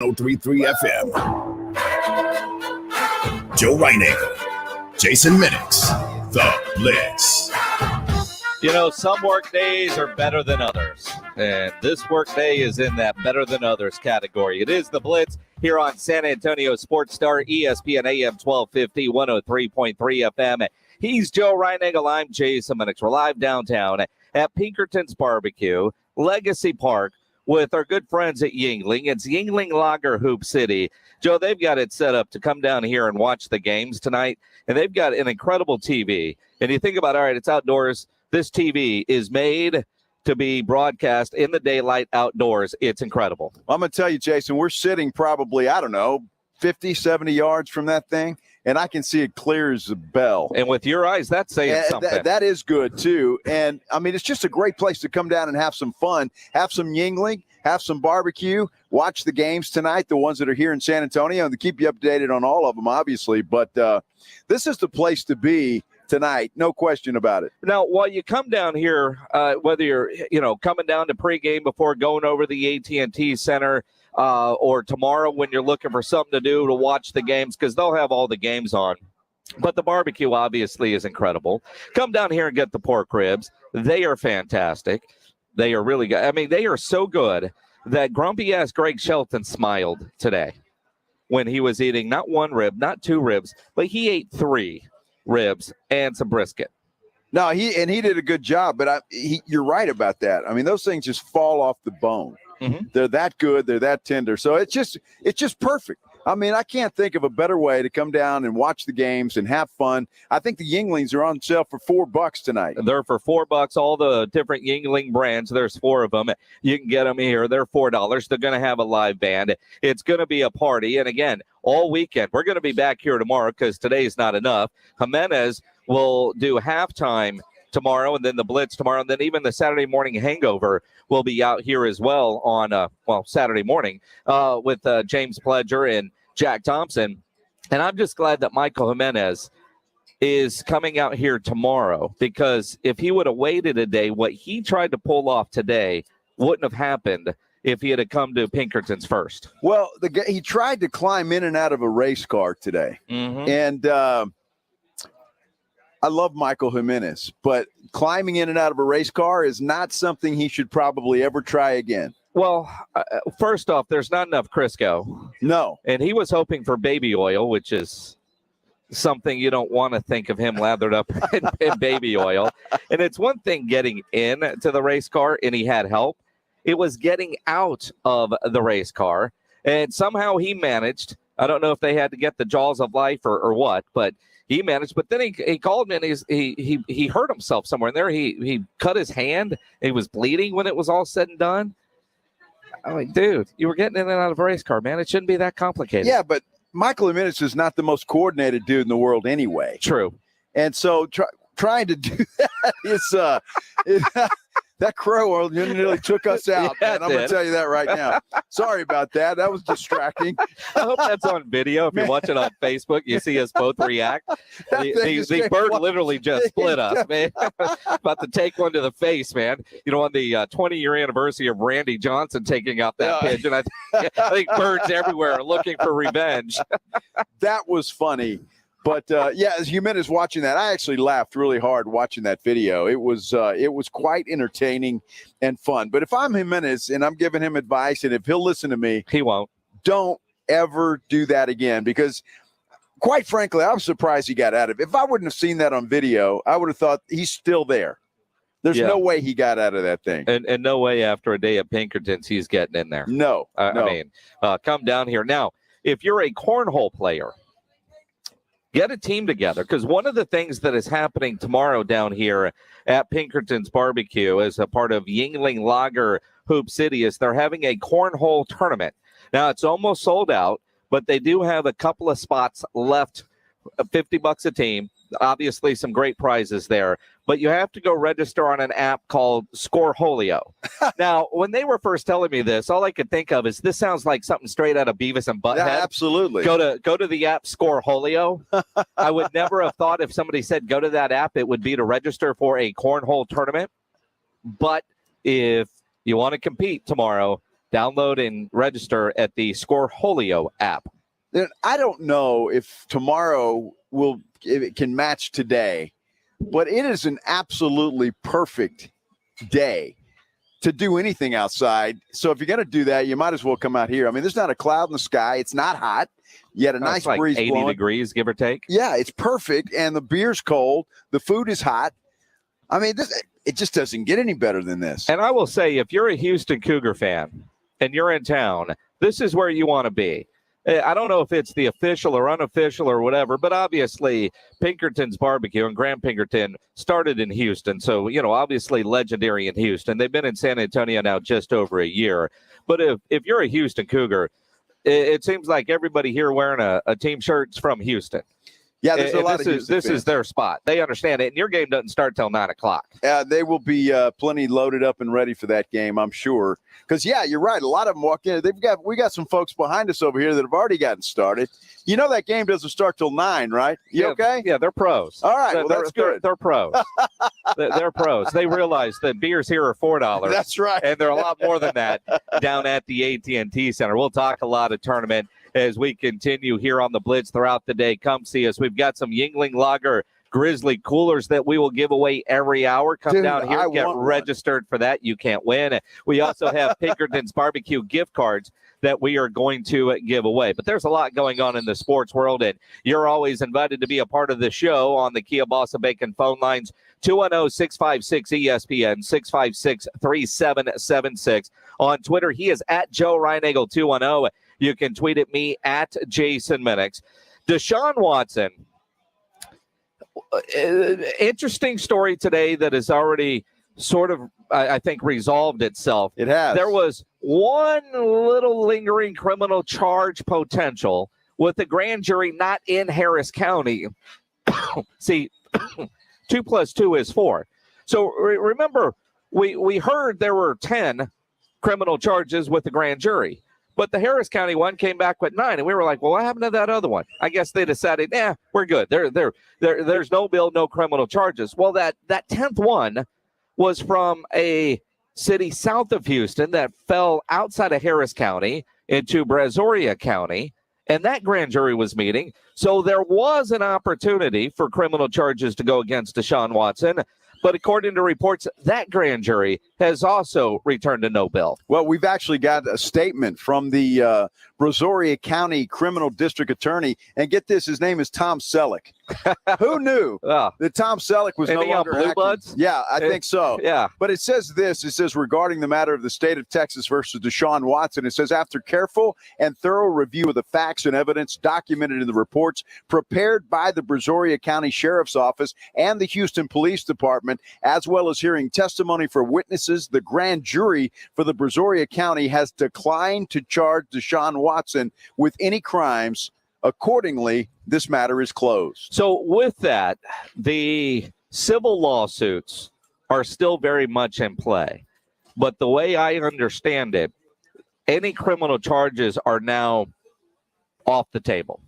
103.3 FM. Joe Reinagle, Jason Minix, The Blitz. You know, some work days are better than others, and this work day is in that better than others category. It is The Blitz here on San Antonio Sports Star, ESPN AM 1250, 103.3 FM. He's Joe Reinagle. I'm Jason Minix. We're live downtown at Pinkerton's Barbecue, Legacy Park, with our good friends at Yuengling. It's Yuengling Lager Hoops City. Joe, they've got it set up to come down here and watch the games tonight, and they've got an incredible TV. And you think about, all right, it's outdoors. This TV is made to be broadcast in the daylight outdoors. It's incredible. Well, I'm going to tell you, Jason, we're sitting probably, 50, 70 yards from that thing, and I can see it clear as a bell. And with your eyes, that's saying something. That is good, too. And, I mean, it's just a great place to come down and have some fun, have some Yuengling, have some barbecue, watch the games tonight, the ones that are here in San Antonio, and to keep you updated on all of them, obviously. But this is the place to be tonight, no question about it. Now, while you come down here, whether you're, coming down to pregame before going over the AT&T Center, or tomorrow when you're looking for something to do to watch the games, because they'll have all the games on. But the barbecue obviously is incredible. Come down here and get the pork ribs. They are fantastic. They are really good. I mean, they are so good that grumpy-ass Greg Shelton smiled today when he was eating not one rib, not two ribs, but he ate 3 ribs and some brisket. No, he did a good job, but you're right about that. I mean, those things just fall off the bone. Mm-hmm. They're that good. They're that tender. So it's just perfect. I mean, I can't think of a better way to come down and watch the games and have fun. I think the Yuenglings are on sale for $4 tonight. They're for $4. All the different Yuengling brands. There's 4 of them. You can get them here. They're $4. They're going to have a live band. It's going to be a party. And again, all weekend, we're going to be back here tomorrow because today's not enough. Jimenez will do halftime tomorrow, and then the Blitz tomorrow, and then even the Saturday morning hangover will be out here as well on, Saturday morning with James Pledger and Jack Thompson. And I'm just glad that Michael Jimenez is coming out here tomorrow, because if he would have waited a day, what he tried to pull off today wouldn't have happened if he had come to Pinkerton's first. Well, he tried to climb in and out of a race car today. Mm-hmm. And I love Michael Jimenez, but climbing in and out of a race car is not something he should probably ever try again. Well, first off, there's not enough Crisco. No. And he was hoping for baby oil, which is something you don't want to think of him lathered up in baby oil. And it's one thing getting in to the race car, and he had help. It was getting out of the race car, and somehow he managed. I don't know if they had to get the jaws of life or what, but he managed. But then he called me, and he hurt himself somewhere in there. He cut his hand. He was bleeding when it was all said and done. I'm like, dude, you were getting in and out of a race car, man. It shouldn't be that complicated. Yeah, but Michael Jimenez is not the most coordinated dude in the world anyway. True. And so trying to do that is that crow nearly took us out, man. I'm going to tell you that right now. Sorry about that. That was distracting. I hope that's on video. If you watch it on Facebook, you see us both react. The bird literally just split us, man. About to take one to the face, man. On the 20-year anniversary of Randy Johnson taking out that pigeon, I think birds everywhere are looking for revenge. That was funny. But, as Jimenez watching that, I actually laughed really hard watching that video. It was quite entertaining and fun. But if I'm Jimenez and I'm giving him advice, and if he'll listen to me, he won't. Don't ever do that again, because, quite frankly, I was surprised he got out of it. If I wouldn't have seen that on video, I would have thought he's still there. There's no way he got out of that thing. And no way after a day at Pinkerton's he's getting in there. No. I mean, come down here. Now, if you're a cornhole player, get a team together, because one of the things that is happening tomorrow down here at Pinkerton's Barbecue as a part of Yuengling Lager Hoops City is they're having a cornhole tournament. Now, it's almost sold out, but they do have a couple of spots left, $50 a team. Obviously, some great prizes there. But you have to go register on an app called Scoreholio. Now, when they were first telling me this, all I could think of is this sounds like something straight out of Beavis and Butthead. Yeah, absolutely. Go to the app Scoreholio. I would never have thought if somebody said go to that app, it would be to register for a cornhole tournament. But if you want to compete tomorrow, Download and register at the Scoreholio app. Then I don't know if tomorrow if it can match today, but it is an absolutely perfect day to do anything outside. So if you're going to do that, you might as well come out here. I mean, there's not a cloud in the sky. It's not hot. You had a nice like breeze 80 blowing. degrees, give or take. Yeah, it's perfect. And the beer's cold. The food is hot. I mean, it just doesn't get any better than this. And I will say, if you're a Houston Cougar fan and you're in town, this is where you want to be. I don't know if it's the official or unofficial or whatever, but obviously Pinkerton's Barbecue and Grand Pinkerton started in Houston. So, obviously legendary in Houston. They've been in San Antonio now just over a year. But if you're a Houston Cougar, it seems like everybody here wearing a team shirt's from Houston. Yeah, there's a lot of Houston This is their spot. They understand it. And your game doesn't start till 9 o'clock. They will be plenty loaded up and ready for that game, I'm sure. Because, yeah, you're right. A lot of them walk in. We got some folks behind us over here that have already gotten started. You know that game doesn't start till 9, right? You okay? Yeah, they're pros. All right, that's good. They're pros. They're pros. They realize that beers here are $4. That's right. And they're a lot more than that down at the AT&T Center. We'll talk a lot of tournament as we continue here on the Blitz throughout the day. Come see us. We've got some Yuengling Lager Grizzly coolers that we will give away every hour. Come down here, get registered for that. You can't win. We also have Pinkerton's Barbecue gift cards that we are going to give away. But there's a lot going on in the sports world, and you're always invited to be a part of the show on the Kia Bossa Bacon phone lines, 210-656-ESPN, 656-3776. On Twitter, he is at Joe Reinagle 210. You can tweet at me at Jason Minix. Deshaun Watson, interesting story today that has already sort of, I think, resolved itself. It has. There was one little lingering criminal charge potential with the grand jury not in Harris County. See, 2 + 2 is 4. So remember, we heard there were 10 criminal charges with the grand jury. But the Harris County one came back with 9, and we were like, well, what happened to that other one? I guess they decided, we're good. There's no bill, no criminal charges. Well, that 10th one was from a city south of Houston that fell outside of Harris County into Brazoria County, and that grand jury was meeting. So there was an opportunity for criminal charges to go against Deshaun Watson. But according to reports, that grand jury has also returned a no bill. Well, we've actually got a statement from the Brazoria County Criminal District Attorney. And get this, his name is Tom Selleck. Who knew that Tom Selleck was no longer Blue Bloods? Yeah, I think so. Yeah. But it says this. It says, regarding the matter of the state of Texas versus Deshaun Watson, it says, after careful and thorough review of the facts and evidence documented in the reports prepared by the Brazoria County Sheriff's Office and the Houston Police Department, as well as hearing testimony from witnesses, the grand jury for the Brazoria County has declined to charge Deshaun Watson with any crimes. Accordingly, this matter is closed. So with that, the civil lawsuits are still very much in play. But the way I understand it, any criminal charges are now off the table.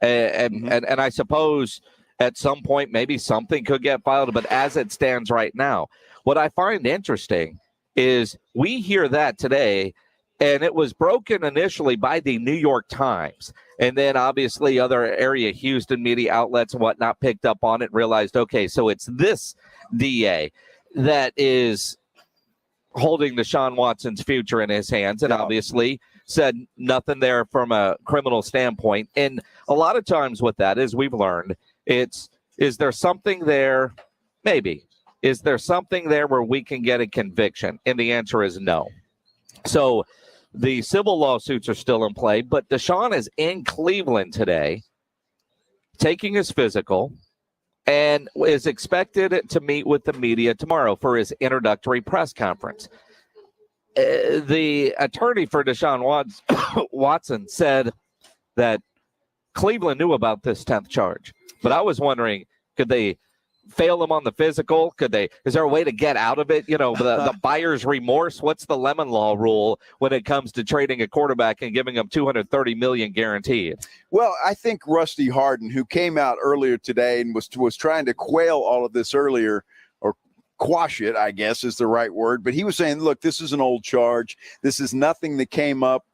And I suppose at some point maybe something could get filed. But as it stands right now, what I find interesting is we hear that today, and it was broken initially by the New York Times. And then obviously other area Houston media outlets and whatnot picked up on it and realized, okay, so it's this DA that is holding Deshaun Watson's future in his hands, and obviously said nothing there from a criminal standpoint. And a lot of times with that, as we've learned, is there something there? Maybe. Is there something there where we can get a conviction? And the answer is no. So the civil lawsuits are still in play, but Deshaun is in Cleveland today, taking his physical, and is expected to meet with the media tomorrow for his introductory press conference. The attorney for Deshaun Watson said that Cleveland knew about this 10th charge, but I was wondering, could they fail him on the physical? Is there a way to get out of it? You know, the buyer's remorse. What's the lemon law rule when it comes to trading a quarterback and giving him $230 million guaranteed? Well, I think Rusty Harden, who came out earlier today and was trying to quail all of this earlier, or quash it, I guess is the right word. But he was saying, look, this is an old charge. This is nothing that came up,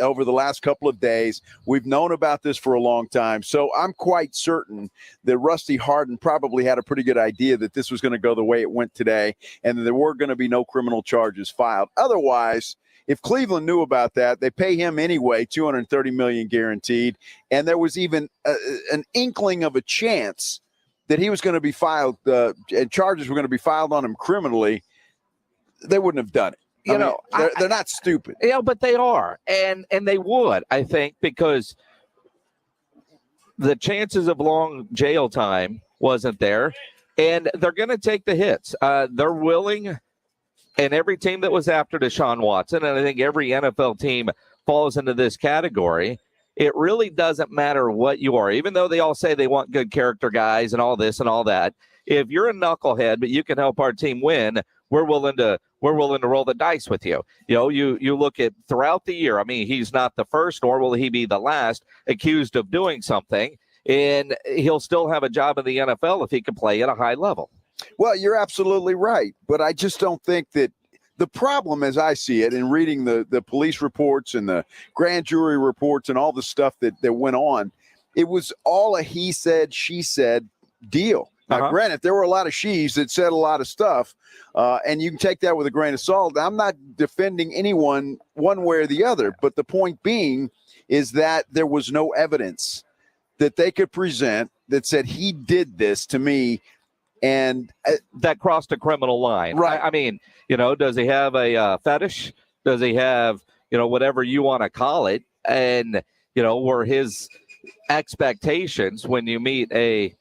over the last couple of days. We've known about this for a long time. So I'm quite certain that Rusty Hardin probably had a pretty good idea that this was going to go the way it went today and that there were going to be no criminal charges filed. Otherwise, if Cleveland knew about that, they pay him anyway, $230 million guaranteed. And there was even an inkling of a chance that he was going to be filed and charges were going to be filed on him criminally. They wouldn't have done it. They're not stupid. Yeah, but they are, and they would, I think, because the chances of long jail time wasn't there, and they're going to take the hits. They're willing, and every team that was after Deshaun Watson, and I think every NFL team falls into this category, it really doesn't matter what you are, even though they all say they want good character guys and all this and all that. If you're a knucklehead, but you can help our team win, we're willing to roll the dice with you. You look at throughout the year. I mean, he's not the first, nor will he be the last accused of doing something, and he'll still have a job in the NFL if he can play at a high level. Well, you're absolutely right, but I just don't think that the problem, as I see it, in reading the police reports and the grand jury reports and all the stuff that went on, it was all a he said, she said deal. Now, granted, there were a lot of she's that said a lot of stuff, and you can take that with a grain of salt. I'm not defending anyone one way or the other, but the point being is that there was no evidence that they could present that said he did this to me, and that crossed a criminal line. Right. I mean, does he have a fetish? Does he have, whatever you want to call it? And, were his expectations when you meet a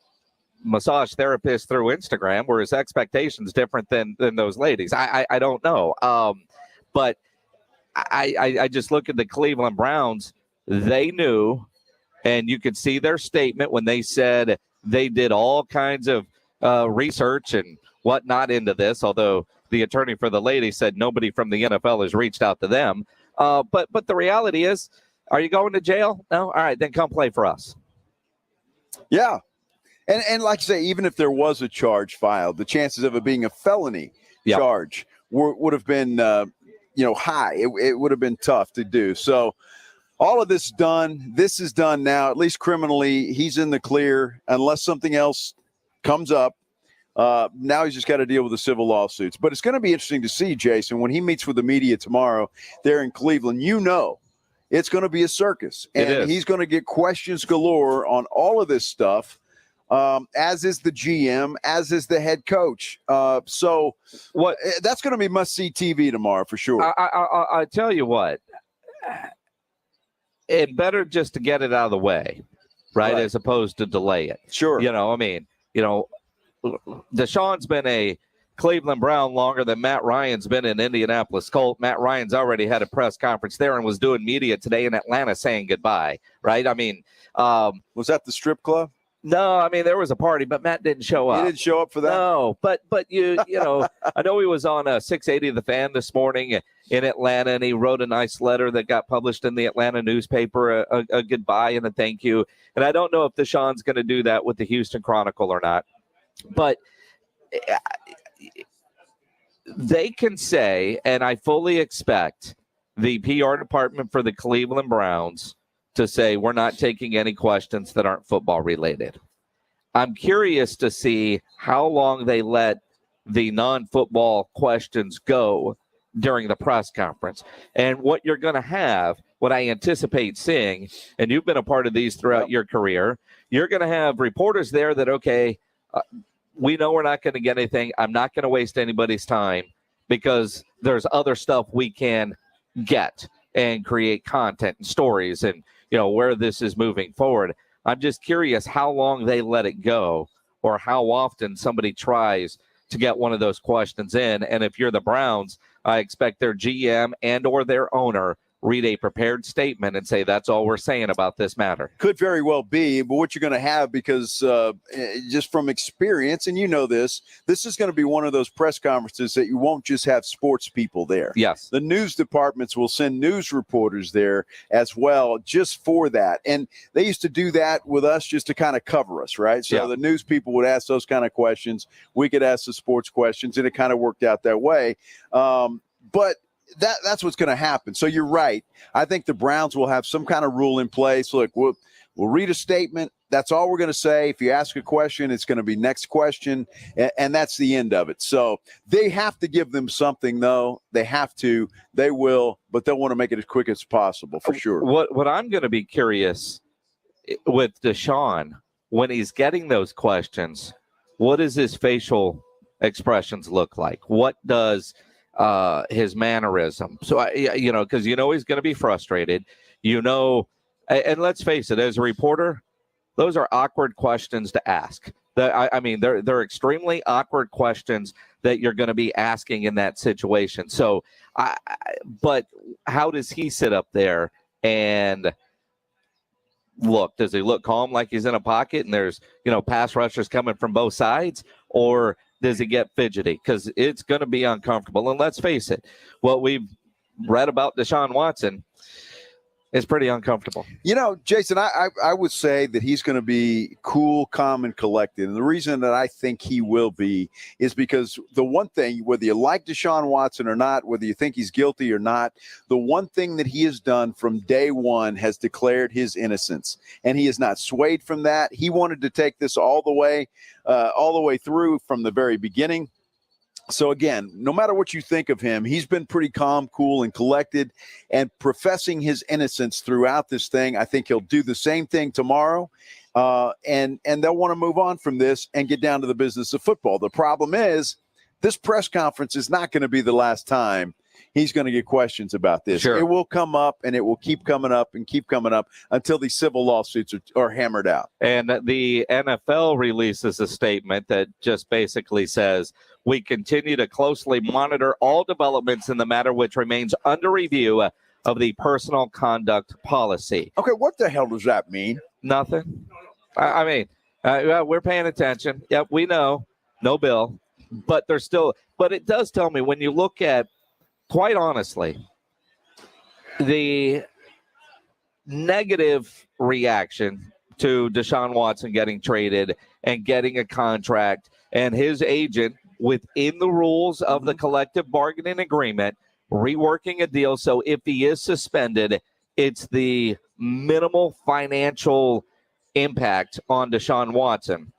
massage therapist through Instagram, were his expectations different than those ladies? I don't know. But I just look at the Cleveland Browns. They knew, and you could see their statement when they said they did all kinds of research and whatnot into this, although the attorney for the lady said nobody from the NFL has reached out to them. But the reality is, are you going to jail? No? All right, then come play for us. Yeah. And like I say, even if there was a charge filed, the chances of it being a felony charge would have been, high. It would have been tough to do. So all of this done. This is done now, at least criminally. He's in the clear unless something else comes up. Now he's just got to deal with the civil lawsuits. But it's going to be interesting to see, Jason, when he meets with the media tomorrow there in Cleveland. It's going to be a circus. And he's going to get questions galore on all of this stuff. As is the GM, as is the head coach. So that's going to be must-see TV tomorrow for sure. I tell you what, it better just to get it out of the way, right? As opposed to delay it. Sure. Deshaun's been a Cleveland Brown longer than Matt Ryan's been an Indianapolis Colt. Matt Ryan's already had a press conference there and was doing media today in Atlanta saying goodbye, right? I mean, was that the strip club? No, I mean, there was a party, but Matt didn't show up. He didn't show up for that? No, but I know he was on 680 The Fan this morning in Atlanta, and he wrote a nice letter that got published in the Atlanta newspaper, a goodbye and a thank you. And I don't know if Deshaun's going to do that with the Houston Chronicle or not. But they can say, and I fully expect the PR department for the Cleveland Browns to say, we're not taking any questions that aren't football related. I'm curious to see how long they let the non-football questions go during the press conference. And what you're going to have, what I anticipate seeing, and you've been a part of these throughout your career, you're going to have reporters there that, we know we're not going to get anything. I'm not going to waste anybody's time because there's other stuff we can get and create content and stories and, where this is moving forward. I'm just curious how long they let it go or how often somebody tries to get one of those questions in. And if you're the Browns, I expect their GM and or their owner read a prepared statement and say that's all we're saying about this matter. Could very well be, but what you're going to have, because just from experience, and you know this is going to be one of those press conferences that you won't just have sports people there. Yes. The news departments will send news reporters there as well, just for that. And they used to do that with us just to kind of cover us, right? So the news people would ask those kind of questions. We could ask the sports questions, and it kind of worked out that way. But that's what's going to happen. So you're right. I think the Browns will have some kind of rule in place. Look, we'll read a statement. That's all we're going to say. If you ask a question, it's going to be next question, and that's the end of it. So they have to give them something, though. They have to. They will, but they'll want to make it as quick as possible, for sure. What I'm going to be curious with Deshaun, when he's getting those questions, what does his facial expressions look like? What does his mannerism? So, because he's going to be frustrated, and let's face it, as a reporter, those are awkward questions to ask. They're extremely awkward questions that you're going to be asking in that situation. So, but how does he sit up there and look? Does he look calm like he's in a pocket and there's, pass rushers coming from both sides? Or does he get fidgety? Because it's going to be uncomfortable. And let's face it, what we've read about Deshaun Watson is pretty uncomfortable. Jason, I would say that he's going to be cool, calm, and collected. And the reason that I think he will be is because the one thing, whether you like Deshaun Watson or not, whether you think he's guilty or not, the one thing that he has done from day one has declared his innocence. And he is not swayed from that. He wanted to take this all the way through from the very beginning. So, again, no matter what you think of him, he's been pretty calm, cool, and collected and professing his innocence throughout this thing. I think he'll do the same thing tomorrow, and they'll want to move on from this and get down to the business of football. The problem is this press conference is not going to be the last time he's going to get questions about this. Sure. It will come up, and it will keep coming up and keep coming up until these civil lawsuits are hammered out. And the NFL releases a statement that just basically says, we continue to closely monitor all developments in the matter, which remains under review of the personal conduct policy. Okay, what the hell does that mean? Nothing. We're paying attention. Yep, we know. No bill. But it does tell me, when you look at, quite honestly, the negative reaction to Deshaun Watson getting traded and getting a contract, and his agent within the rules of the collective bargaining agreement reworking a deal. So if he is suspended, it's the minimal financial impact on Deshaun Watson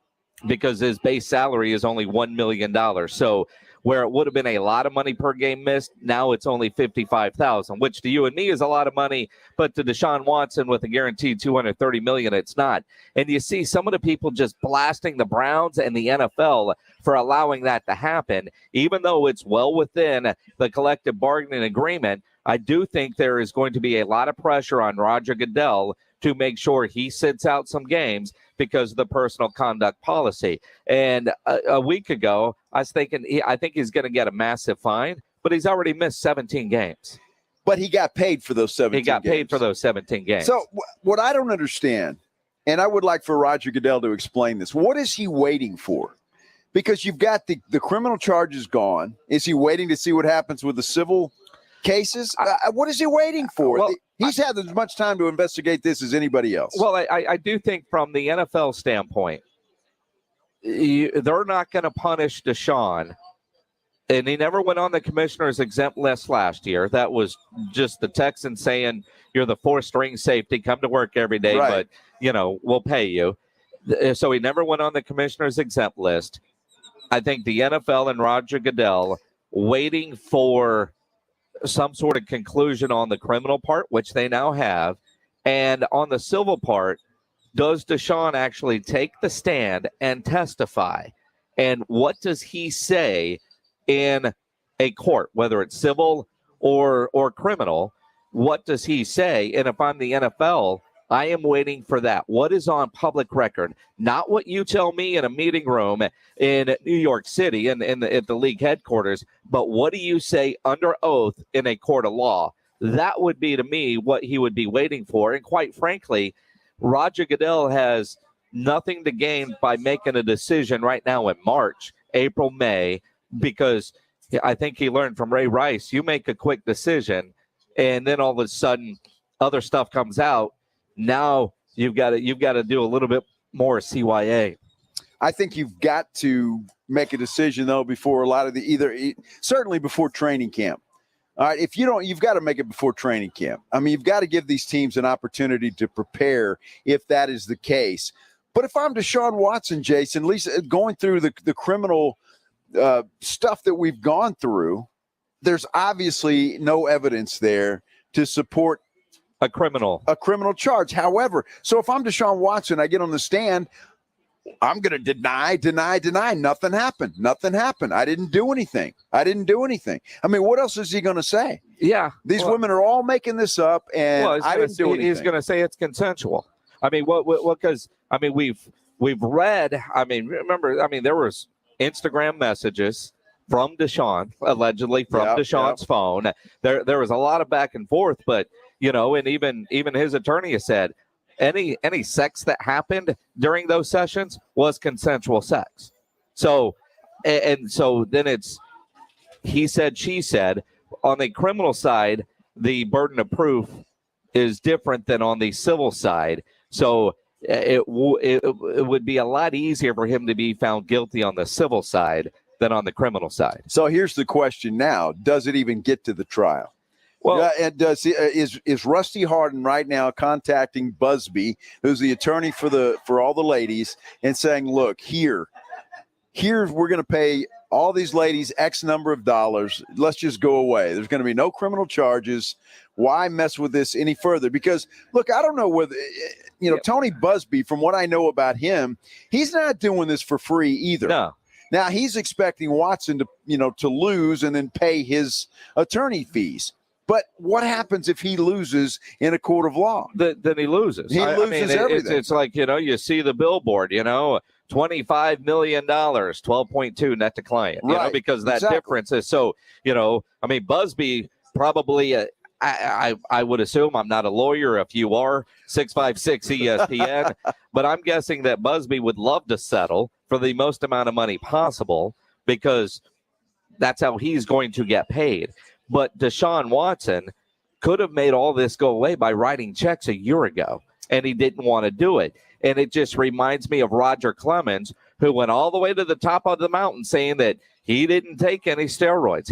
because his base salary is only $1 million. So where it would have been a lot of money per game missed, now it's only $55,000, which to you and me is a lot of money, but to Deshaun Watson with a guaranteed $230 million, it's not. And you see some of the people just blasting the Browns and the NFL for allowing that to happen, even though it's well within the collective bargaining agreement. I do think there is going to be a lot of pressure on Roger Goodell to make sure he sits out some games because of the personal conduct policy. And a week ago, I was thinking, I think he's going to get a massive fine, but he's already missed 17 games. But he got paid for those 17 games. He got paid for those 17 games. So what I don't understand, and I would like for Roger Goodell to explain this, what is he waiting for? Because you've got the criminal charges gone. Is he waiting to see what happens with the civil cases? What is he waiting for? Well, he's had as much time to investigate this as anybody else. Well, I do think from the NFL standpoint, they're not going to punish Deshaun. And he never went on the commissioner's exempt list last year. That was just the Texans saying, you're the fourth-string safety, come to work every day, right, but, we'll pay you. So he never went on the commissioner's exempt list. I think the NFL and Roger Goodell waiting for some sort of conclusion on the criminal part, which they now have. And on the civil part, does Deshaun actually take the stand and testify? And what does he say in a court, whether it's civil or criminal? What does he say? And if I'm the NFL, I am waiting for that. What is on public record? Not what you tell me in a meeting room in New York City at the league headquarters, but what do you say under oath in a court of law? that would be, to me, what he would be waiting for. And quite frankly, Roger Goodell has nothing to gain by making a decision right now in March, April, May, because I think he learned from Ray Rice, you make a quick decision, and then all of a sudden other stuff comes out. Now you've got to do a little bit more CYA. I think you've got to make a decision, though, before a lot of certainly before training camp. All right, if you don't, you've got to make it before training camp. I mean, you've got to give these teams an opportunity to prepare if that is the case. But if I'm Deshaun Watson, Jason, at least going through the criminal stuff that we've gone through, there's obviously no evidence there to support a criminal charge. However, so if I'm Deshaun Watson, I get on the stand, I'm going to deny. Nothing happened. I didn't do anything. I mean, what else is he going to say? Yeah. These women are all making this up, and I didn't do anything. He's going to say it's consensual. I mean, what? Because I mean, we've read. I mean, remember? I mean, there was Instagram messages from Deshaun, allegedly from Deshaun's phone. There was a lot of back and forth, but and even his attorney has said any sex that happened during those sessions was consensual sex. So then it's he said, she said. On the criminal side, the burden of proof is different than on the civil side. So it would be a lot easier for him to be found guilty on the civil side than on the criminal side. So here's the question now. Does it even get to the trial? Well, and is Rusty Hardin right now contacting Busby, who's the attorney for all the ladies, and saying, look, here we're going to pay all these ladies X number of dollars. Let's just go away. There's going to be no criminal charges. Why mess with this any further? Because, look, I don't know whether, Tony Busby, from what I know about him, he's not doing this for free either. No. Now, he's expecting Watson to lose and then pay his attorney fees. But what happens if he loses in a court of law? Then he loses. He loses everything. It's like, you see the billboard, $25 million, 12.2 net to client, right, because that difference is so, Busby probably, I would assume, I'm not a lawyer. If you are, 656 ESPN, but I'm guessing that Busby would love to settle for the most amount of money possible because that's how he's going to get paid. But Deshaun Watson could have made all this go away by writing checks a year ago, and he didn't want to do it. And it just reminds me of Roger Clemens, who went all the way to the top of the mountain saying that he didn't take any steroids.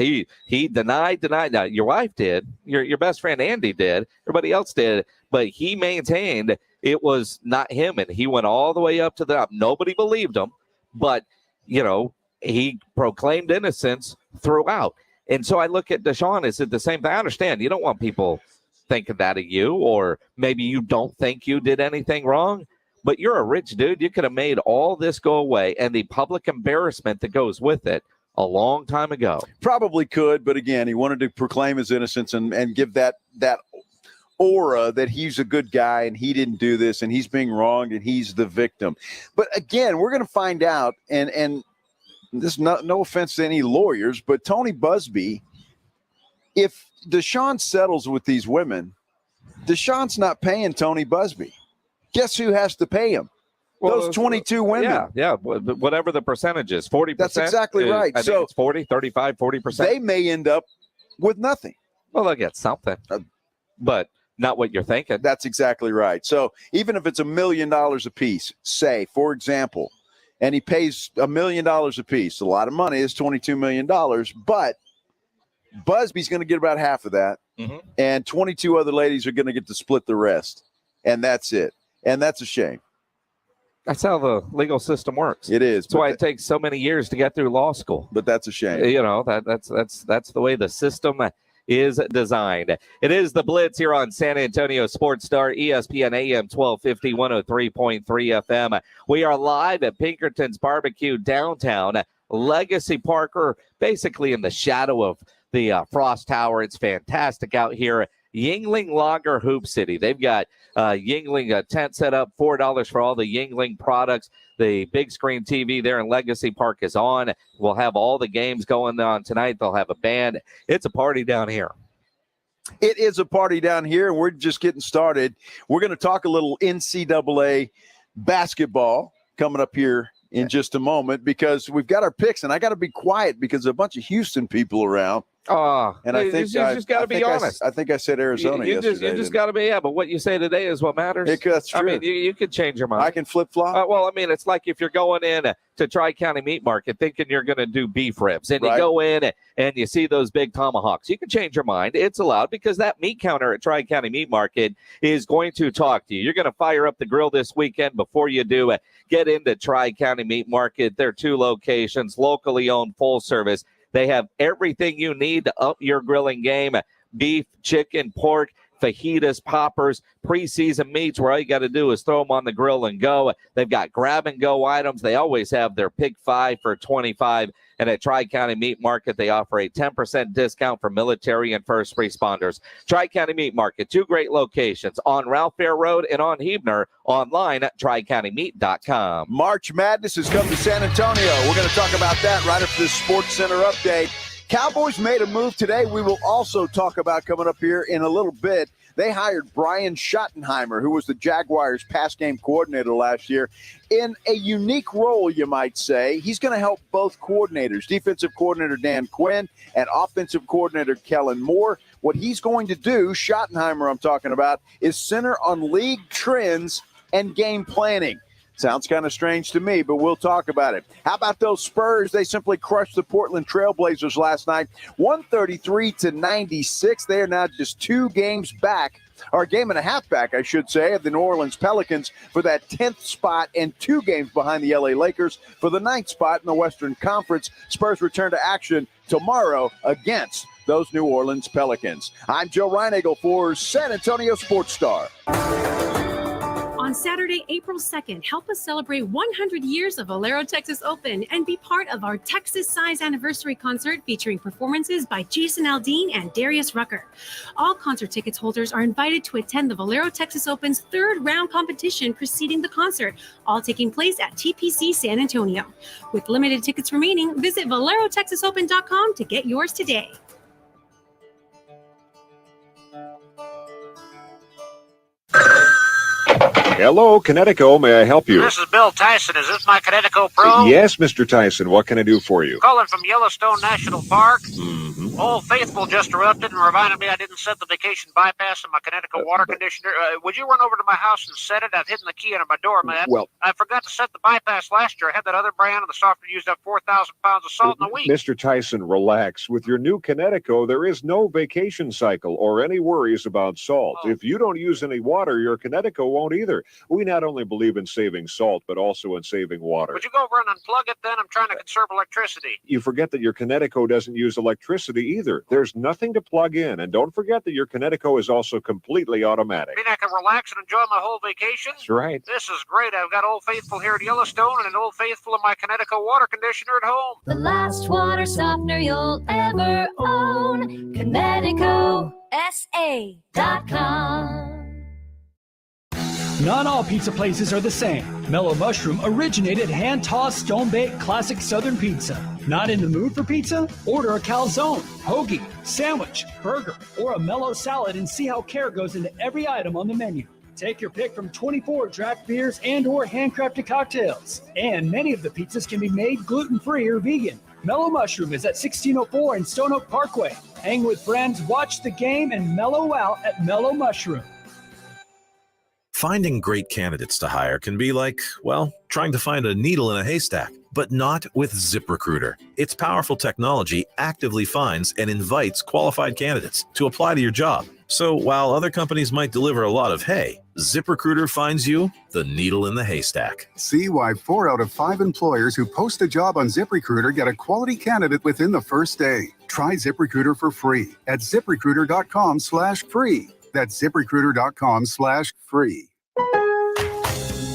He denied. Now, your wife did. Your best friend Andy did. Everybody else did. But he maintained it was not him, and he went all the way up to the top. Nobody believed him, but, he proclaimed innocence throughout. And so I look at Deshaun as the same thing. I understand you don't want people thinking that of you, or maybe you don't think you did anything wrong, but you're a rich dude. You could have made all this go away and the public embarrassment that goes with it a long time ago. Probably could, but again, he wanted to proclaim his innocence and give that aura that he's a good guy and he didn't do this and he's being wronged and he's the victim. But again, we're going to find out, and this is no offense to any lawyers, but Tony Busby, if Deshaun settles with these women, Deshaun's not paying Tony Busby. Guess who has to pay him? Well, those 22 women. Yeah, whatever the percentage is, 40%. That's exactly right. I think it's 40, 35, 40%. They may end up with nothing. Well, they'll get something, but not what you're thinking. That's exactly right. So even if it's $1 million a piece, say, for example, and he pays $1 million a piece. A lot of money is $22 million, but Busby's going to get about half of that, and 22 other ladies are going to get to split the rest, and that's it. And that's a shame. That's how the legal system works. It is. That's why it takes so many years to get through law school. But that's a shame. That's the way the system is designed. It is the Blitz here on San Antonio Sports Star, ESPN AM 1250, 103.3 FM. We are live at Pinkerton's Barbecue downtown, Legacy Parker, basically in the shadow of the Frost Tower. It's fantastic out here. Yuengling Lager Hoops City. They've got Yuengling tent set up, $4 for all the Yuengling products. The big screen TV there in Legacy Park is on. We'll have all the games going on tonight. They'll have a band. It's a party down here. It is a party down here, and we're just getting started. We're going to talk a little NCAA basketball coming up here in just a moment because we've got our picks, and I got to be quiet because there's a bunch of Houston people around. And I think you just got to be honest. I think I said Arizona yesterday. You just got to be, but what you say today is what matters. That's true. I mean, you can change your mind. I can flip-flop. Well, I mean, it's like if you're going in to Tri-County Meat Market thinking you're going to do beef ribs, and you go in and you see those big tomahawks. You can change your mind. It's allowed because that meat counter at Tri-County Meat Market is going to talk to you. You're going to fire up the grill this weekend before you do get into Tri-County Meat Market. There are 2 locations, locally owned, full service. They have everything you need to up your grilling game: beef, chicken, pork, fajitas, poppers, preseason meats where all you got to do is throw them on the grill and go. They've got grab-and-go items. They always have their Pick 5 for $25. And at Tri-County Meat Market, they offer a 10% discount for military and first responders. Tri-County Meat Market, 2 great locations on Ralph Fair Road and on Huebner, online at tricountymeat.com. March Madness has come to San Antonio. We're going to talk about that right after this Sports Center update. Cowboys made a move today. We will also talk about coming up here in a little bit. They hired Brian Schottenheimer, who was the Jaguars' pass game coordinator last year, in a unique role, you might say. He's going to help both coordinators, defensive coordinator Dan Quinn and offensive coordinator Kellen Moore. What he's going to do, Schottenheimer I'm talking about, is center on league trends and game planning. Sounds kind of strange to me, but we'll talk about it. How about those Spurs? They simply crushed the Portland Trailblazers last night, 133-96. They are now just 2 games back, or a game and a half back, I should say, of the New Orleans Pelicans for that 10th spot and 2 games behind the LA Lakers for the 9th spot in the Western Conference. Spurs return to action tomorrow against those New Orleans Pelicans. I'm Joe Reinagle for San Antonio Sports Star. On Saturday, April 2nd, help us celebrate 100 years of Valero Texas Open and be part of our Texas Size Anniversary concert featuring performances by Jason Aldean and Darius Rucker. All concert tickets holders are invited to attend the Valero Texas Open's 3rd round competition preceding the concert, all taking place at TPC San Antonio. With limited tickets remaining, visit ValeroTexasOpen.com to get yours today. Hello, Connecticut. May I help you? This is Bill Tyson. Is this my Connecticut Pro? Yes, Mr. Tyson. What can I do for you? Calling from Yellowstone National Park. Mm-hmm. Old Faithful just erupted and reminded me I didn't set the vacation bypass in my Connecticut water conditioner. Would you run over to my house and set it? I've hidden the key under my door, man. Well, I forgot to set the bypass last year. I had that other brand, and the software used up 4,000 pounds of salt in a week. Mr. Tyson, relax. With your new Connecticut, there is no vacation cycle or any worries about salt. Oh. If you don't use any water, your Connecticut won't either. We not only believe in saving salt, but also in saving water. Would you go over and unplug it then? I'm trying to conserve electricity. You forget that your Connecticut doesn't use electricity either. There's nothing to plug in. And don't forget that your Connecticut is also completely automatic. I mean, I can relax and enjoy my whole vacation? That's right. This is great. I've got Old Faithful here at Yellowstone and an Old Faithful in my Connecticut water conditioner at home. The last water softener you'll ever own. ConnecticutSA.com. Not all pizza places are the same. Mellow Mushroom originated hand-tossed, stone-baked classic Southern pizza. Not in the mood for pizza? Order a calzone, hoagie, sandwich, burger, or a mellow salad and see how care goes into every item on the menu. Take your pick from 24 draft beers and or handcrafted cocktails. And many of the pizzas can be made gluten-free or vegan. Mellow Mushroom is at 1604 in Stone Oak Parkway. Hang with friends, watch the game, and mellow out at Mellow Mushroom. Finding great candidates to hire can be like, well, trying to find a needle in a haystack, but not with ZipRecruiter. Its powerful technology actively finds and invites qualified candidates to apply to your job. So while other companies might deliver a lot of hay, ZipRecruiter finds you the needle in the haystack. See why 4 out of 5 employers who post a job on ZipRecruiter get a quality candidate within the first day. Try ZipRecruiter for free at ZipRecruiter.com/free. That's ZipRecruiter.com/free.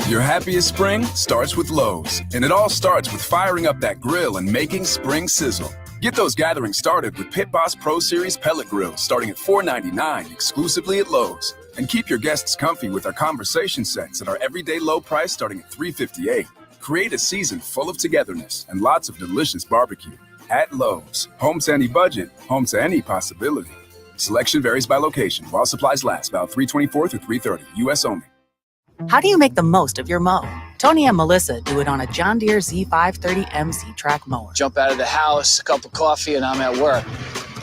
Your happiest spring starts with Lowe's, and it all starts with firing up that grill and making spring sizzle. Get those gatherings started with Pit Boss Pro Series pellet grills starting at $4.99 exclusively at Lowe's. And keep your guests comfy with our conversation sets at our everyday low price starting at $3.58. Create a season full of togetherness and lots of delicious barbecue. At Lowe's, home to any budget, home to any possibility. Selection varies by location. While supplies last, about 3/24 through 3/30. U.S. only. How do you make the most of your mow? Tony and Melissa do it on a John Deere Z530M track mower. Jump out of the house, a cup of coffee, and I'm at work.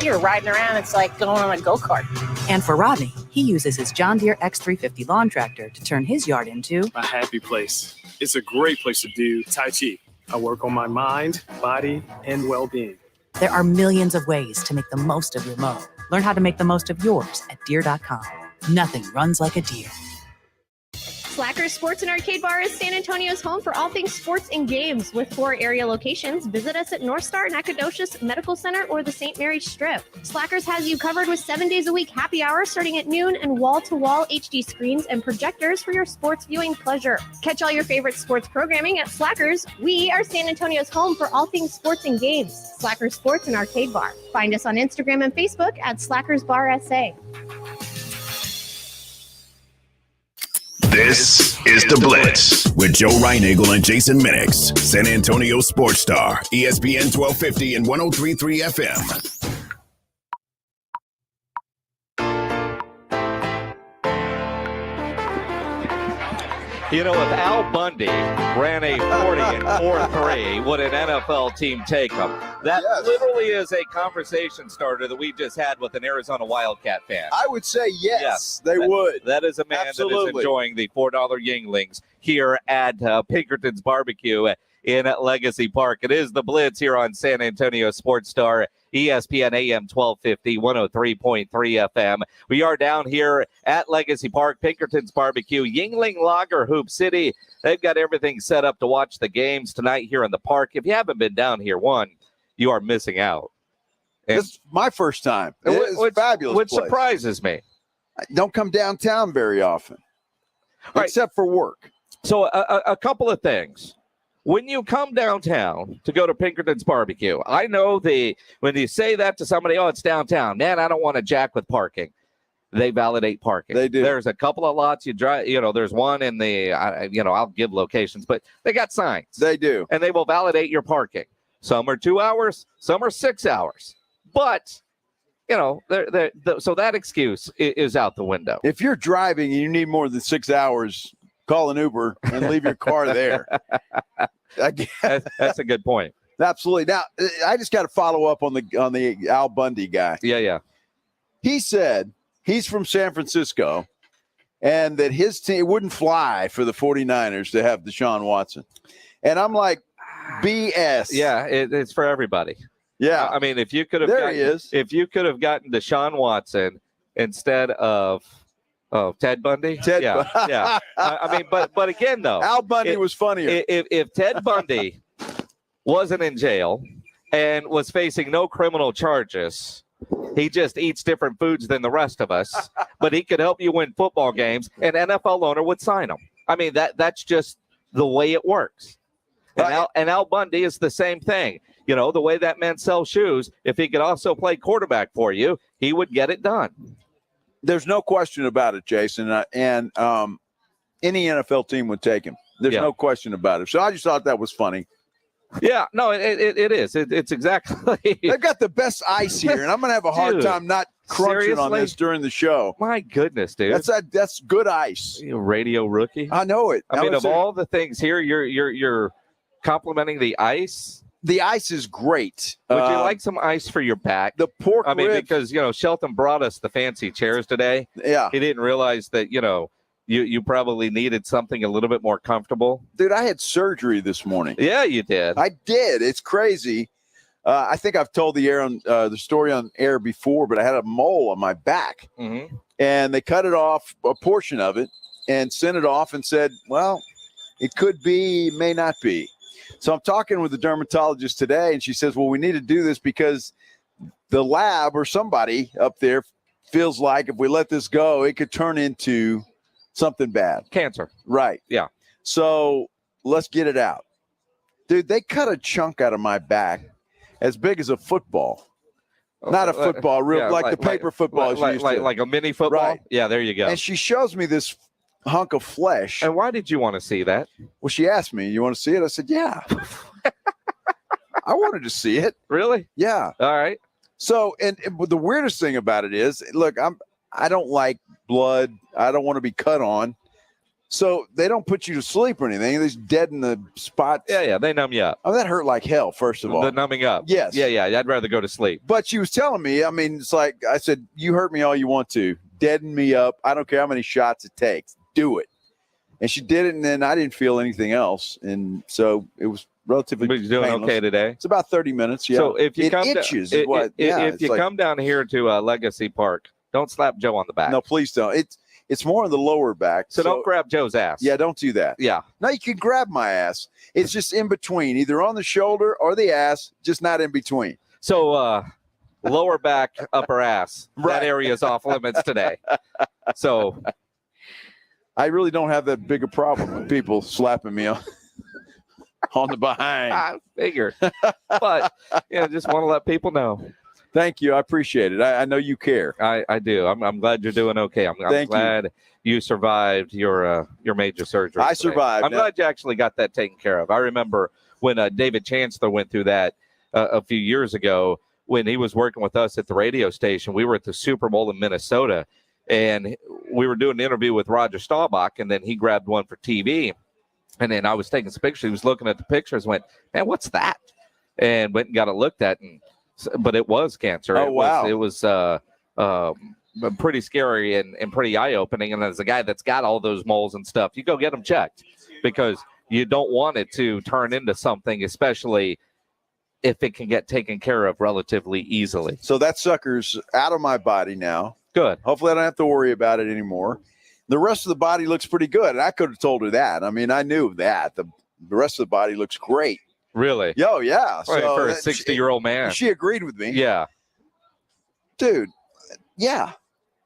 You're riding around, it's like going on a go-kart. And for Rodney, he uses his John Deere X350 lawn tractor to turn his yard into a happy place. It's a great place to do Tai Chi. I work on my mind, body, and well-being. There are millions of ways to make the most of your mow. Learn how to make the most of yours at Deere.com. Nothing runs like a Deere. Slackers Sports and Arcade Bar is San Antonio's home for all things sports and games. With 4 area locations, visit us at North Star, Nacogdoches Medical Center, or the St. Mary's Strip. Slackers has you covered with 7 days a week happy hour starting at noon and wall-to-wall HD screens and projectors for your sports viewing pleasure. Catch all your favorite sports programming at Slackers. We are San Antonio's home for all things sports and games. Slackers Sports and Arcade Bar. Find us on Instagram and Facebook at Slackers Bar SA. This is The Blitz with Joe Reinagle and Jason Minix. San Antonio Sports Star, ESPN 1250 and 103.3 FM. You know, if Al Bundy ran a 40 and 4-3, would an NFL team take him? That literally is a conversation starter that we just had with an Arizona Wildcat fan. I would say yes, they would. That is a man that is enjoying the $4 Yuenglings here at Pinkerton's Barbecue in Legacy Park. It is The Blitz here on San Antonio Sports Star, ESPN AM 1250, 103.3 FM. We are down here at Legacy Park, Pinkerton's Barbecue, Yuengling Lager Hoops City. They've got everything set up to watch the games tonight here in the park. If you haven't been down here, you are missing out. And this is my first time. It's fabulous. Which place. surprises me. I don't come downtown very often, except for work. So a couple of things. When you come downtown to go to Pinkerton's Barbecue, I know when you say that to somebody, oh, it's downtown. Man, I don't want to jack with parking. They validate parking. They do. There's a couple of lots you drive. There's one in the, I'll give locations, but they got signs. They do. And they will validate your parking. Some are 2 hours, some are 6 hours. But, so that excuse is out the window. If you're driving and you need more than 6 hours, call an Uber and leave your car there. That's a good point. Absolutely. Now, I just got to follow up on the Al Bundy guy. Yeah. He said he's from San Francisco and that his team wouldn't fly for the 49ers to have Deshaun Watson. And I'm like, BS. Yeah, it's for everybody. Yeah. I mean, if you could have gotten Deshaun Watson instead of Ted Bundy? Yeah. I mean, but again, though. Al Bundy was funnier. If Ted Bundy wasn't in jail and was facing no criminal charges, he just eats different foods than the rest of us, but he could help you win football games, an NFL owner would sign him. I mean, that's just the way it works. And Al Bundy is the same thing. The way that man sells shoes, if he could also play quarterback for you, he would get it done. There's no question about it, Jason. And any NFL team would take him. There's no question about it. So I just thought that was funny. Yeah, no, it is. It's exactly. They've got the best ice here, and I'm going to have a hard time not crunching on this during the show. My goodness, dude. That's good ice. Radio rookie. I know it. I mean, of all the things here, you're complimenting the ice. The ice is great. Would you like some ice for your back? The pork ribs. Because, Shelton brought us the fancy chairs today. Yeah. He didn't realize that, you probably needed something a little bit more comfortable. Dude, I had surgery this morning. Yeah, you did. I did. It's crazy. I think I've told the story on air before, but I had a mole on my back. Mm-hmm. And they cut it off, a portion of it, and sent it off and said, well, it could be, may not be. So I'm talking with the dermatologist today, and she says, well, we need to do this because the lab or somebody up there feels like if we let this go, it could turn into something bad. Cancer. Right. Yeah. So let's get it out. Dude, they cut a chunk out of my back as big as a football. Not a football, like the paper footballs you used to. Like a mini football? Right. Yeah, there you go. And she shows me this hunk of flesh. And why did you want to see that? Well, she asked me, you want to see it? I said, yeah. I wanted to see it. Really? Yeah. All right. So, and the weirdest thing about it is, look, I don't like blood. I don't want to be cut on. So they don't put you to sleep or anything. They just deaden the spot. Yeah. They numb you up. Oh, that hurt like hell, first of all. The numbing up. Yes. Yeah. I'd rather go to sleep. But she was telling me, I mean, it's like I said, you hurt me all you want to. Deaden me up. I don't care how many shots it takes. Do it. And she did it, and then I didn't feel anything else. And so it was relatively But you're doing painless. okay today? It's about 30 minutes, yeah. So if you it come itches. if you come down here to Legacy Park, don't slap Joe on the back. No, please don't. It's more on the lower back. So don't grab Joe's ass. Yeah, don't do that. Yeah. No, you can grab my ass. It's just in between, either on the shoulder or the ass, just not in between. So lower back, upper ass. Right. That area is off limits today. So I really don't have that big a problem with people slapping me on the behind. I figured. But just want to let people know. Thank you. I appreciate it. I know you care. I do. I'm glad you're doing okay. I'm glad you survived your major surgery. I today. survived. I'm glad you actually got that taken care of. I remember when David Chancellor went through that a few years ago when he was working with us at the radio station. We were at the Super Bowl in Minnesota, and we were doing an interview with Roger Staubach, and then he grabbed one for TV. And then I was taking some pictures. He was looking at the pictures and went, man, what's that? And went and got it looked at, but it was cancer. Oh, wow. It was pretty scary and pretty eye-opening. And as a guy that's got all those moles and stuff, you go get them checked because you don't want it to turn into something, especially if it can get taken care of relatively easily. So that sucker's out of my body now. Good. Hopefully I don't have to worry about it anymore. The rest of the body looks pretty good. And I could have told her that. I mean, I knew that. The rest of the body looks great. Really? Yo, yeah. Right, so for a 60-year-old man. She agreed with me. Yeah. Dude, yeah.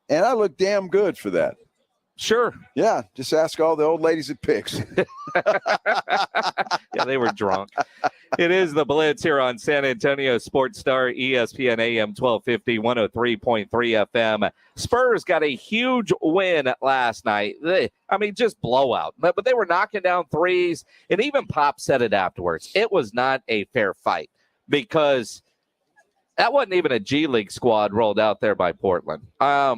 And I look damn good for that. Sure. Yeah. Just ask all the old ladies at Picks. Yeah, they were drunk. It is the Blitz here on San Antonio Sports Star, ESPN AM 1250, 103.3 FM. Spurs got a huge win last night. Just blowout. But they were knocking down threes, and even Pop said it afterwards. It was not a fair fight because that wasn't even a G League squad rolled out there by Portland. They're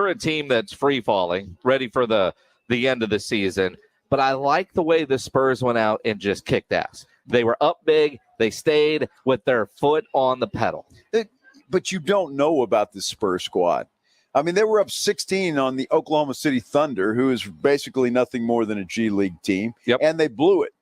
a team that's free-falling, ready for the end of the season. But I like the way the Spurs went out and just kicked ass. They were up big. They stayed with their foot on the pedal. But you don't know about this Spurs squad. I mean, they were up 16 on the Oklahoma City Thunder, who is basically nothing more than a G League team. Yep. And they blew it.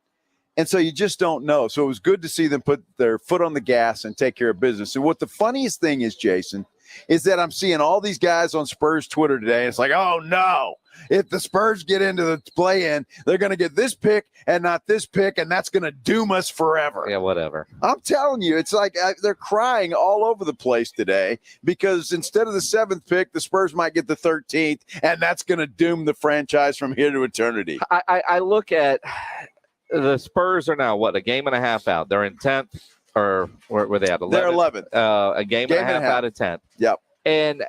And so you just don't know. So it was good to see them put their foot on the gas and take care of business. And what the funniest thing is, Jason, is that I'm seeing all these guys on Spurs Twitter today. It's like, oh, no. If the Spurs get into the play-in, they're going to get this pick and not this pick, and that's going to doom us forever. Yeah, whatever. I'm telling you, it's like they're crying all over the place today because instead of the 7th pick, the Spurs might get the 13th, and that's going to doom the franchise from here to eternity. I look at the Spurs are now, a game and a half out. They're in 10th, or where were they at? 11th? They're 11th. A game and a half out of 10th. Yep. And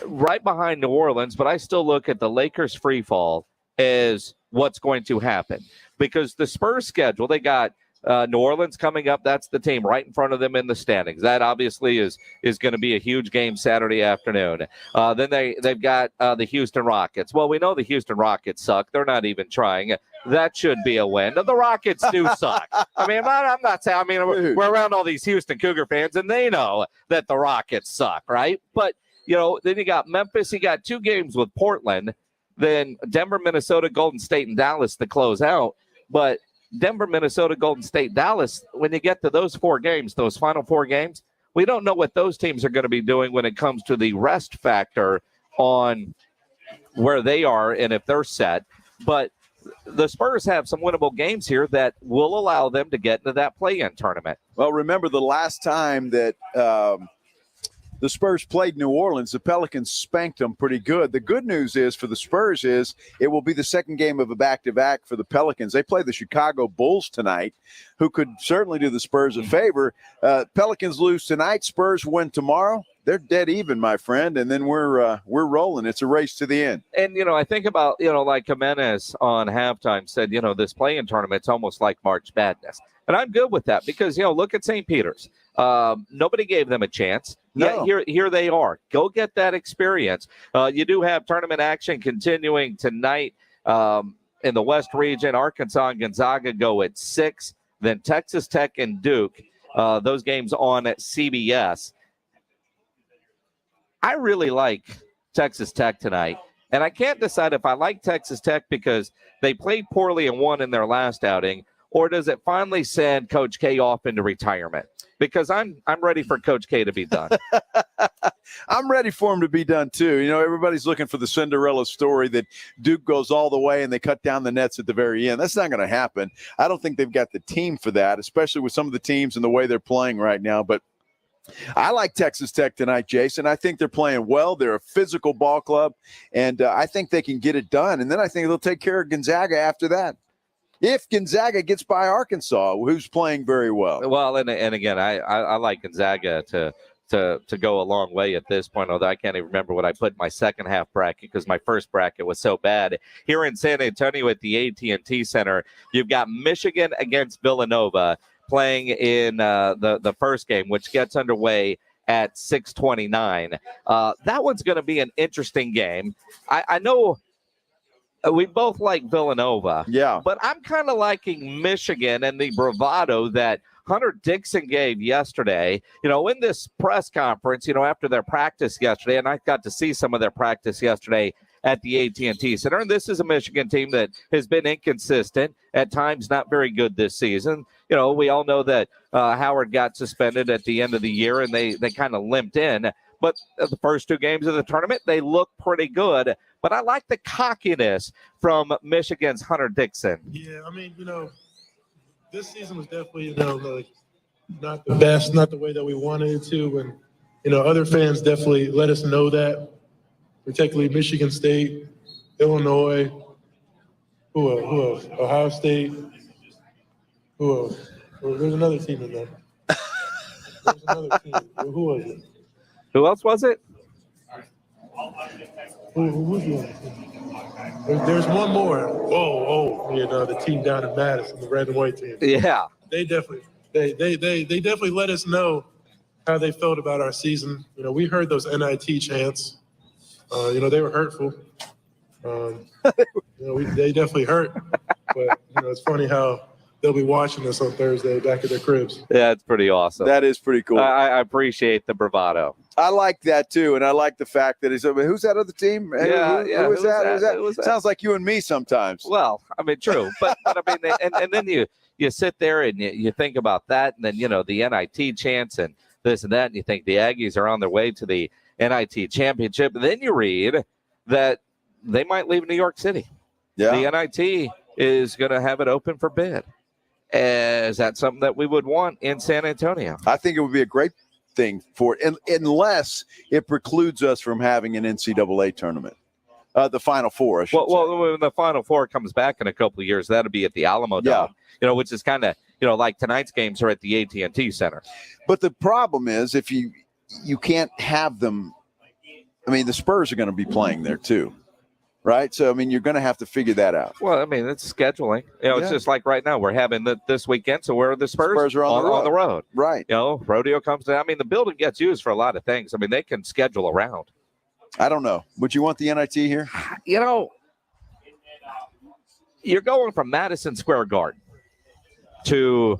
right behind New Orleans, but I still look at the Lakers free fall as what's going to happen because the Spurs schedule, they got New Orleans coming up. That's the team right in front of them in the standings. That obviously is going to be a huge game Saturday afternoon. Then they've got the Houston Rockets. Well, we know the Houston Rockets suck. They're not even trying. That should be a win. The Rockets do suck. I mean, I'm not saying. I mean, we're around all these Houston Cougar fans, and they know that the Rockets suck, right? But then you got Memphis. You got 2 games with Portland. Then Denver, Minnesota, Golden State, and Dallas to close out. But Denver, Minnesota, Golden State, Dallas, when you get to those 4 games, those final 4 games, we don't know what those teams are going to be doing when it comes to the rest factor on where they are and if they're set. But the Spurs have some winnable games here that will allow them to get into that play-in tournament. Well, remember the last time that the Spurs played New Orleans, the Pelicans spanked them pretty good. The good news is for the Spurs is it will be the second game of a back-to-back for the Pelicans. They play the Chicago Bulls tonight, who could certainly do the Spurs a favor. Pelicans lose tonight. Spurs win tomorrow. They're dead even, my friend, and then we're rolling. It's a race to the end. And, I think about, like Jimenez on halftime said, this play-in tournament's almost like March Madness. And I'm good with that because, look at St. Peter's. Nobody gave them a chance. No. Yet here they are. Go get that experience. You do have tournament action continuing tonight in the West region. Arkansas and Gonzaga go at 6. Then Texas Tech and Duke. Those games on at CBS. I really like Texas Tech tonight. And I can't decide if I like Texas Tech because they played poorly and won in their last outing, or does it finally send Coach K off into retirement? Because I'm ready for Coach K to be done. I'm ready for him to be done, too. You know, everybody's looking for the Cinderella story that Duke goes all the way and they cut down the nets at the very end. That's not going to happen. I don't think they've got the team for that, especially with some of the teams and the way they're playing right now. But I like Texas Tech tonight, Jason. I think they're playing well. They're a physical ball club, and I think they can get it done. And then I think they'll take care of Gonzaga after that. If Gonzaga gets by Arkansas, who's playing very well. Well, and again, I like Gonzaga to go a long way at this point, although I can't even remember what I put in my second half bracket because my first bracket was so bad. Here in San Antonio at the AT&T Center, you've got Michigan against Villanova playing in the first game, which gets underway at 6:29. That one's going to be an interesting game. I know we both like Villanova, but I'm kind of liking Michigan and the bravado that Hunter Dixon gave yesterday, in this press conference, after their practice yesterday, and I got to see some of their practice yesterday at the AT&T Center. And this is a Michigan team that has been inconsistent, at times not very good this season. We all know that Howard got suspended at the end of the year, and they kind of limped in. But the first 2 games of the tournament, they look pretty good. But I like the cockiness from Michigan's Hunter Dixon. Yeah, I mean, this season was definitely, not the best, not the way that we wanted it to. And, other fans definitely let us know that, particularly Michigan State, Illinois, who else? Ohio State. Who else? Well, there's another team in there. There's another team. Who was it? Who else was it? Who's the other team? There's one more. The team down in Madison, the red and white team. Yeah. They definitely let us know how they felt about our season. We heard those NIT chants. They were hurtful. They definitely hurt. But it's funny how they'll be watching us on Thursday back at their cribs. Yeah, it's pretty awesome. That is pretty cool. I appreciate the bravado. I like that too, and I like the fact that he's. Who's that other team? Who is that? Who's that? Sounds like you and me sometimes. Well, I mean, true, but I mean, and then you sit there and you think about that, and then the NIT chants and this and that, and you think the Aggies are on their way to the NIT championship, and then you read that they might leave New York City. Yeah, the NIT is going to have it open for bid. Is that something that we would want in San Antonio? I think it would be a great thing for it, unless it precludes us from having an NCAA tournament. The Final Four, I should say. Well, when the Final Four comes back in a couple of years, that'll be at the Alamo Dome, which is kind of, like tonight's games are at the AT&T Center. But the problem is if you can't have them, I mean, the Spurs are going to be playing there too. Right. So, I mean, you're going to have to figure that out. Well, I mean, it's scheduling. It's just like right now we're having this weekend. So where are the Spurs? Spurs are on the road. Right. Rodeo comes down. I mean, the building gets used for a lot of things. I mean, they can schedule around. I don't know. Would you want the NIT here? You're going from Madison Square Garden to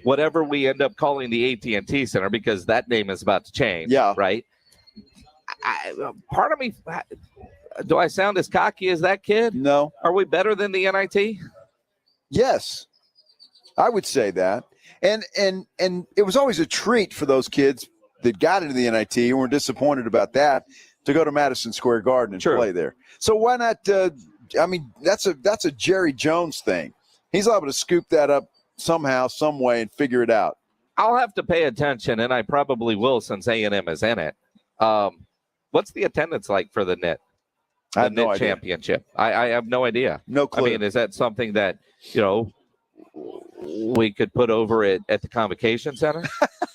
whatever we end up calling the AT&T Center because that name is about to change. Yeah. Right. Part of me. Do I sound as cocky as that kid? No. Are we better than the NIT? Yes, I would say that. And it was always a treat for those kids that got into the NIT and were disappointed about that to go to Madison Square Garden and play there. So why not? That's a Jerry Jones thing. He's able to scoop that up somehow, some way, and figure it out. I'll have to pay attention, and I probably will since A&M is in it. What's the attendance like for the NIT? The NIT championship. I have no idea. No clue. I mean, is that something that, we could put over at the Convocation Center?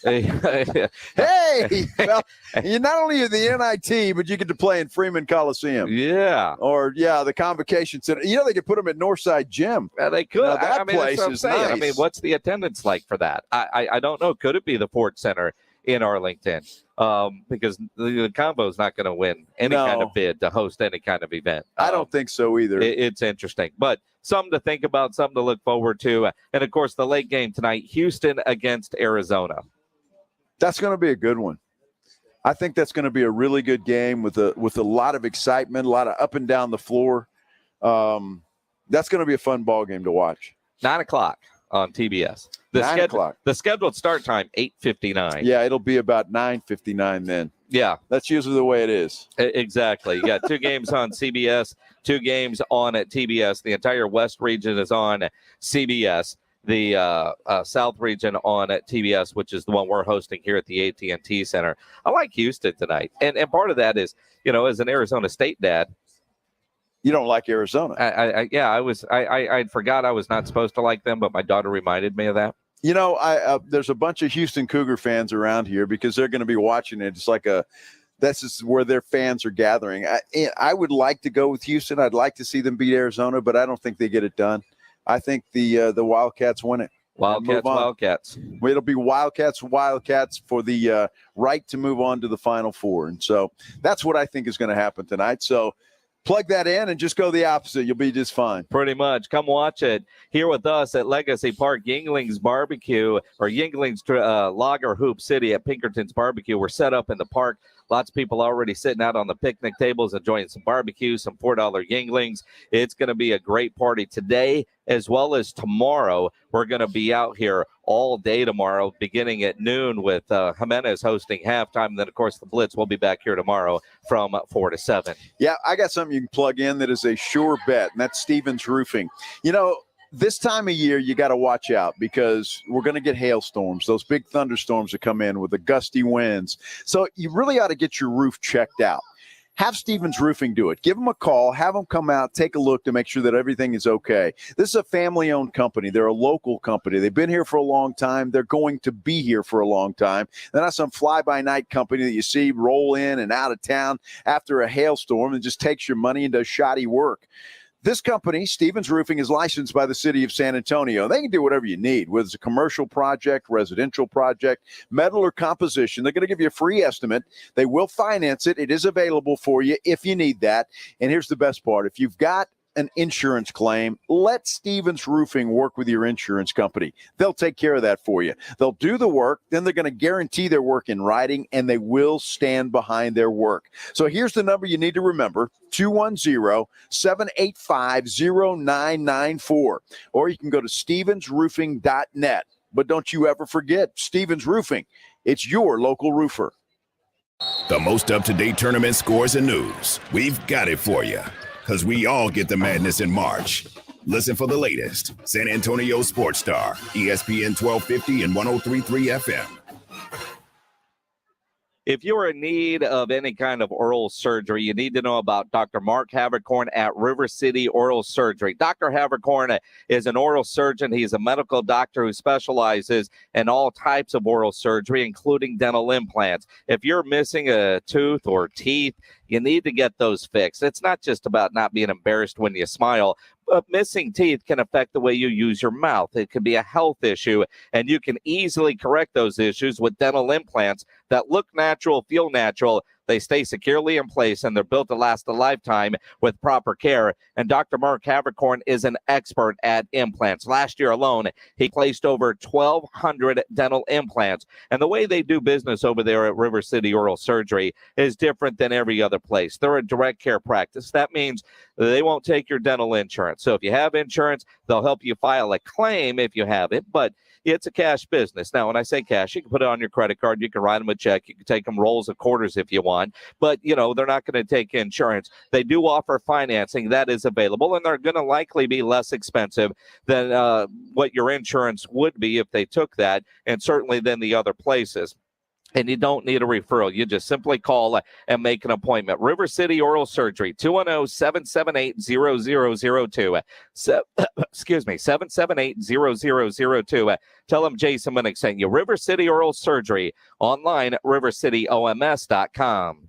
Hey, well, you not only are the NIT, but you get to play in Freeman Coliseum. Yeah. Or, the Convocation Center. They could put them at Northside Gym. They could. Now, that I mean, place that's what is I'm saying. nice. I mean, what's the attendance like for that? I don't know. Could it be the Ford Center in Arlington? Because the Convo is not going to win any kind of bid to host any kind of event. I don't think so either. It's interesting, but something to think about, something to look forward to. And, of course, the late game tonight, Houston against Arizona. That's going to be a good one. I think that's going to be a really good game with a lot of excitement, a lot of up and down the floor. That's going to be a fun ball game to watch. 9:00 on TBS. 9 o'clock. The scheduled start time, 8:59. Yeah, it'll be about 9:59 then. Yeah. That's usually the way it is. Exactly. You got 2 games on CBS, 2 games on at TBS. The entire West region is on CBS. The South region on at TBS, which is the one we're hosting here at the AT&T Center. I like Houston tonight. And part of that is, as an Arizona State dad. You don't like Arizona? I forgot I was not supposed to like them, but my daughter reminded me of that. There's a bunch of Houston Cougar fans around here because they're going to be watching it. It's like this is where their fans are gathering. I would like to go with Houston. I'd like to see them beat Arizona, but I don't think they get it done. I think the Wildcats win it. Wildcats. It'll be Wildcats for the right to move on to the Final Four. And so that's what I think is going to happen tonight. So plug that in and just go the opposite. You'll be just fine. Pretty much. Come watch it here with us at Legacy Park, Yuengling's Barbecue, or Yuengling's Lager Hoops City at Pinkerton's Barbecue. We're set up in the park. Lots of people already sitting out on the picnic tables enjoying some barbecue, some $4 Yuenglings. It's going to be a great party today as well as tomorrow. We're going to be out here all day tomorrow, beginning at noon with Jimenez hosting halftime. Then, of course, the Blitz will be back here tomorrow from 4 to 7. Yeah, I got something you can plug in that is a sure bet, and that's Stevens Roofing. This time of year, you got to watch out because we're going to get hailstorms, those big thunderstorms that come in with the gusty winds. So you really ought to get your roof checked out. Have Stevens Roofing do it. Give them a call. Have them come out, take a look to make sure that everything is okay. This is a family-owned company. They're a local company. They've been here for a long time. They're going to be here for a long time. They're not some fly-by-night company that you see roll in and out of town after a hailstorm and just takes your money and does shoddy work. This company, Stevens Roofing, is licensed by the city of San Antonio. They can do whatever you need, whether it's a commercial project, residential project, metal or composition. They're going to give you a free estimate. They will finance it. It is available for you if you need that. And here's the best part. If you've got an insurance claim, let Stevens Roofing work with your insurance company. They'll take care of that for you. They'll do the work, then they're going to guarantee their work in writing, and they will stand behind their work. So here's the number you need to remember, 210-785-0994. Or you can go to stevensroofing.net. But don't you ever forget, Stevens Roofing, it's your local roofer. The most up-to-date tournament scores and news. We've got it for you. Because we all get the madness in March. Listen for the latest. San Antonio Sports Star, ESPN 1250 and 103.3 FM. If you're in need of any kind of oral surgery, you need to know about Dr. Mark Havercorn at River City Oral Surgery. Dr. Havercorn is an oral surgeon. He's a medical doctor who specializes in all types of oral surgery, including dental implants. If you're missing a tooth or teeth, you need to get those fixed. It's not just about not being embarrassed when you smile, but missing teeth can affect the way you use your mouth. It can be a health issue, and you can easily correct those issues with dental implants that look natural, feel natural. They stay securely in place, and they're built to last a lifetime with proper care. And Dr. Mark Havercorn is an expert at implants. Last year alone, he placed over 1,200 dental implants. And the way they do business over there at River City Oral Surgery is different than every other place. They're a direct care practice. That means they won't take your dental insurance. So if you have insurance, they'll help you file a claim if you have it, but it's a cash business. Now, when I say cash, you can put it on your credit card. You can write them a check. You can take them rolls of quarters if you want. But, they're not going to take insurance. They do offer financing. That is available, and they're going to likely be less expensive than what your insurance would be if they took that, and certainly than the other places. And you don't need a referral. You just simply call and make an appointment. River City Oral Surgery, 210-778-0002. Excuse me, 778-0002. Tell them Jason Minnick sent you. River City Oral Surgery, online at rivercityoms.com.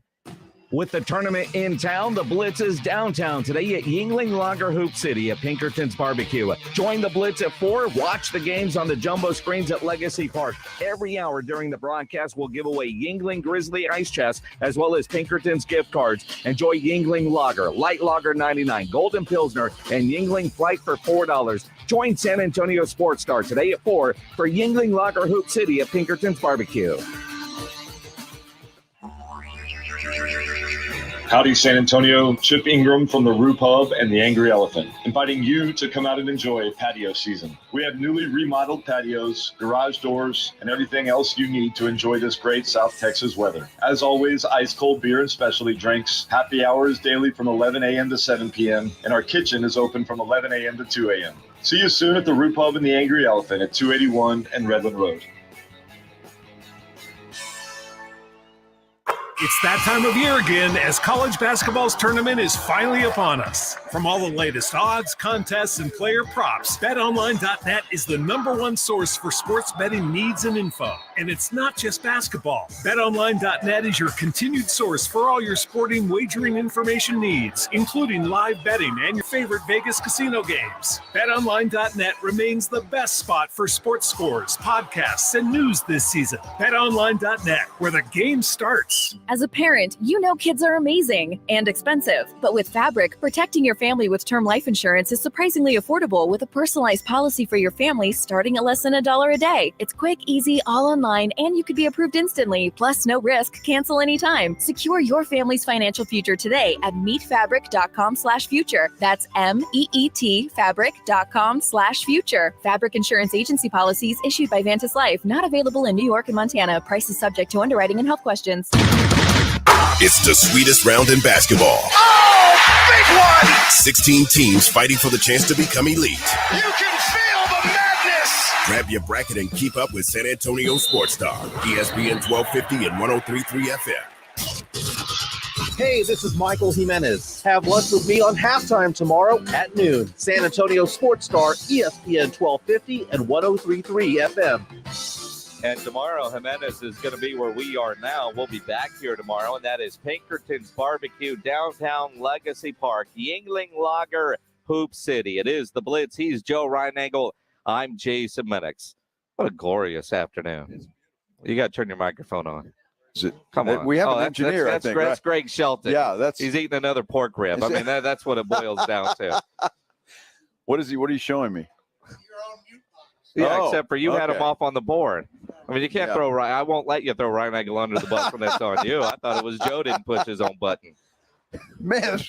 With the tournament in town, the Blitz is downtown today at Yuengling Lager Hoops City at Pinkerton's Barbecue. Join the Blitz at 4. Watch the games on the jumbo screens at Legacy Park. Every hour during the broadcast, we'll give away Yuengling Grizzly Ice Chest as well as Pinkerton's gift cards. Enjoy Yuengling Lager, Light Lager 99, Golden Pilsner, and Yuengling Flight for $4. Join San Antonio Sports Star today at 4 for Yuengling Lager Hoops City at Pinkerton's Barbecue. Howdy, San Antonio. Chip Ingram from the Roo Pub and the Angry Elephant, inviting you to come out and enjoy patio season. We have newly remodeled patios, garage doors, and everything else you need to enjoy this great South Texas weather. As always, ice cold beer and specialty drinks. Happy hours daily from 11 a.m. to 7 p.m., and our kitchen is open from 11 a.m. to 2 a.m. See you soon at the Roo Pub and the Angry Elephant at 281 and Redland Road. It's that time of year again as college basketball's tournament is finally upon us. From all the latest odds, contests, and player props, BetOnline.net is the #1 source for sports betting needs and info. And it's not just basketball. BetOnline.net is your continued source for all your sporting wagering information needs, including live betting and your favorite Vegas casino games. BetOnline.net remains the best spot for sports scores, podcasts, and news this season. BetOnline.net, where the game starts. As a parent, you know kids are amazing and expensive. But with Fabric, protecting your family with term life insurance is surprisingly affordable with a personalized policy for your family starting at less than $1 a day. It's quick, easy, all online, and you could be approved instantly. Plus, no risk, cancel anytime. Secure your family's financial future today at meetfabric.com/future. That's MEET fabric.com/future. Fabric Insurance Agency policies issued by Vantis Life, not available in New York and Montana. Prices subject to underwriting and health questions. It's the sweetest round in basketball. Oh, big one! 16 teams fighting for the chance to become elite. You can feel the madness! Grab your bracket and keep up with San Antonio Sports Star, ESPN 1250 and 103.3 FM. Hey, this is Michael Jimenez. Have lunch with me on halftime tomorrow at noon. San Antonio Sports Star, ESPN 1250 and 103.3 FM. And tomorrow, Jimenez is going to be where we are now. We'll be back here tomorrow, and that is Pinkerton's Barbecue, downtown Legacy Park, Yuengling Lager Hoops City. It is the Blitz. He's Joe Reinagel. I'm Jason Minnick. What a glorious afternoon. You got to turn your microphone on. Come on. We have an engineer, I think. That's Greg Shelton. Yeah, he's eating another pork rib. I mean, that's what it boils down to. What are you showing me? Yeah, except for you had him off on the board. I mean, you can't throw Ryan. I won't let you throw Ryan Nagel under the bus when that's on you. I thought it was Joe didn't push his own button. Man,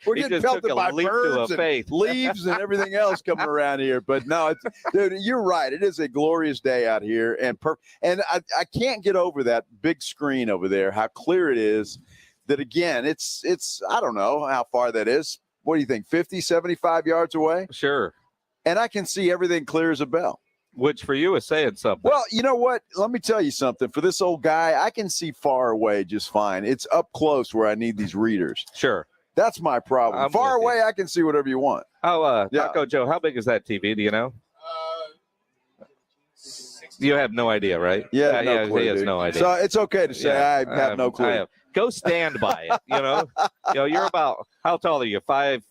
we're getting pelted by birds and leaves and everything else coming around here. But no, dude, you're right. It is a glorious day out here, and I can't get over that big screen over there. How clear it is. That again, it's I don't know how far that is. What do you think? 50, 75 yards away? Sure. And I can see everything clear as a bell. Which for you is saying something. Well, you know what? Let me tell you something. For this old guy, I can see far away just fine. It's up close where I need these readers. Sure. That's my problem. Far away, I can see whatever you want. Oh, Taco Joe, how big is that TV? Do you know? You have no idea, right? Yeah, no clue, he has dude. no idea. So it's okay to say I have no clue. Go stand by it. You're about, how tall are you? 5'11"?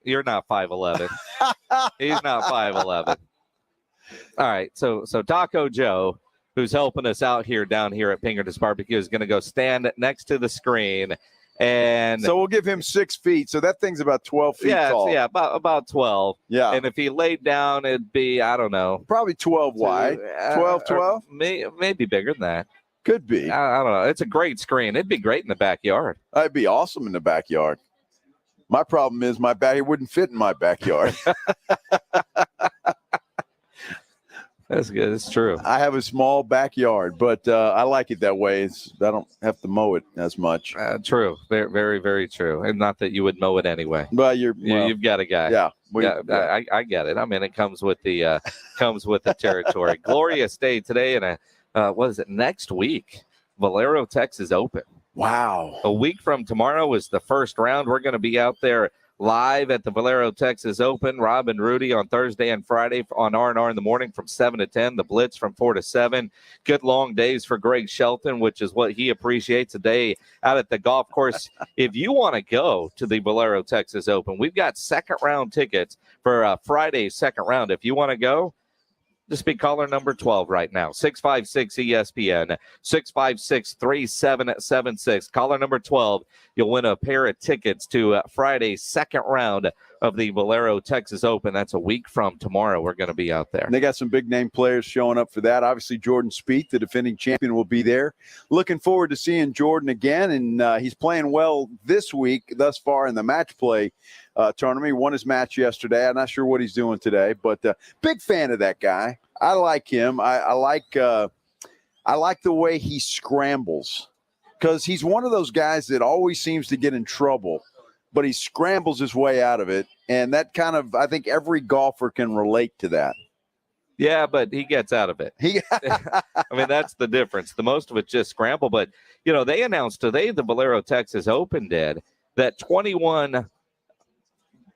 You're not 5'11". He's not 5'11". All right, so Taco Joe, who's helping us out here down here at Pinkerton's Barbecue, is going to go stand next to the screen, and so we'll give him 6 feet. So that thing's about 12 feet tall. Yeah, about 12. Yeah, and if he laid down, it'd be probably 12 wide. 12, maybe bigger than that. Could be. I don't know. It's a great screen. It'd be great in the backyard. It'd be awesome in the backyard. My problem is it wouldn't fit in my backyard. That's good. It's true. I have a small backyard, but I like it that way. I don't have to mow it as much. True. Very, very, very true. And not that you would mow it anyway. Well, you've got a guy. Yeah. I get it. I mean, it comes with the territory. Glorious day today, and a next week, Valero Texas Open. Wow. A week from tomorrow is the first round. We're going to be out there live at the Valero Texas Open. Rob and Rudy on Thursday and Friday on R&R in the morning from 7 to 10. The Blitz from 4 to 7. Good long days for Greg Shelton, which is what he appreciates, a day out at the golf course. If you want to go to the Valero Texas Open, we've got second round tickets for Friday's second round. If you want to go, just be caller number 12 right now, 656-ESPN, 656-3776. Caller number 12, you'll win a pair of tickets to Friday's second round of the Valero Texas Open. That's a week from tomorrow. We're going to be out there. And they got some big-name players showing up for that. Obviously, Jordan Spieth, the defending champion, will be there. Looking forward to seeing Jordan again, and he's playing well this week thus far in the match play tournament. He won his match yesterday. I'm not sure what he's doing today, but big fan of that guy. I like him. I like the way he scrambles, because he's one of those guys that always seems to get in trouble, but he scrambles his way out of it. And that kind of, I think every golfer can relate to that. Yeah, but he gets out of it. I mean, that's the difference. The most of it just scramble. But, they announced today, the Valero Texas Open did, that 21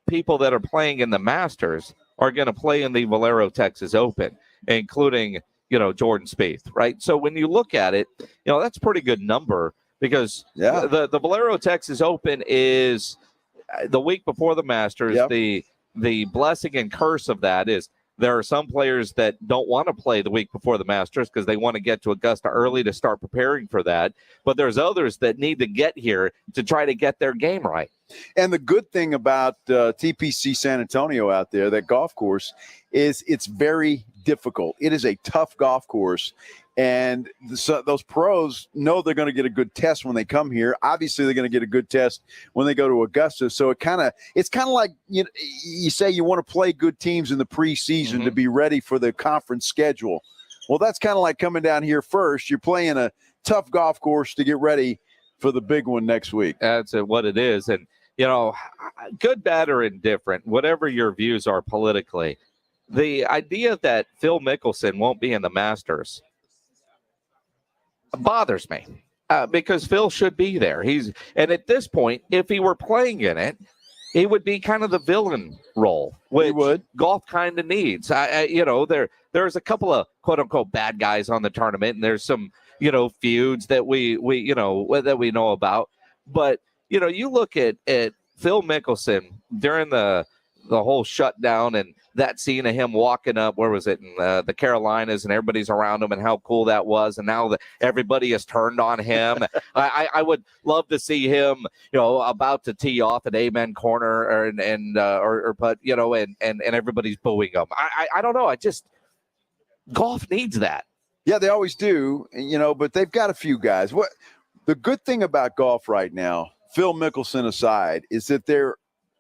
people that are playing in the Masters are going to play in the Valero Texas Open, including, Jordan Spieth, right? So when you look at it, that's a pretty good number, because the Valero Texas Open is the week before the Masters. Yep. The blessing and curse of that is there are some players that don't want to play the week before the Masters because they want to get to Augusta early to start preparing for that. But there's others that need to get here to try to get their game right. And the good thing about TPC San Antonio out there, that golf course, is it's very difficult. It is a tough golf course. And those pros know they're going to get a good test when they come here. Obviously, they're going to get a good test when they go to Augusta. So it's kind of like you say you want to play good teams in the preseason to be ready for the conference schedule. Well, that's kind of like coming down here first. You're playing a tough golf course to get ready for the big one next week. That's what it is. And, good, bad, or indifferent, whatever your views are politically, the idea that Phil Mickelson won't be in the Masters bothers me, because Phil should be there. And at this point, if he were playing in it, he would be kind of the villain role, which golf kind of needs. There's a couple of quote unquote bad guys on the tournament, and there's some feuds that we know about. But you look at Phil Mickelson during the whole shutdown, and that scene of him walking up, where was it, in the Carolinas, and everybody's around him, and how cool that was. And now everybody has turned on him. I would love to see him, about to tee off an amen corner or putt, and everybody's booing him. I don't know. Golf needs that. Yeah, they always do, but they've got a few guys. The good thing about golf right now, Phil Mickelson aside, is that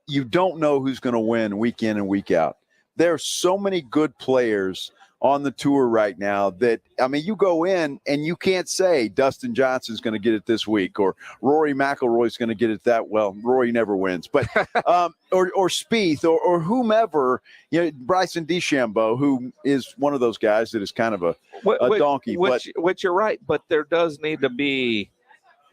you don't know who's going to win week in and week out. There are so many good players on the tour right now that, you go in and you can't say Dustin Johnson's going to get it this week, or Rory McIlroy's going to get it that well. Rory never wins, but or Spieth or whomever, Bryson DeChambeau, who is one of those guys that is kind of a donkey. Which you're right, but there does need to be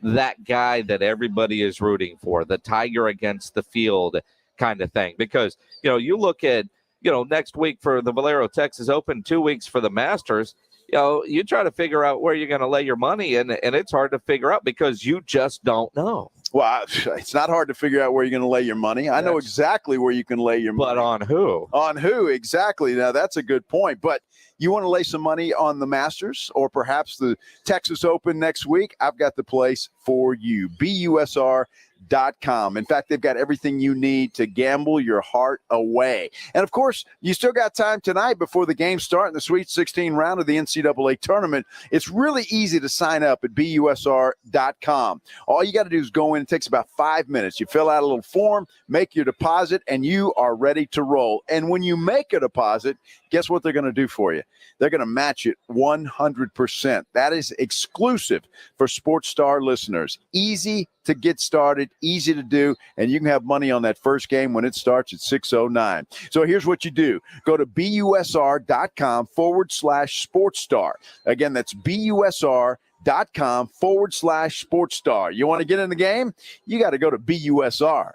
that guy that everybody is rooting for, the tiger against the field kind of thing. Because, you look at, next week for the Valero Texas Open, 2 weeks for the Masters, you try to figure out where you're going to lay your money, and it's hard to figure out because you just don't know. Well, it's not hard to figure out where you're going to lay your money. I know exactly where you can lay your money. But on who? On who, exactly. Now, that's a good point. But you want to lay some money on the Masters or perhaps the Texas Open next week? I've got the place for you. BUSR.com. In fact, they've got everything you need to gamble your heart away. And, of course, you still got time tonight before the games start in the Sweet 16 round of the NCAA tournament. It's really easy to sign up at BUSR.com. All you got to do is go in. It takes about 5 minutes. You fill out a little form, make your deposit, and you are ready to roll. And when you make a deposit, guess what they're going to do for you? They're going to match it 100%. That is exclusive for Sports Star listeners. Easy to get started, easy to do, and you can have money on that first game when it starts at 6:09. So here's what you do. Go to busr.com/SportsStar. Again, that's busr.com/SportsStar. You want to get in the game? You got to go to BUSR.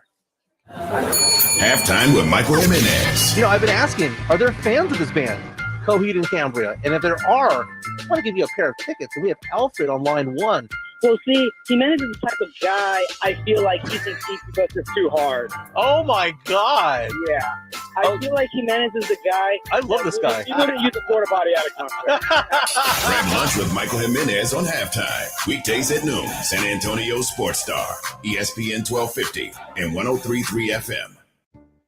Halftime with Michael Jimenez. I've been asking, are there fans of this band, Coheed and Cambria? And if there are, I want to give you a pair of tickets. And we have Alfred on line 1. Well, see, Jimenez is the type of guy I feel like he thinks East Coast is too hard. Oh, my God. Yeah. I feel like Jimenez is the guy. I love this guy. He wouldn't use a porta potty out of context. Grab lunch with Michael Jimenez on Halftime. Weekdays at noon. San Antonio Sports Star, ESPN 1250 and 103.3 FM.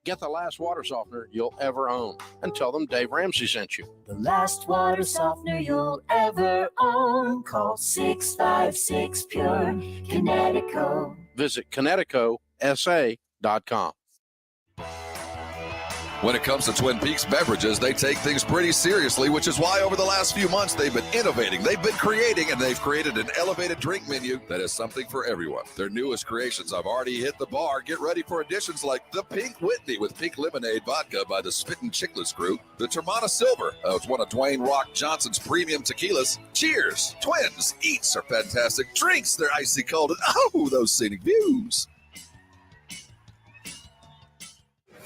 Get the last water softener you'll ever own and tell them Dave Ramsey sent you. The last water softener you'll ever own. Call 656-PURE Kinetico. Visit KineticoSA.com. When it comes to Twin Peaks beverages, they take things pretty seriously, which is why over the last few months they've been innovating, they've been creating, and they've created an elevated drink menu that is something for everyone. Their newest creations have already hit the bar. Get ready for additions like the Pink Whitney with Pink Lemonade Vodka by the Spittin' Chicklets Crew, the Termana Silver, it's one of Dwayne Rock Johnson's premium tequilas. Cheers! Twins! Eats are fantastic. Drinks, they're icy cold. And oh, those scenic views.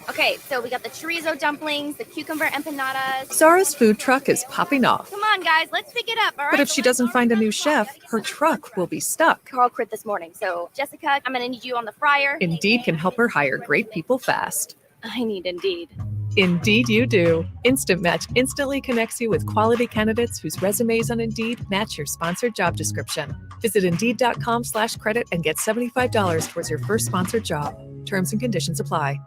Okay, so we got the chorizo dumplings, the cucumber empanadas. Zara's food truck is popping off. Come on, guys, let's pick it up, all right? But if she doesn't find a new chef, her truck will be stuck. Carl quit this morning, so Jessica, I'm going to need you on the fryer. Indeed can help her hire great people fast. I need Indeed. Indeed you do. Instant Match instantly connects you with quality candidates whose resumes on Indeed match your sponsored job description. Visit Indeed.com/credit and get $75 towards your first sponsored job. Terms and conditions apply.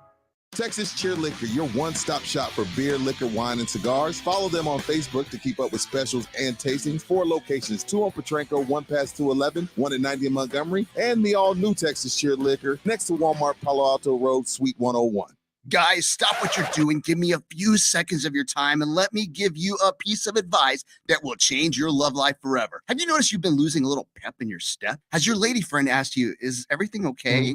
Texas Cheer Liquor, your one-stop shop for beer, liquor, wine, and cigars. Follow them on Facebook to keep up with specials and tastings. 4 locations, 2 on Petranco, 1 past 211, 1 at 90 in Montgomery, and the all-new Texas Cheer Liquor next to Walmart, Palo Alto Road, Suite 101. Guys, stop what you're doing. Give me a few seconds of your time and let me give you a piece of advice that will change your love life forever. Have you noticed you've been losing a little pep in your step? Has your lady friend asked you, is everything okay?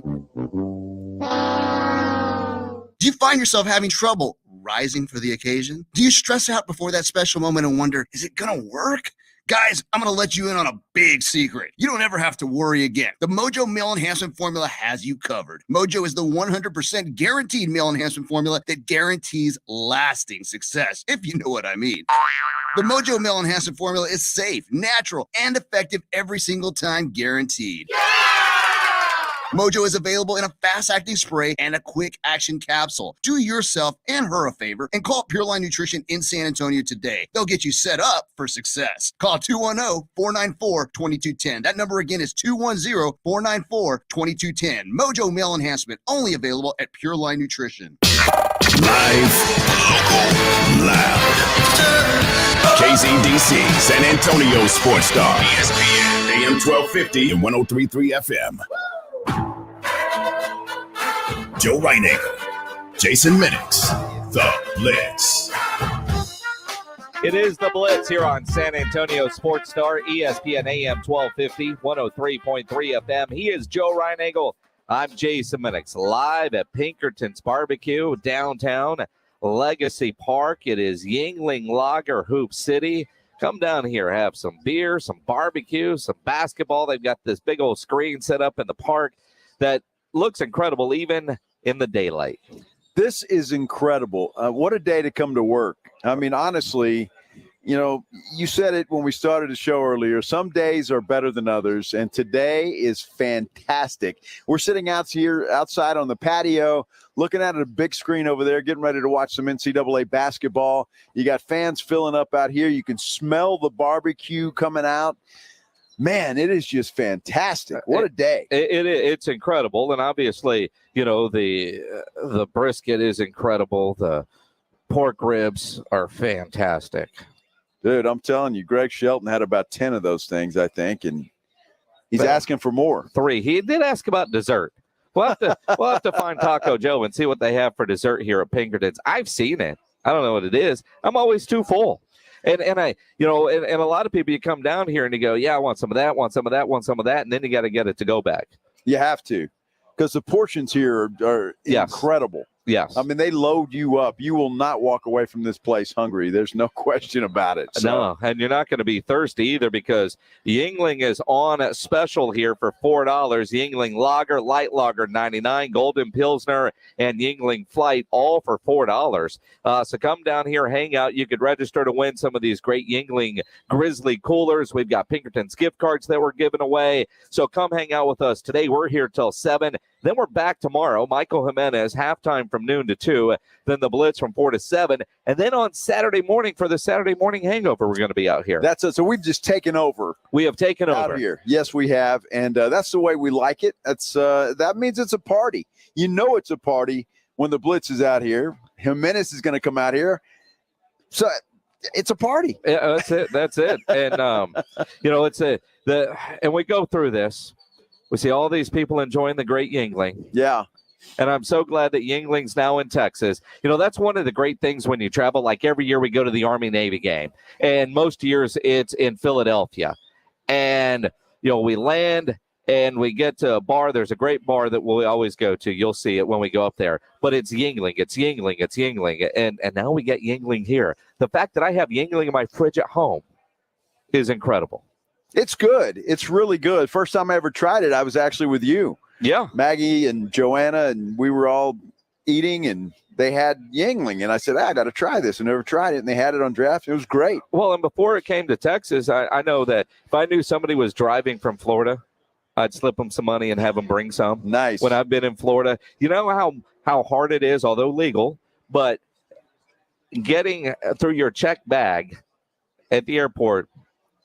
Do you find yourself having trouble rising for the occasion? Do you stress out before that special moment and wonder, is it gonna work? Guys, I'm gonna let you in on a big secret. You don't ever have to worry again. The Mojo Male Enhancement Formula has you covered. Mojo is the 100% guaranteed male enhancement formula that guarantees lasting success, if you know what I mean. The Mojo Male Enhancement Formula is safe, natural, and effective every single time, guaranteed. Mojo is available in a fast-acting spray and a quick-action capsule. Do yourself and her a favor and call Pure Line Nutrition in San Antonio today. They'll get you set up for success. Call 210-494-2210. That number again is 210-494-2210. Mojo Male Enhancement, only available at Pure Line Nutrition. Live, loud. KZDC, San Antonio Sports Star, ESPN, AM 1250 and 103.3 FM. Joe Reinagle, Jason Minix, The Blitz. It is The Blitz here on San Antonio Sports Star, ESPN AM 1250, 103.3 FM. He is Joe Reinagle. I'm Jason Minix, live at Pinkerton's Barbecue, downtown Legacy Park. It is Yuengling Lager Hoops City. Come down here, have some beer, some barbecue, some basketball. They've got this big old screen set up in the park that looks incredible even in the daylight. This is incredible. What a day to come to work. I mean, honestly, you know, you said it when we started the show earlier. Some days are better than others, and today is fantastic. We're sitting outside on the patio, looking at a big screen over there, getting ready to watch some NCAA basketball. You got fans filling up out here. You can smell the barbecue coming out. Man, it is just fantastic. What a day. It's incredible. And obviously, you know, the brisket is incredible. The pork ribs are fantastic. Dude, I'm telling you, Greg Shelton had about 10 of those things, I think, and he's asking for more. 3. He did ask about dessert. We'll have to find Taco Joe and see what they have for dessert here at Pinkerton's. I've seen it. I don't know what it is. I'm always too full. And I, you know, and a lot of people, you come down here and you go, yeah, I want some of that, want some of that, want some of that, and then you got to get it to go back. You have to. because the portions here are incredible. Yes. I mean, they load you up. You will not walk away from this place hungry. There's no question about it. So. No, and you're not going to be thirsty either because Yuengling is on special here for $4. Yuengling Lager, Light Lager, $99, Golden Pilsner, and Yuengling Flight, all for $4. So come down here, hang out. You could register to win some of these great Yuengling Grizzly coolers. We've got Pinkerton's gift cards that we're giving away. So come hang out with us. Today we're here till 7. Then we're back tomorrow. Michael Jimenez, halftime from noon to 2. Then the Blitz from 4 to 7. And then on Saturday morning for the Saturday morning hangover, we're going to be out here. That's it. So we've just taken over. We have taken out over here. Yes, we have. And that's the way we like it. That means it's a party. You know it's a party when the Blitz is out here. Jimenez is going to come out here. So it's a party. Yeah, that's it. And, and we go through this. We see all these people enjoying the great Yuengling. Yeah. And I'm so glad that Yuengling's now in Texas. That's one of the great things when you travel. Like every year we go to the Army-Navy game. And most years it's in Philadelphia. And, we land and we get to a bar. There's a great bar that we always go to. You'll see it when we go up there. But it's Yuengling. It's Yuengling. It's Yuengling. And now we get Yuengling here. The fact that I have Yuengling in my fridge at home is incredible. It's good. It's really good. First time I ever tried it, I was actually with you. Yeah. Maggie and Joanna, and we were all eating, and they had Yuengling. And I said, I got to try this. I never tried it, and they had it on draft. It was great. Well, and before it came to Texas, I know that if I knew somebody was driving from Florida, I'd slip them some money and have them bring some. Nice. When I've been in Florida, you know how hard it is, although legal, but getting through your check bag at the airport,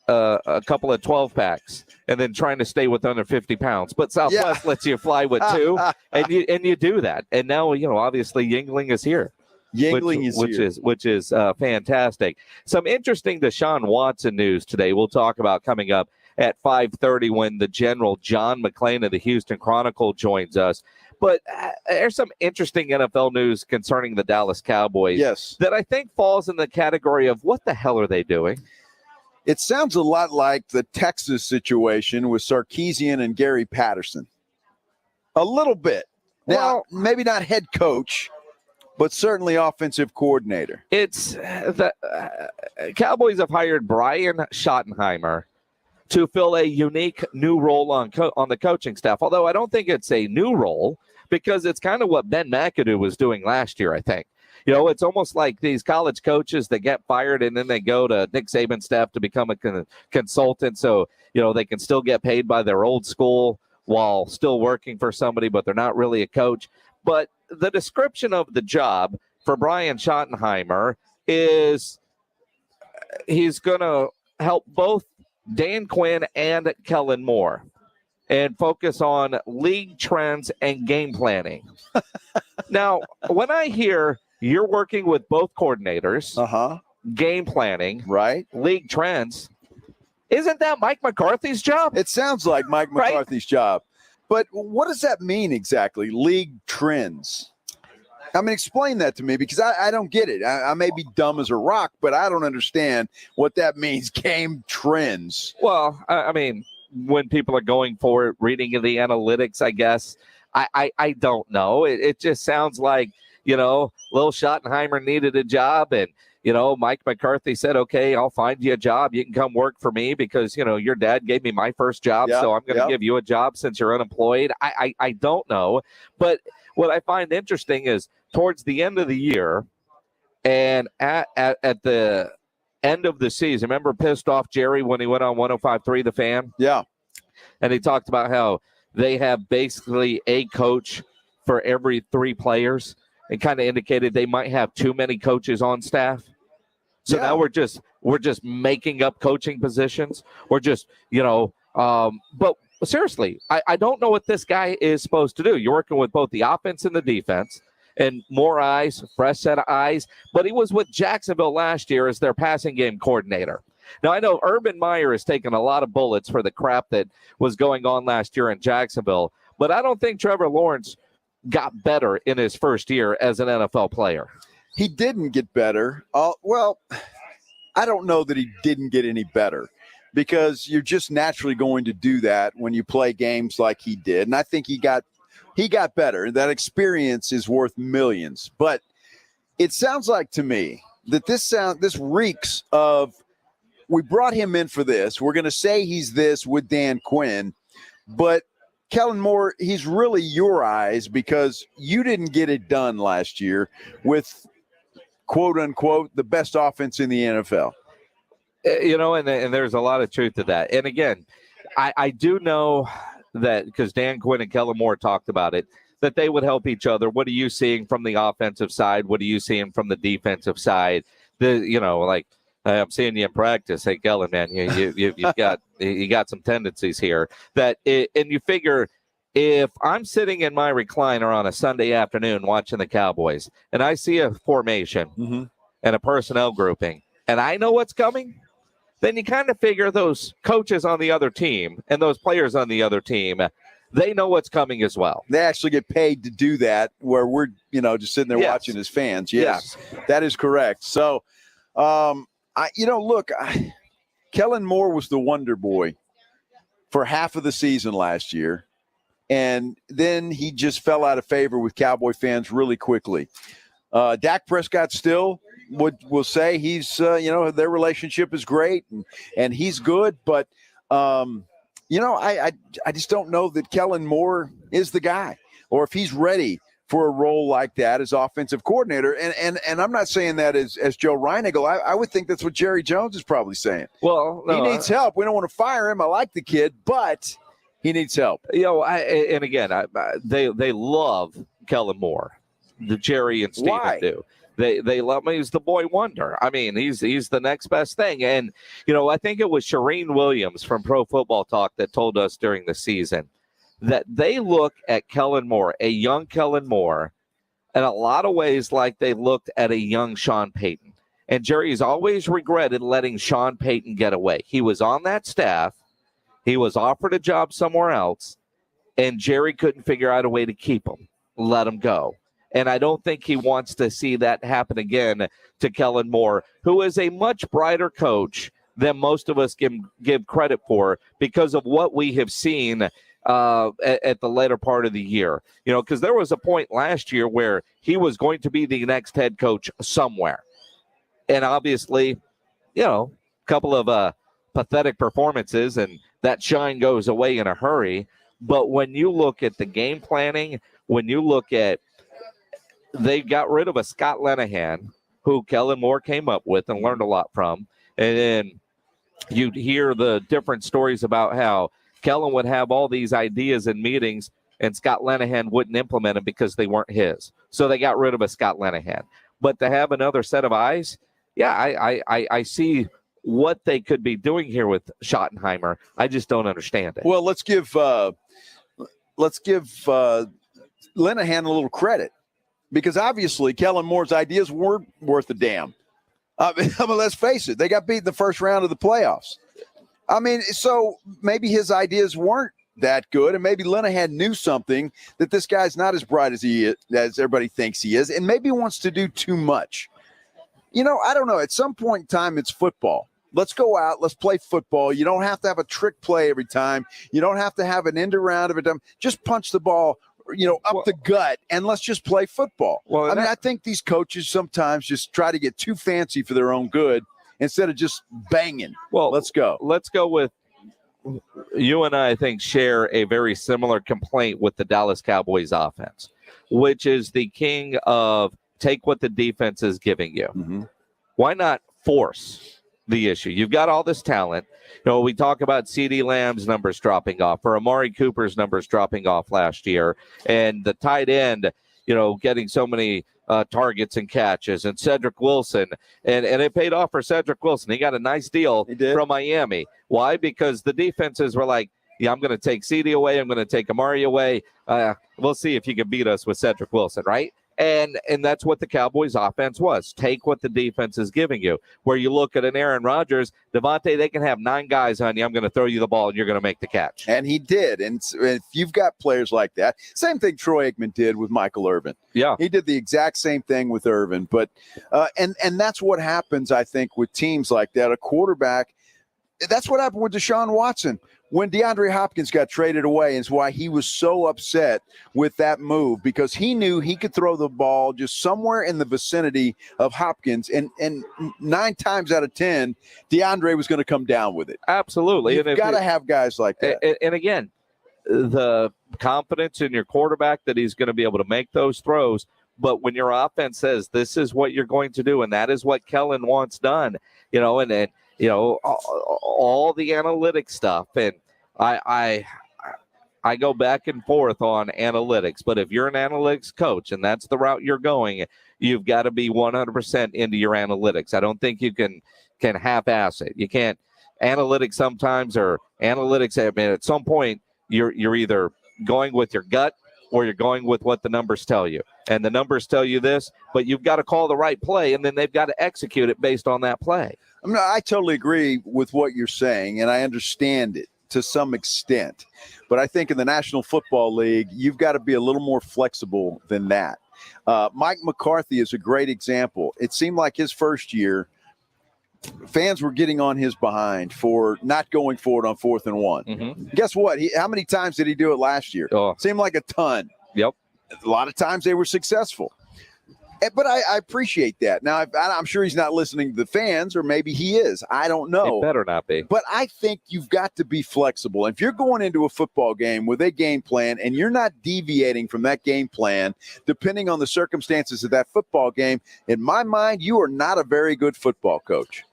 a couple of 12 packs and then trying to stay with under 50 pounds. But Southwest lets you fly with 2 and you do that. And now, obviously Yuengling is here. Which is fantastic. Some interesting Deshaun Watson news today we'll talk about coming up at 5:30 when the General John McClain of the Houston Chronicle joins us. But there's some interesting NFL news concerning the Dallas Cowboys that I think falls in the category of what the hell are they doing? It sounds a lot like the Texas situation with Sarkisian and Gary Patterson. A little bit. Now, maybe not head coach, but certainly offensive coordinator. It's the Cowboys have hired Brian Schottenheimer to fill a unique new role on the coaching staff, although I don't think it's a new role because it's kind of what Ben McAdoo was doing last year, I think. It's almost like these college coaches that get fired and then they go to Nick Saban's staff to become a consultant. So, they can still get paid by their old school while still working for somebody, but they're not really a coach. But the description of the job for Brian Schottenheimer is he's going to help both Dan Quinn and Kellen Moore and focus on league trends and game planning. Now, when I hear you're working with both coordinators, game planning, right? League trends. Isn't that Mike McCarthy's job? It sounds like Mike McCarthy's job. But what does that mean exactly, league trends? I mean, explain that to me because I don't get it. I may be dumb as a rock, but I don't understand what that means, game trends. Well, I mean, when people are going for it, reading the analytics, I guess. I don't know. It just sounds like, Lil Schottenheimer needed a job and, Mike McCarthy said, okay, I'll find you a job. You can come work for me because, your dad gave me my first job. So I'm going to give you a job since you're unemployed. I don't know. But what I find interesting is towards the end of the year and at the end of the season, remember Pissed Off Jerry when he went on 105.3 The Fan? Yeah. And he talked about how they have basically a coach for every 3 players. And kind of indicated they might have too many coaches on staff. So now we're just making up coaching positions. We're just, but seriously, I don't know what this guy is supposed to do. You're working with both the offense and the defense and more eyes, fresh set of eyes. But he was with Jacksonville last year as their passing game coordinator. Now, I know Urban Meyer has taken a lot of bullets for the crap that was going on last year in Jacksonville, but I don't think Trevor Lawrence got better in his first year as an NFL player. He didn't get better. Well, I don't know that he didn't get any better because you're just naturally going to do that when you play games like he did. And I think he got he got better. That experience is worth millions. But it sounds like to me that this reeks of, we brought him in for this. We're going to say he's this with Dan Quinn, but Kellen Moore, he's really your eyes because you didn't get it done last year with, quote unquote, the best offense in the NFL. And there's a lot of truth to that. And again, I do know that because Dan Quinn and Kellen Moore talked about it, that they would help each other. What are you seeing from the offensive side? What are you seeing from the defensive side? I'm seeing you in practice. Hey, Kellen, man, you got some tendencies here. And you figure, if I'm sitting in my recliner on a Sunday afternoon watching the Cowboys, and I see a formation and a personnel grouping, and I know what's coming, then you kind of figure those coaches on the other team and those players on the other team, they know what's coming as well. They actually get paid to do that, where we're, just sitting there watching as fans. Yes, that is correct. So, Kellen Moore was the wonder boy for half of the season last year, and then he just fell out of favor with Cowboy fans really quickly. Dak Prescott still will say he's, their relationship is great and he's good, but I just don't know that Kellen Moore is the guy, or if he's ready for a role like that as offensive coordinator. And I'm not saying that as Joe Reinigle. I would think that's what Jerry Jones is probably saying. Well, no, he needs help. We don't want to fire him. I like the kid, but he needs help. They love Kellen Moore. The Jerry and Steven do. They love him. He's the boy wonder. I mean, he's the next best thing. And, I think it was Shireen Williams from Pro Football Talk that told us during the season that they look at Kellen Moore, a young Kellen Moore, in a lot of ways like they looked at a young Sean Payton. And Jerry's always regretted letting Sean Payton get away. He was on that staff. He was offered a job somewhere else, and Jerry couldn't figure out a way to keep him, let him go. And I don't think he wants to see that happen again to Kellen Moore, who is a much brighter coach than most of us give credit for because of what we have seen at the later part of the year. Because there was a point last year where he was going to be the next head coach somewhere. And obviously, a couple of pathetic performances, and that shine goes away in a hurry. But when you look at the game planning, when you look at, they got rid of a Scott Linehan, who Kellen Moore came up with and learned a lot from. And then you'd hear the different stories about how Kellen would have all these ideas in meetings and Scott Linehan wouldn't implement them because they weren't his. So they got rid of a Scott Linehan. But to have another set of eyes, I see what they could be doing here with Schottenheimer. I just don't understand it. Well, let's give Linehan a little credit, because obviously Kellen Moore's ideas weren't worth a damn. Let's face it, they got beat in the first round of the playoffs. So maybe his ideas weren't that good, and maybe Linehan knew something, that this guy's not as bright as as everybody thinks he is, and maybe wants to do too much. I don't know. At some point in time, it's football. Let's go out. Let's play football. You don't have to have a trick play every time. You don't have to have an end around every time. Just punch the ball, up the gut, and let's just play football. Well, I think these coaches sometimes just try to get too fancy for their own good instead of just banging. Well, let's go. Let's go with you and I think share a very similar complaint with the Dallas Cowboys offense, which is the king of take what the defense is giving you. Mm-hmm. Why not force the issue? You've got all this talent. We talk about CeeDee Lamb's numbers dropping off, or Amari Cooper's numbers dropping off last year, and the tight end, getting so many targets and catches, and Cedric Wilson, and it paid off for Cedric Wilson. He got a nice deal from Miami. Why? Because the defenses were like, I'm going to take CeeDee away. I'm going to take Amari away. We'll see if you can beat us with Cedric Wilson, right? And that's what the Cowboys offense was. Take what the defense is giving you. Where you look at an Aaron Rodgers, Devontae, they can have 9 guys on you. I'm going to throw you the ball, and you're going to make the catch. And he did. And if you've got players like that, same thing Troy Aikman did with Michael Irvin. Yeah. He did the exact same thing with Irvin. But and that's what happens, I think, with teams like that. A quarterback, that's what happened with Deshaun Watson. when DeAndre Hopkins got traded away, is why he was so upset with that move, because he knew he could throw the ball just somewhere in the vicinity of Hopkins, and 9 times out of 10, DeAndre was going to come down with it. Absolutely. You've got to have guys like that. And again, the confidence in your quarterback that he's going to be able to make those throws. But when your offense says this is what you're going to do, and that is what Kellen wants done, and all the analytics stuff, and I go back and forth on analytics. But if you're an analytics coach and that's the route you're going, you've got to be 100% into your analytics. I don't think you can half-ass it. You can't. Analytics sometimes, or analytics. I mean, at some point you're either going with your gut or you're going with what the numbers tell you. And the numbers tell you this, but you've got to call the right play, and then they've got to execute it based on that play. I totally agree with what you're saying, and I understand it to some extent. But I think in the National Football League, you've got to be a little more flexible than that. Mike McCarthy is a great example. It seemed like his first year, fans were getting on his behind for not going for it on 4th and 1. Mm-hmm. Guess what? How many times did he do it last year? Seemed like a ton. Yep. A lot of times they were successful. But I appreciate that. Now, I'm sure he's not listening to the fans, or maybe he is. I don't know. It better not be. But I think you've got to be flexible. If you're going into a football game with a game plan and you're not deviating from that game plan, depending on the circumstances of that football game, in my mind, you are not a very good football coach.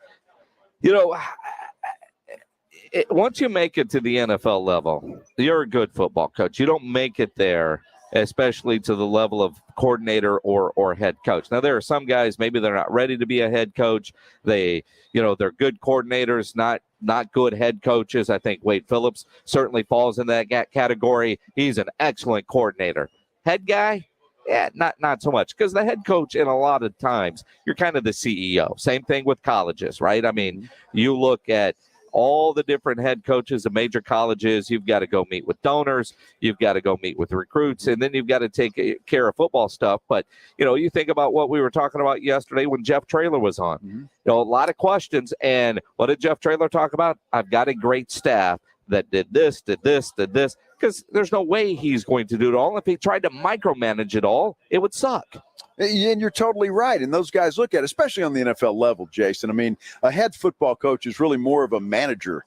Once you make it to the NFL level, you're a good football coach. You don't make it there, especially to the level of coordinator or head coach. Now, there are some guys, maybe they're not ready to be a head coach. They're good coordinators, not good head coaches. I think Wade Phillips certainly falls in that category. He's an excellent coordinator. Head guy? Yeah, not so much, because the head coach, in a lot of times, you're kind of the CEO. Same thing with colleges, right? I mean, you look at all the different head coaches of major colleges. You've got to go meet with donors. You've got to go meet with recruits, and then you've got to take care of football stuff. But, you think about what we were talking about yesterday when Jeff Traylor was on. Mm-hmm. A lot of questions. And what did Jeff Traylor talk about? I've got a great staff that did this, because there's no way he's going to do it all. If he tried to micromanage it all, it would suck. And you're totally right. And those guys look at it, especially on the NFL level, Jason. I mean, a head football coach is really more of a manager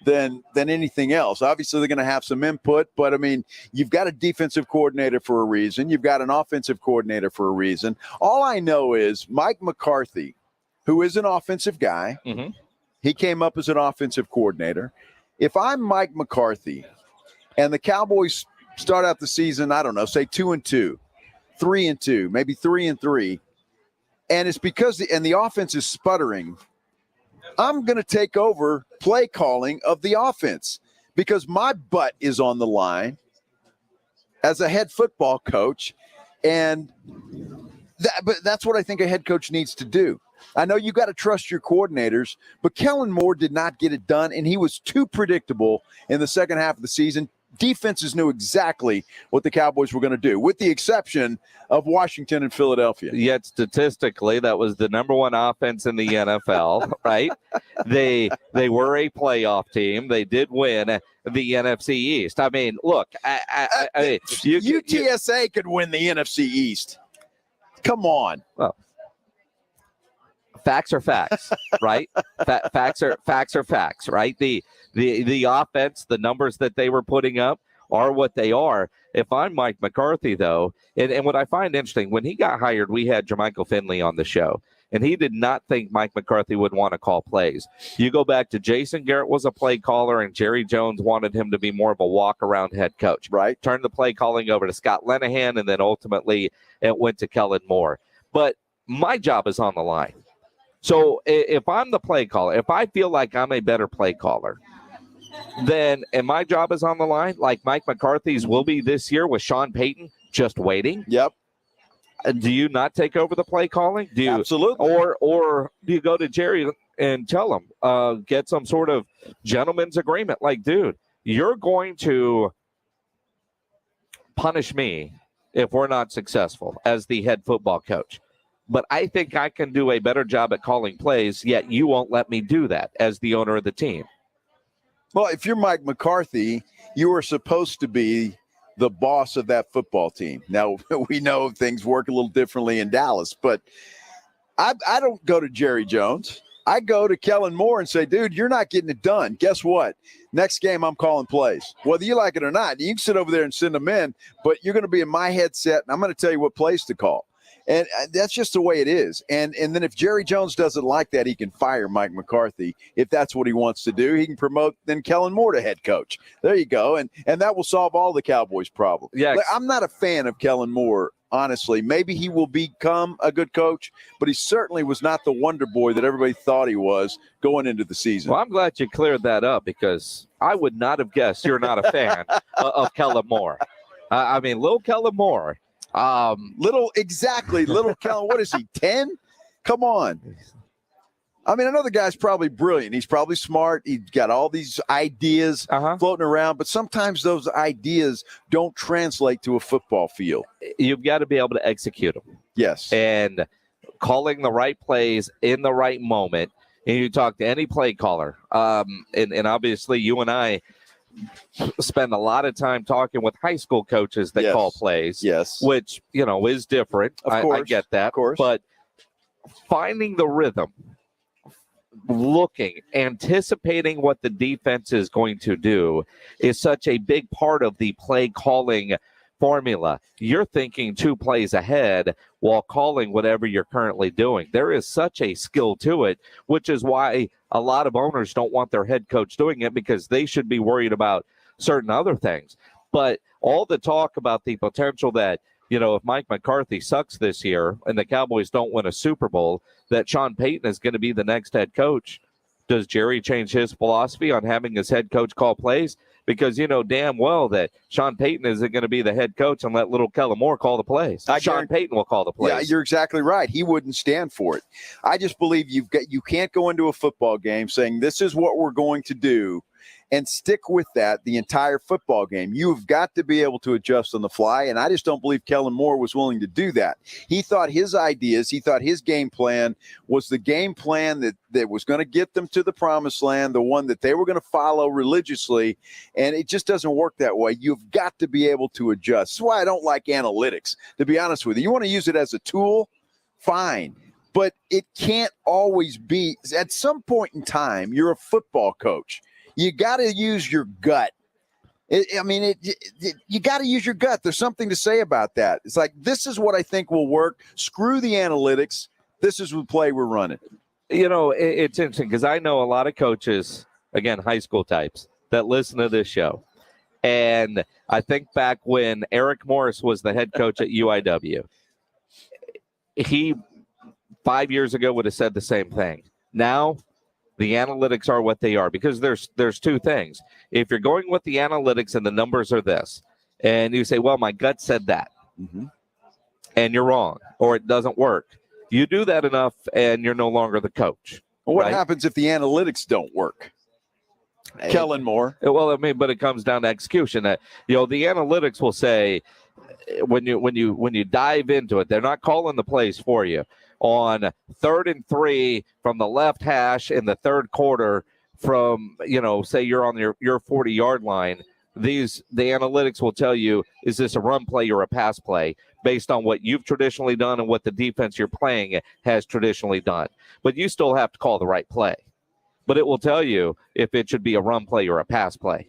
than anything else. Obviously, they're going to have some input, but, I mean, you've got a defensive coordinator for a reason. You've got an offensive coordinator for a reason. All I know is Mike McCarthy, who is an offensive guy, mm-hmm. He came up as an offensive coordinator. If I'm Mike McCarthy and the Cowboys start out the season, I don't know, say 2-2, 3-2, maybe 3-3, and it's because the offense is sputtering, I'm going to take over play calling of the offense because my butt is on the line as a head football coach, and but that's what I think a head coach needs to do. I know you got to trust your coordinators, but Kellen Moore did not get it done, and he was too predictable in the second half of the season. Defenses knew exactly what the Cowboys were going to do, with the exception of Washington and Philadelphia. Yet statistically, that was the number one offense in the NFL, right? They were a playoff team. They did win the NFC East. I mean, look, UTSA could win the NFC East. Come on. Well, facts are facts, right? Facts are facts, right? The offense, the numbers that they were putting up are what they are. If I'm Mike McCarthy, though, and what I find interesting, when he got hired, we had Jermichael Finley on the show, and he did not think Mike McCarthy would want to call plays. You go back to Jason Garrett was a play caller, and Jerry Jones wanted him to be more of a walk-around head coach. Right. Turned the play calling over to Scott Linehan, and then ultimately it went to Kellen Moore. But my job is on the line. So if I'm the play caller, if I feel like I'm a better play caller, then and my job is on the line, like Mike McCarthy's will be this year with Sean Payton just waiting. Yep. Do you not take over the play calling? Do you, absolutely. Or do you go to Jerry and tell him, get some sort of gentleman's agreement? Like, dude, you're going to punish me if we're not successful as the head football coach. But I think I can do a better job at calling plays, yet you won't let me do that as the owner of the team. Well, if you're Mike McCarthy, you are supposed to be the boss of that football team. Now, we know things work a little differently in Dallas, but I don't go to Jerry Jones. I go to Kellen Moore and say, dude, you're not getting it done. Guess what? Next game, I'm calling plays. Whether you like it or not, you can sit over there and send them in, but you're going to be in my headset, and I'm going to tell you what plays to call. And that's just the way it is. And then if Jerry Jones doesn't like that, he can fire Mike McCarthy. If that's what he wants to do, he can promote then Kellen Moore to head coach. There you go. And that will solve all the Cowboys' problems. Yeah. I'm not a fan of Kellen Moore, honestly. Maybe he will become a good coach, but he certainly was not the wonder boy that everybody thought he was going into the season. Well, I'm glad you cleared that up because I would not have guessed you're not a fan of Kellen Moore. I mean, little Kellen Moore. Little Kellen, what is he, 10? Come on. I mean, I know the guy's probably brilliant. He's probably smart. He's got all these ideas floating around, but sometimes those ideas don't translate to a football field. You've got to be able to execute them. Yes. And calling the right plays in the right moment. And you talk to any play caller, and obviously you and I spend a lot of time talking with high school coaches that call plays. Yes. Which, is different. I get that. Of course. But finding the rhythm, anticipating what the defense is going to do is such a big part of the play calling formula. You're thinking 2 plays ahead while calling whatever you're currently doing. There is such a skill to it, which is why a lot of owners don't want their head coach doing it because they should be worried about certain other things. But all the talk about the potential that, if Mike McCarthy sucks this year and the Cowboys don't win a Super Bowl, that Sean Payton is going to be the next head coach. Does Jerry change his philosophy on having his head coach call plays? Because you know damn well that Sean Payton isn't going to be the head coach and let little Kellen Moore call the plays. Sean Payton will call the plays. Yeah, you're exactly right. He wouldn't stand for it. I just believe you can't go into a football game saying this is what we're going to do and stick with that the entire football game. You've got to be able to adjust on the fly, and I just don't believe Kellen Moore was willing to do that. He thought his ideas, he thought his game plan was the game plan that was going to get them to the promised land, the one that they were going to follow religiously, and it just doesn't work that way. You've got to be able to adjust. That's why I don't like analytics, to be honest with you. You want to use it as a tool? Fine. But it can't always be. At some point in time, you're a football coach. You got to use your gut. You got to use your gut. There's something to say about that. It's like, this is what I think will work. Screw the analytics. This is the play we're running. It's interesting because I know a lot of coaches, again, high school types, that listen to this show. And I think back when Eric Morris was the head coach at UIW, he 5 years ago would have said the same thing. Now, the analytics are what they are because there's 2 things. If you're going with the analytics and the numbers are this, and you say, well, my gut said that, and you're wrong, or it doesn't work. You do that enough, and you're no longer the coach. Well, what happens if the analytics don't work? Kellen Moore. Well, but it comes down to execution. The analytics will say when you dive into it, they're not calling the plays for you. On 3rd and 3 from the left hash in the third quarter from, say you're on your 40-yard line, the analytics will tell you, is this a run play or a pass play based on what you've traditionally done and what the defense you're playing has traditionally done. But you still have to call the right play. But it will tell you if it should be a run play or a pass play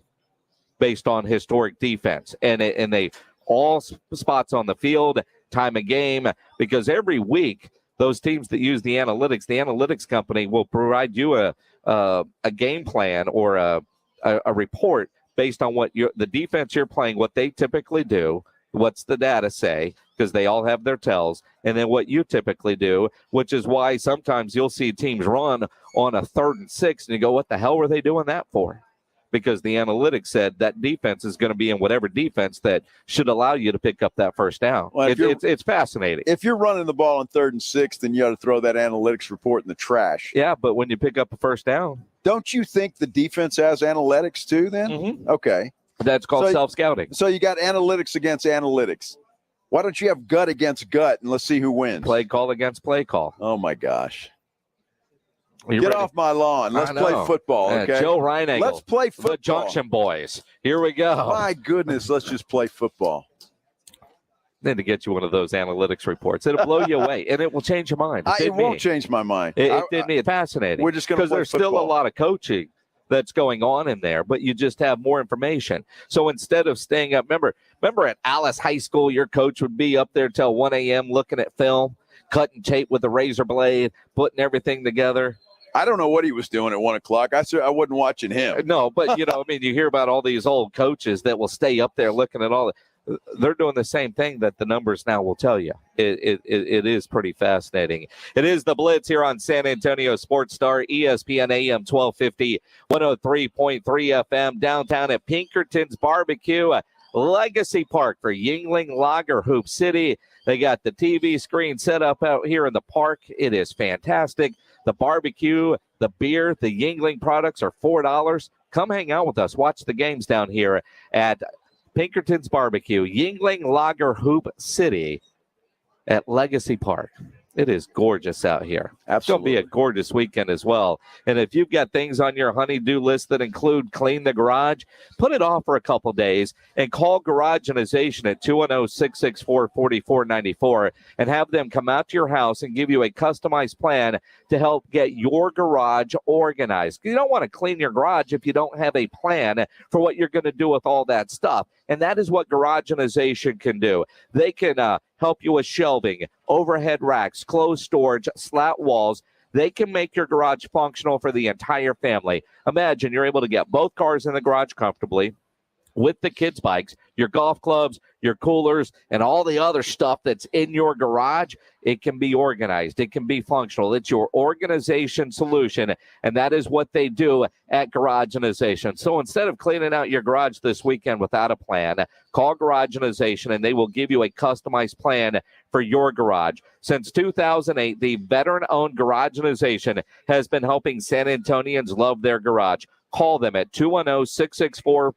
based on historic defense. And they all spots on the field, time of game, because every week those teams that use the analytics company will provide you a game plan or a report based on what the defense you're playing, what they typically do, what's the data say, because they all have their tells, and then what you typically do, which is why sometimes you'll see teams run on a 3rd and 6, and you go, what the hell were they doing that for? Because the analytics said that defense is going to be in whatever defense that should allow you to pick up that first down. Well, it's fascinating. If you're running the ball on 3rd and 6, then you ought to throw that analytics report in the trash. Yeah, but when you pick up a first down. Don't you think the defense has analytics too then? Mm-hmm. Okay. That's called self-scouting. So you got analytics against analytics. Why don't you have gut against gut and let's see who wins? Play call against play call. Oh, my gosh. Get off my lawn. Let's play football, okay? Joe Reinagle. Let's play football. The Junction Boys. Here we go. My goodness, let's just play football. Need to get you one of those analytics reports. It'll blow you away, and it will change your mind. It won't change my mind. It did me. It's fascinating. We're just going to play there's football. still a lot of coaching that's going on in there, but you just have more information. So instead of staying up, remember at Alice High School, your coach would be up there till 1 a.m. looking at film, cutting tape with a razor blade, putting everything together. I don't know what he was doing at 1 o'clock. I wasn't watching him. No, but you hear about all these old coaches that will stay up there looking at all the. They're doing the same thing that the numbers now will tell you. It is pretty fascinating. It is the Blitz here on San Antonio Sports Star, ESPN AM 1250, 103.3 FM, downtown at Pinkerton's Barbecue, Legacy Park for Yuengling Lager Hoops City. They got the TV screen set up out here in the park. It is fantastic. The barbecue, the beer, the Yuengling products are $4. Come hang out with us. Watch the games down here at Pinkerton's Barbecue, Yuengling Lager Hoop City at Legacy Park. It is gorgeous out here. Absolutely. It's going to be a gorgeous weekend as well. And if you've got things on your honey-do list that include clean the garage, put it off for a couple days and call Garageization at 210-664-4494 and have them come out to your house and give you a customized plan to help get your garage organized. You don't want to clean your garage if you don't have a plan for what you're going to do with all that stuff. And that is what Garageization can do. They can help you with shelving, overhead racks, closed storage, slat walls. They can make your garage functional for the entire family. Imagine you're able to get both cars in the garage comfortably with the kids' bikes, your golf clubs, your coolers, and all the other stuff that's in your garage. It can be organized. It can be functional. It's your organization solution, and that is what they do at Garageization. So instead of cleaning out your garage this weekend without a plan, call Garageization, and they will give you a customized plan for your garage. Since 2008, the veteran-owned Garageization has been helping San Antonians love their garage. Call them at 210-664-4494,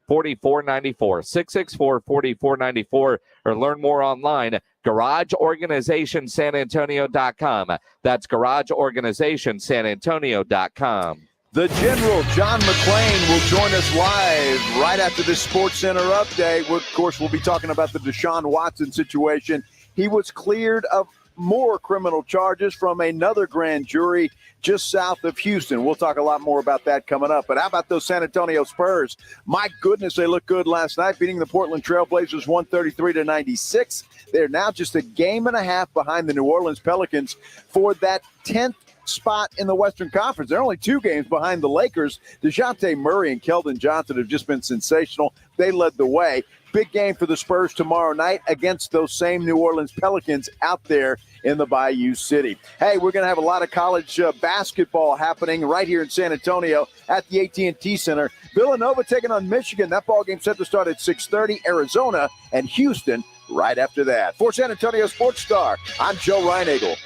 664-4494, or learn more online, GarageOrganizationSanAntonio.com. That's GarageOrganizationSanAntonio.com. The General, John McClain, will join us live right after this Sports Center update. Of course, we'll be talking about the Deshaun Watson situation. He was cleared of more criminal charges from another grand jury just south of Houston. We'll talk a lot more about that coming up. But how about those San Antonio Spurs? My goodness, they looked good last night, beating the Portland Trailblazers 133-96. They're now just a game and a half behind the New Orleans Pelicans for that 10th spot in the Western Conference. They're only 2 games behind the Lakers. DeJounte Murray and Keldon Johnson have just been sensational. They led the way. Big game for the Spurs tomorrow night against those same New Orleans Pelicans out there in the Bayou City. Hey, we're going to have a lot of college basketball happening right here in San Antonio at the AT&T Center. Villanova taking on Michigan. That ball game set to start at 6:30. Arizona and Houston right after that. For San Antonio Sports Star, I'm Joe Reinagle.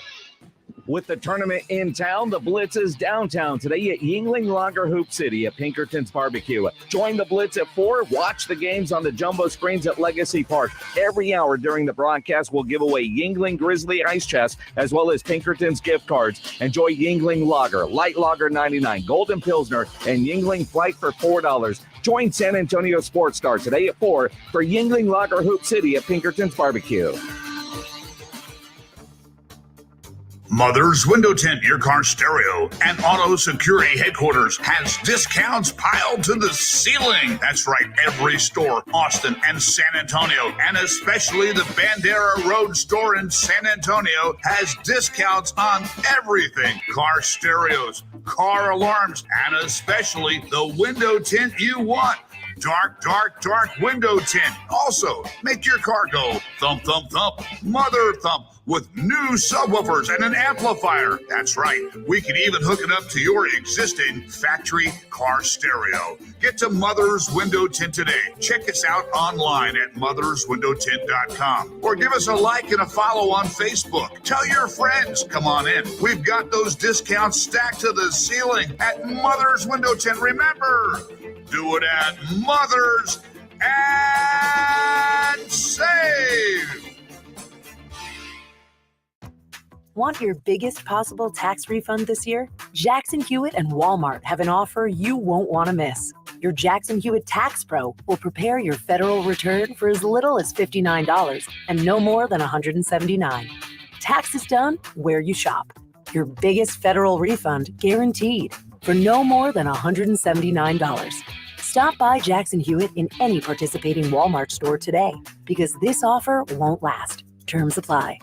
With the tournament in town, the Blitz is downtown today at Yuengling Lager Hoop City at Pinkerton's Barbecue. Join the Blitz at 4. Watch the games on the jumbo screens at Legacy Park. Every hour during the broadcast, we'll give away Yuengling Grizzly Ice Chest as well as Pinkerton's gift cards. Enjoy Yuengling Lager, Light Lager 99, Golden Pilsner, and Yuengling Flight for $4. Join San Antonio Sports Star today at 4 for Yuengling Lager Hoop City at Pinkerton's Barbecue. Mother's Window Tint, your car stereo, and auto security headquarters has discounts piled to the ceiling. That's right, every store, Austin and San Antonio, and especially the Bandera Road store in San Antonio has discounts on everything. Car stereos, car alarms, and especially the window tint you want. Dark, dark, dark window tint. Also, make your car go thump, thump, thump, mother thump with new subwoofers and an amplifier. That's right. We can even hook it up to your existing factory car stereo. Get to Mother's Window Tint today. Check us out online at motherswindowtint.com or give us a like and a follow on Facebook. Tell your friends. Come on in. We've got those discounts stacked to the ceiling at Mother's Window Tint. Remember, do it at Mother's and save. Want your biggest possible tax refund this year? Jackson Hewitt and Walmart have an offer you won't want to miss. Your Jackson Hewitt Tax Pro will prepare your federal return for as little as $59 and no more than $179. Taxes done where you shop. Your biggest federal refund guaranteed for no more than $179. Stop by Jackson Hewitt in any participating Walmart store today because this offer won't last. Terms apply.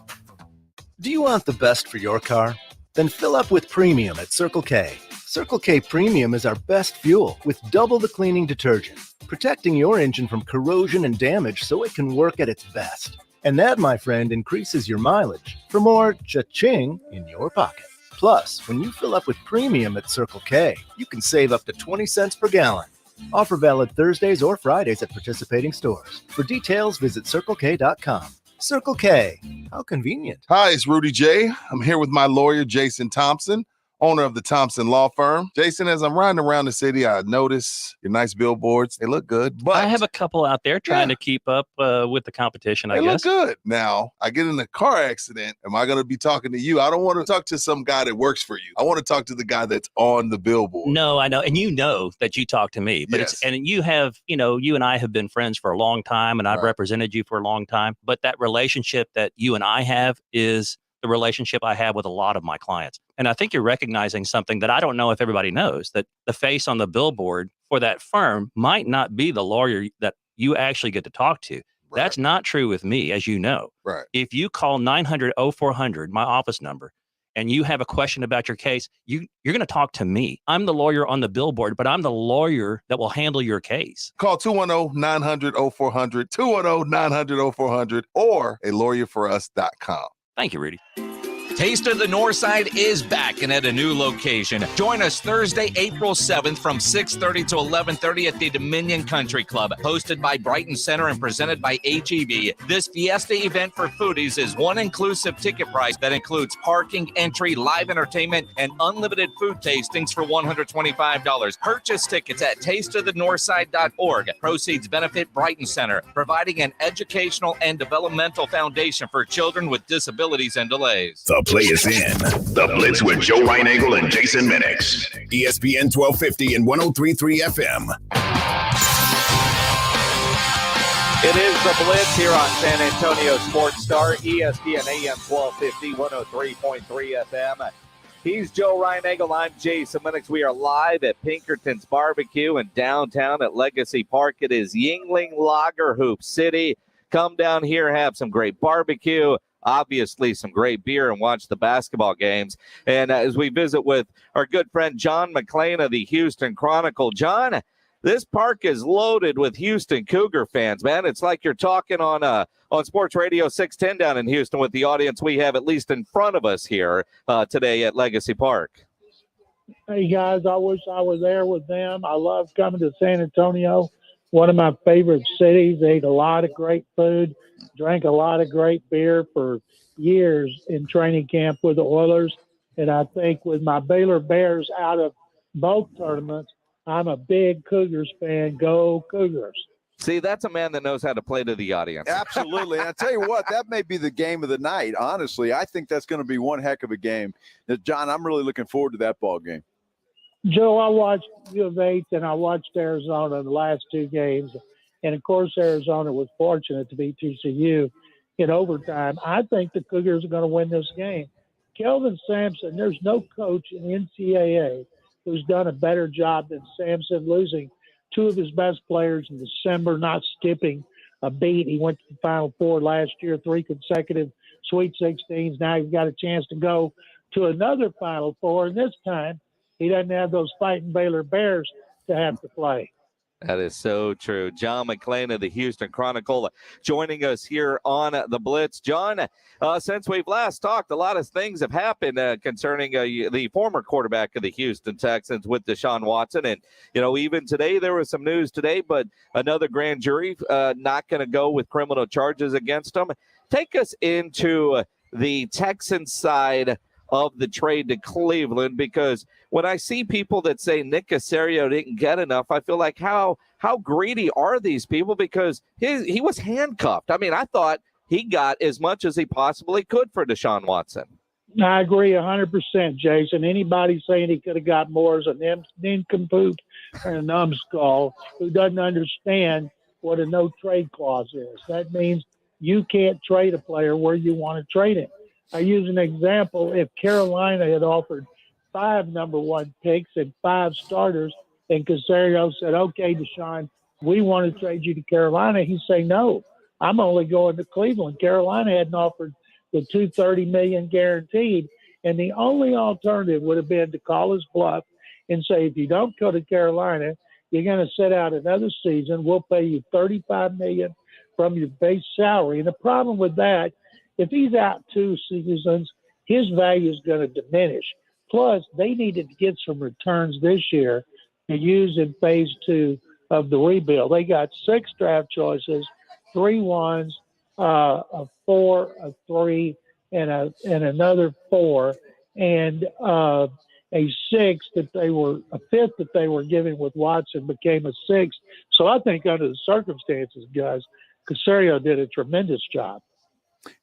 Do you want the best for your car? Then fill up with Premium at Circle K. Circle K Premium is our best fuel with double the cleaning detergent, protecting your engine from corrosion and damage so it can work at its best. And that, my friend, increases your mileage for more cha-ching in your pocket. Plus, when you fill up with Premium at Circle K, you can save up to 20 cents per gallon. Offer valid Thursdays or Fridays at participating stores. For details, visit CircleK.com. Circle K. How convenient. Hi, it's Rudy J. I'm here with my lawyer, Jason Thompson, owner of the Thompson Law Firm. Jason, as I'm riding around the city, I notice your nice billboards. They look good, but I have a couple out there trying to keep up with the competition, I guess. They look good. Now, I get in a car accident. Am I going to be talking to you? I don't want to talk to some guy that works for you. I want to talk to the guy that's on the billboard. No, I know. And you know that you talk to me, but and you have, you and I have been friends for a long time, and I've represented you for a long time. But that relationship that you and I have is the relationship I have with a lot of my clients. And I think you're recognizing something that I don't know if everybody knows, that the face on the billboard for that firm might not be the lawyer that you actually get to talk to. Right. That's not true with me, as you know. Right. If you call 900-0400, my office number, and you have a question about your case, you're going to talk to me. I'm the lawyer on the billboard, but I'm the lawyer that will handle your case. Call 210-900-0400, 210-900-0400, or a lawyerforus.com. Thank you, Rudy. Taste of the Northside is back and at a new location. Join us Thursday, April 7th from 6:30 to 11:30 at the Dominion Country Club, hosted by Brighton Center and presented by HEB. This fiesta event for foodies is one inclusive ticket price that includes parking, entry, live entertainment, and unlimited food tastings for $125. Purchase tickets at tasteofthenorthside.org. Proceeds benefit Brighton Center, providing an educational and developmental foundation for children with disabilities and delays. The play is in. The Blitz with Joe Reinagel and Jason Minix. ESPN 1250 and 103.3 FM. It is the Blitz here on San Antonio Sports Star, ESPN AM 1250, 103.3 FM. He's Joe Reinagel. I'm Jason Minix. We are live at Pinkerton's Barbecue in downtown at Legacy Park. It is Yuengling Lager Hoops City. Come down here, have some great barbecue. Obviously, some great beer and watch the basketball games. And as we visit with our good friend John McClain of the Houston Chronicle. John, this park is loaded with Houston Cougar fans, man. It's like you're talking on Sports Radio 610 down in Houston with the audience we have at least in front of us here today at Legacy Park. Hey, guys, I wish I was there with them. I love coming to San Antonio, one of my favorite cities. Ate a lot of great food. Drank a lot of great beer for years in training camp with the Oilers. And I think with my Baylor Bears out of both tournaments, I'm a big Cougars fan. Go Cougars. See, that's a man that knows how to play to the audience. Absolutely. And I tell you what, that may be the game of the night. Honestly, I think that's going to be one heck of a game. Now, John, I'm really looking forward to that ball game. Joe, I watched U of H and I watched Arizona in the last two games. And, of course, Arizona was fortunate to beat TCU in overtime. I think the Cougars are going to win this game. Kelvin Sampson, there's no coach in the NCAA who's done a better job than Sampson, losing two of his best players in December, not skipping a beat. He went to the Final Four last year, 3 consecutive Sweet 16s. Now he's got a chance to go to another Final Four, and this time he doesn't have those fighting Baylor Bears to have to play. That is so true. John McClain of the Houston Chronicle joining us here on the Blitz. John, since we've last talked, a lot of things have happened concerning the former quarterback of the Houston Texans with Deshaun Watson. And, even today there was some news today, but another grand jury not going to go with criminal charges against him. Take us into the Texans side of the trade to Cleveland, because when I see people that say Nick Caserio didn't get enough, I feel like how greedy are these people, because he was handcuffed. I mean, I thought he got as much as he possibly could for Deshaun Watson. I agree 100%, Jason. Anybody saying he could have got more is an nincompoop and a numbskull who doesn't understand what a no-trade clause is. That means you can't trade a player where you want to trade him. I use an example. If Carolina had offered 5 number 1 picks and 5 starters, and Casario said, okay, Deshaun, we want to trade you to Carolina, he'd say, no, I'm only going to Cleveland. Carolina hadn't offered the $230 million guaranteed, and the only alternative would have been to call his bluff and say, if you don't go to Carolina, you're going to sit out another season. We'll pay you $35 million from your base salary. And the problem with that, if he's out 2 seasons, his value is going to diminish. Plus, they needed to get some returns this year to use in phase 2 of the rebuild. They got 6 draft choices, 3 ones, a 4, a 3, and another 4, and a 6 that they were a 5th that they were giving with Watson became a 6th. So I think under the circumstances, guys, Casario did a tremendous job.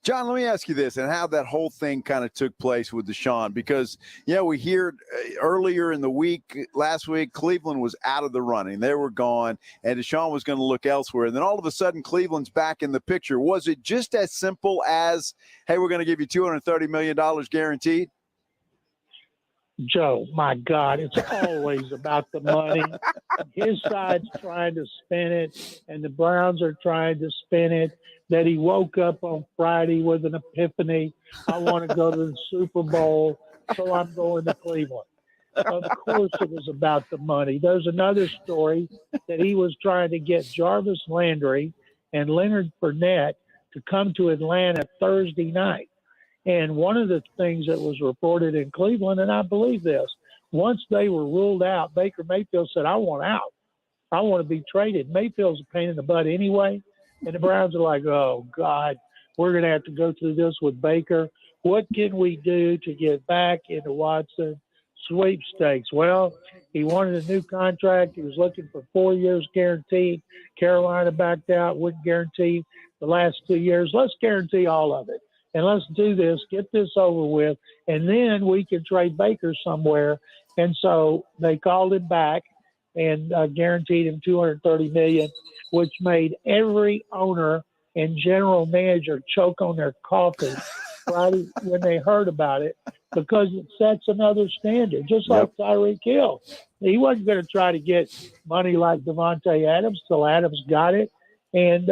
John, let me ask you this, and how that whole thing kind of took place with Deshaun, because, we heard earlier in the week, last week, Cleveland was out of the running. They were gone, and Deshaun was going to look elsewhere. And then all of a sudden, Cleveland's back in the picture. Was it just as simple as, hey, we're going to give you $230 million guaranteed? Joe, my God, it's always about the money. His side's trying to spin it, and the Browns are trying to spin it. That he woke up on Friday with an epiphany. I want to go to the Super Bowl, so I'm going to Cleveland. Of course it was about the money. There's another story that he was trying to get Jarvis Landry and Leonard Fournette to come to Atlanta Thursday night. And one of the things that was reported in Cleveland, and I believe this, once they were ruled out, Baker Mayfield said, I want out. I want to be traded. Mayfield's a pain in the butt anyway. And the Browns are like, oh, God, we're going to have to go through this with Baker. What can we do to get back into Watson sweepstakes? Well, he wanted a new contract. He was looking for 4 years guaranteed. Carolina backed out, wouldn't guarantee the last 2 years. Let's guarantee all of it. And let's do this, get this over with, and then we can trade Baker somewhere. And so they called him back and guaranteed him $230 million, which made every owner and general manager choke on their coffee Friday when they heard about it, because it sets another standard, just like Tyreek Hill. He wasn't going to try to get money like Devontae Adams till Adams got it. And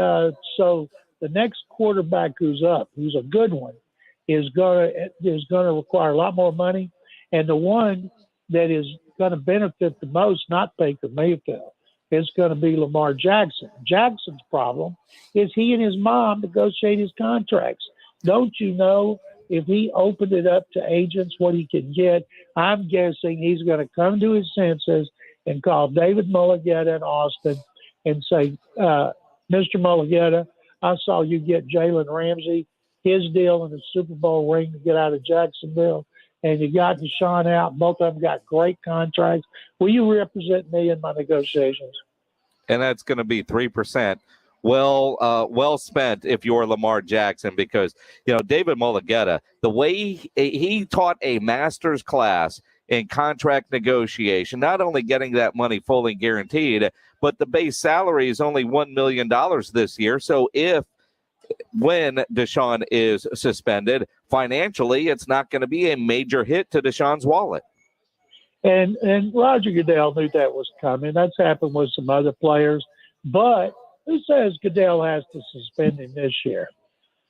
so the next quarterback who's up, who's a good one, is going to require a lot more money. And the one that is going to benefit the most, not Baker Mayfield, is going to be Lamar Jackson. Jackson's problem is he and his mom negotiate his contracts. Don't you know if he opened it up to agents what he could get? I'm guessing he's going to come to his senses and call David Mulligetta in Austin and say, Mr. Mulligetta, I saw you get Jalen Ramsey his deal in the Super Bowl ring to get out of Jacksonville, and you got Deshaun out. Both of them got great contracts. Will you represent me in my negotiations? And that's going to be 3%. Well spent if you're Lamar Jackson, because, David Mulligetta, the way he taught a master's class in contract negotiation, not only getting that money fully guaranteed, but the base salary is only $1 million this year. So when Deshaun is suspended, financially, it's not going to be a major hit to Deshaun's wallet. And Roger Goodell knew that was coming. That's happened with some other players. But who says Goodell has to suspend him this year?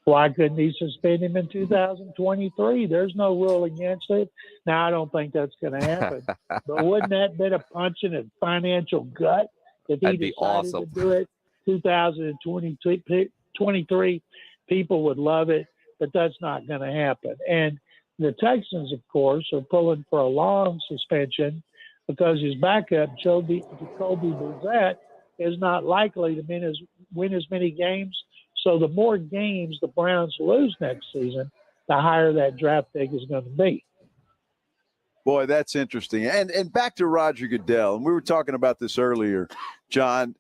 Why couldn't he suspend him in 2023? There's no rule against it. Now, I don't think that's going to happen. But wouldn't that been a punch in the financial gut if he decided to do it 2023? People would love it, but that's not going to happen. And the Texans, of course, are pulling for a long suspension because his backup, Jacoby Brissett, is not likely to win as many games. So the more games the Browns lose next season, the higher that draft pick is going to be. Boy, that's interesting. And back to Roger Goodell, and we were talking about this earlier, John.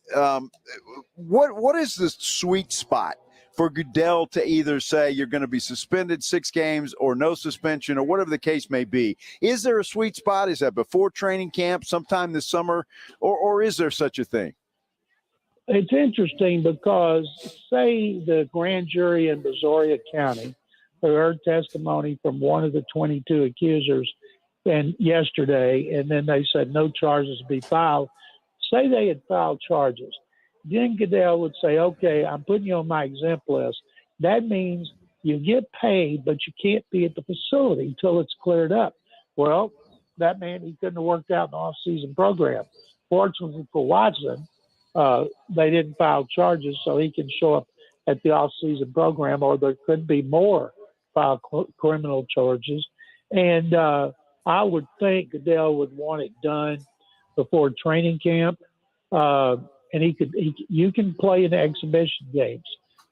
What is the sweet spot for Goodell to either say you're going to be suspended 6 games or no suspension or whatever the case may be? Is there a sweet spot? Is that before training camp sometime this summer, or is there such a thing? It's interesting because, say, the grand jury in Brazoria County, who heard testimony from one of the 22 accusers yesterday, and then they said no charges to be filed. Say they had filed charges. Then Goodell would say, okay, I'm putting you on my exempt list. That means you get paid, but you can't be at the facility until it's cleared up. Well, that meant he couldn't have worked out an off-season program. Fortunately for Watson, they didn't file charges, so he can show up at the off-season program, or there could be more filed criminal charges. And I would think Goodell would want it done before training camp. And you can play in exhibition games,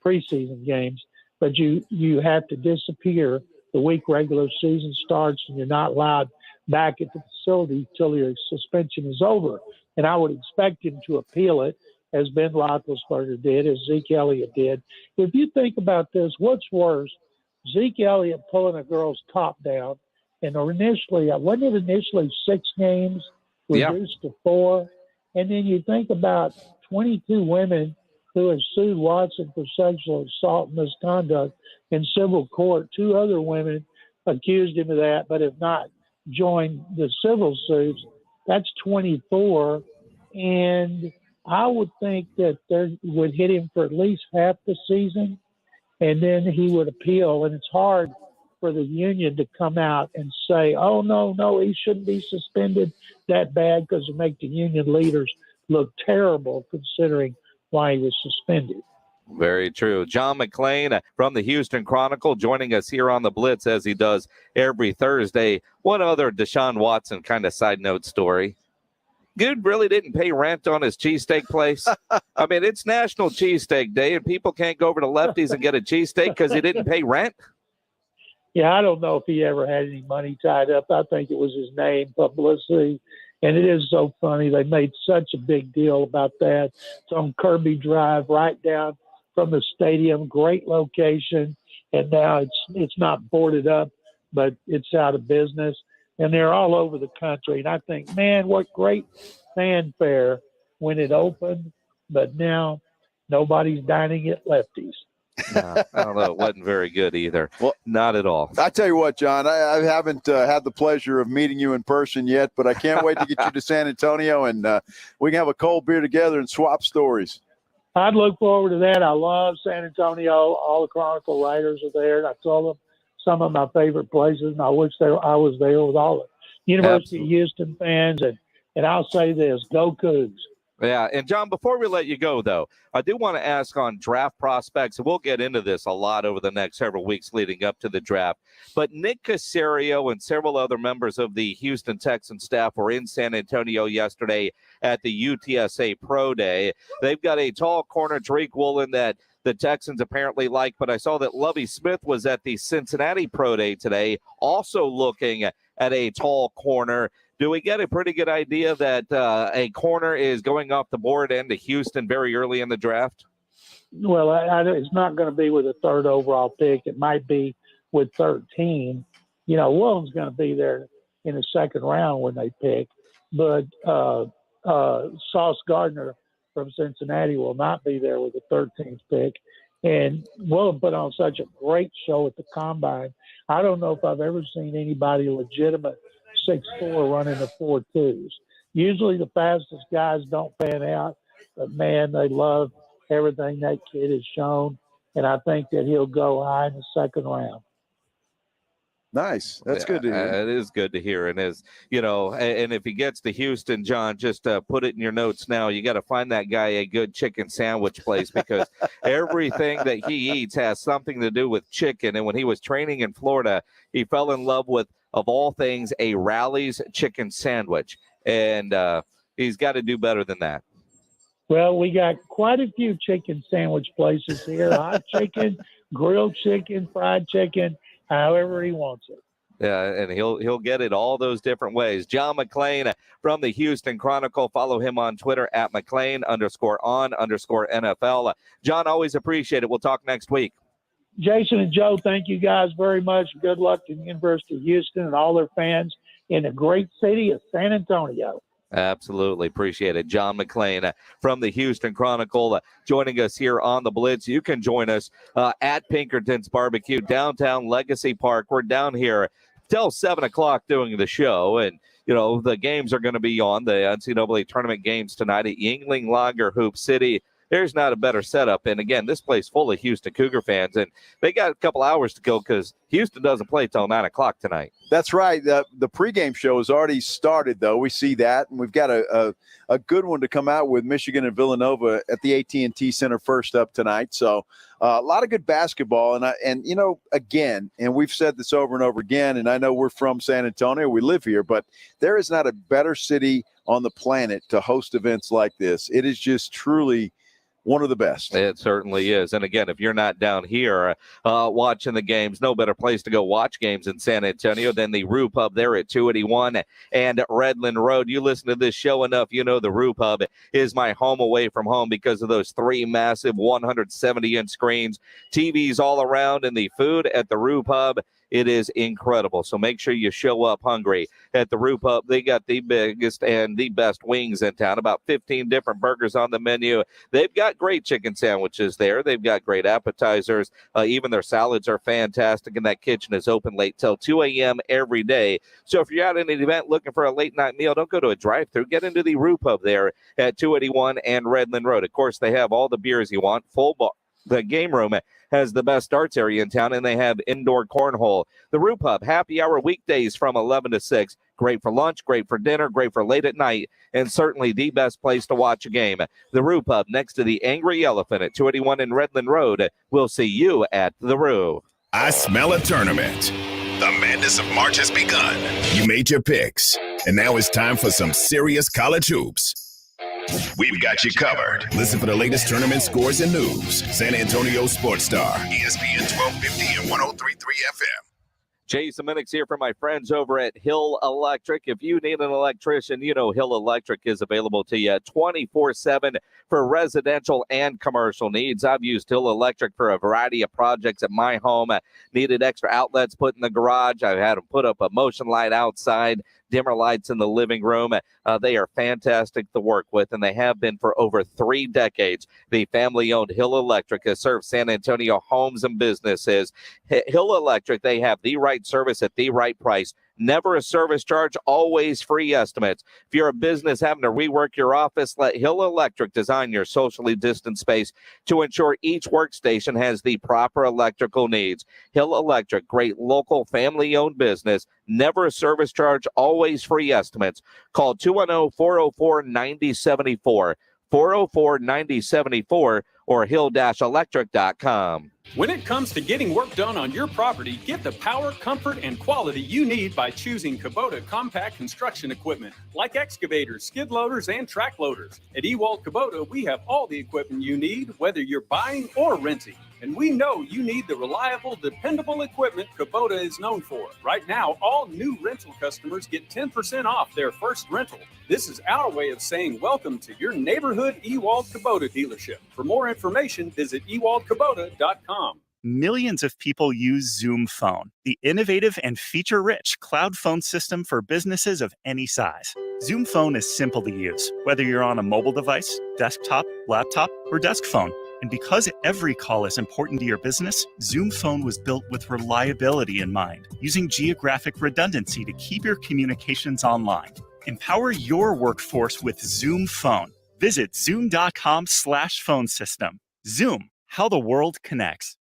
preseason games, but you have to disappear the week regular season starts, and you're not allowed back at the facility till your suspension is over. And I would expect him to appeal it, as Ben Roethlisberger did, as Zeke Elliott did. If you think about this, what's worse, Zeke Elliott pulling a girl's top down, and wasn't it initially 6 games reduced to 4? And then you think about 22 women who have sued Watson for sexual assault and misconduct in civil court. 2 other women accused him of that, but have not joined the civil suits. That's 24. And I would think that they would hit him for at least half the season, and then he would appeal. And it's hard for the union to come out and say, oh, no, he shouldn't be suspended that bad, because it make the union leaders look terrible considering why he was suspended. Very true. John McClain from the Houston Chronicle joining us here on the Blitz, as he does every Thursday. One other Deshaun Watson kind of side note story. Dude really didn't pay rent on his cheesesteak place. I mean, it's National Cheesesteak Day, and people can't go over to Lefty's and get a cheesesteak because he didn't pay rent. Yeah, I don't know if he ever had any money tied up. I think it was his name, publicity. And it is so funny. They made such a big deal about that. It's on Kirby Drive, right down from the stadium. Great location. And now it's not boarded up, but it's out of business. And they're all over the country. And I think, man, what great fanfare when it opened. But now nobody's dining at Lefty's. No, I don't know. It wasn't very good either. Well, not at all. I tell you what, John, I haven't had the pleasure of meeting you in person yet, but I can't wait to get you to San Antonio, and we can have a cold beer together and swap stories. I'd look forward to that. I love San Antonio. All the Chronicle writers are there. And I told them some of my favorite places, and I wish I was there with all the University of Houston fans. And I'll say this, go Cougs. Yeah, and John, before we let you go, though, I do want to ask on draft prospects, and we'll get into this a lot over the next several weeks leading up to the draft, but Nick Caserio and several other members of the Houston Texans staff were in San Antonio yesterday at the UTSA Pro Day. They've got a tall corner, Tariq Woolen, that the Texans apparently like, but I saw that Lovie Smith was at the Cincinnati Pro Day today, also looking at a tall corner. Do we get a pretty good idea that a corner is going off the board into Houston very early in the draft? Well, it's not going to be with a 3rd overall pick. It might be with 13. You know, Williams going to be there in the 2nd round when they pick. But Sauce Gardner from Cincinnati will not be there with the 13th pick. And Williams put on such a great show at the Combine. I don't know if I've ever seen anybody legitimate 6'4" running the 4.2s. Usually the fastest guys don't pan out, but man, they love everything that kid has shown, and I think that he'll go high in the 2nd round. Nice. That's good to hear. It is good to hear. And as you know, and if he gets to Houston, John, just put it in your notes now. You got to find that guy a good chicken sandwich place, because everything that he eats has something to do with chicken. And when he was training in Florida, he fell in love with, of all things, a Rally's chicken sandwich. And he's got to do better than that. Well, we got quite a few chicken sandwich places here. Hot chicken, grilled chicken, fried chicken, however he wants it. And he'll get it all those different ways. John McClain from the Houston Chronicle. Follow him on Twitter at McClain_on_NFL. John, always appreciate it. We'll talk next week. Jason and Joe, thank you guys very much. Good luck to the University of Houston and all their fans in the great city of San Antonio. Absolutely. Appreciate it. John McClain from the Houston Chronicle joining us here on the Blitz. You can join us at Pinkerton's Barbecue, downtown Legacy Park. We're down here till 7 o'clock doing the show. And, you know, the games are going to be on, the NCAA tournament games tonight at Yuengling Lager Hoops City. There's not a better setup. And, again, this place full of Houston Cougar fans. And they got a couple hours to go because Houston doesn't play till 9 o'clock tonight. That's right. The pregame show has already started, though. We see that. And we've got a good one to come out with Michigan and Villanova at the AT&T Center first up tonight. So a lot of good basketball. And you know, again, and we've said this over and over again, and I know we're from San Antonio. We live here. But there is not a better city on the planet to host events like this. It is just truly one of the best. It certainly is. And again, if you're not down here watching the games, no better place to go watch games in San Antonio than the Roo Pub there at 281 and Redland Road. You listen to this show enough, you know the Roo Pub is my home away from home because of those 3 massive 170-inch screens, TVs all around, and the food at the Roo Pub. It is incredible. So make sure you show up hungry at the Roo Pub. They got the biggest and the best wings in town, about 15 different burgers on the menu. They've got great chicken sandwiches there. They've got great appetizers. Even their salads are fantastic, and that kitchen is open late till 2 a.m. every day. So if you're out at an event looking for a late-night meal, don't go to a drive-thru. Get into the Roo Pub there at 281 and Redland Road. Of course, they have all the beers you want, full bar. The game room has the best darts area in town, and they have indoor cornhole. The Roo Pub, happy hour weekdays from 11 to 6. Great for lunch, great for dinner, great for late at night, and certainly the best place to watch a game. The Roo Pub next to the Angry Elephant at 281 and Redland Road. We'll see you at the Roo. I smell a tournament. The madness of March has begun. You made your picks, and now it's time for some serious college hoops. We've got you covered. Listen for the latest tournament scores and news. San Antonio Sports Star, ESPN 1250 and 103.3 FM. Jason Minix here for my friends over at Hill Electric. If you need an electrician, you know Hill Electric is available to you 24/7 for residential and commercial needs. I've used Hill Electric for a variety of projects at my home. Needed extra outlets put in the garage. I've had them put up a motion light outside, dimmer lights in the living room. They are fantastic to work with, and they have been for over 3 decades. The family-owned Hill Electric has served San Antonio homes and businesses. Hill Electric, they have the right service at the right price. Never a service charge, always free estimates. If you're a business having to rework your office, let Hill Electric design your socially distanced space to ensure each workstation has the proper electrical needs. Hill Electric, great local family-owned business. Never a service charge, always free estimates. Call 210-404-9074, 404-9074, or hill-electric.com. When it comes to getting work done on your property, get the power, comfort, and quality you need by choosing Kubota compact construction equipment, like excavators, skid loaders, and track loaders. At Ewald Kubota, we have all the equipment you need, whether you're buying or renting. And we know you need the reliable, dependable equipment Kubota is known for. Right now, all new rental customers get 10% off their first rental. This is our way of saying welcome to your neighborhood Ewald Kubota dealership. For more information, visit ewaldkubota.com. Millions of people use Zoom Phone, the innovative and feature-rich cloud phone system for businesses of any size. Zoom Phone is simple to use, whether you're on a mobile device, desktop, laptop, or desk phone. And because every call is important to your business, Zoom Phone was built with reliability in mind, using geographic redundancy to keep your communications online. Empower your workforce with Zoom Phone. Visit zoom.com/phone system. Zoom, how the world connects.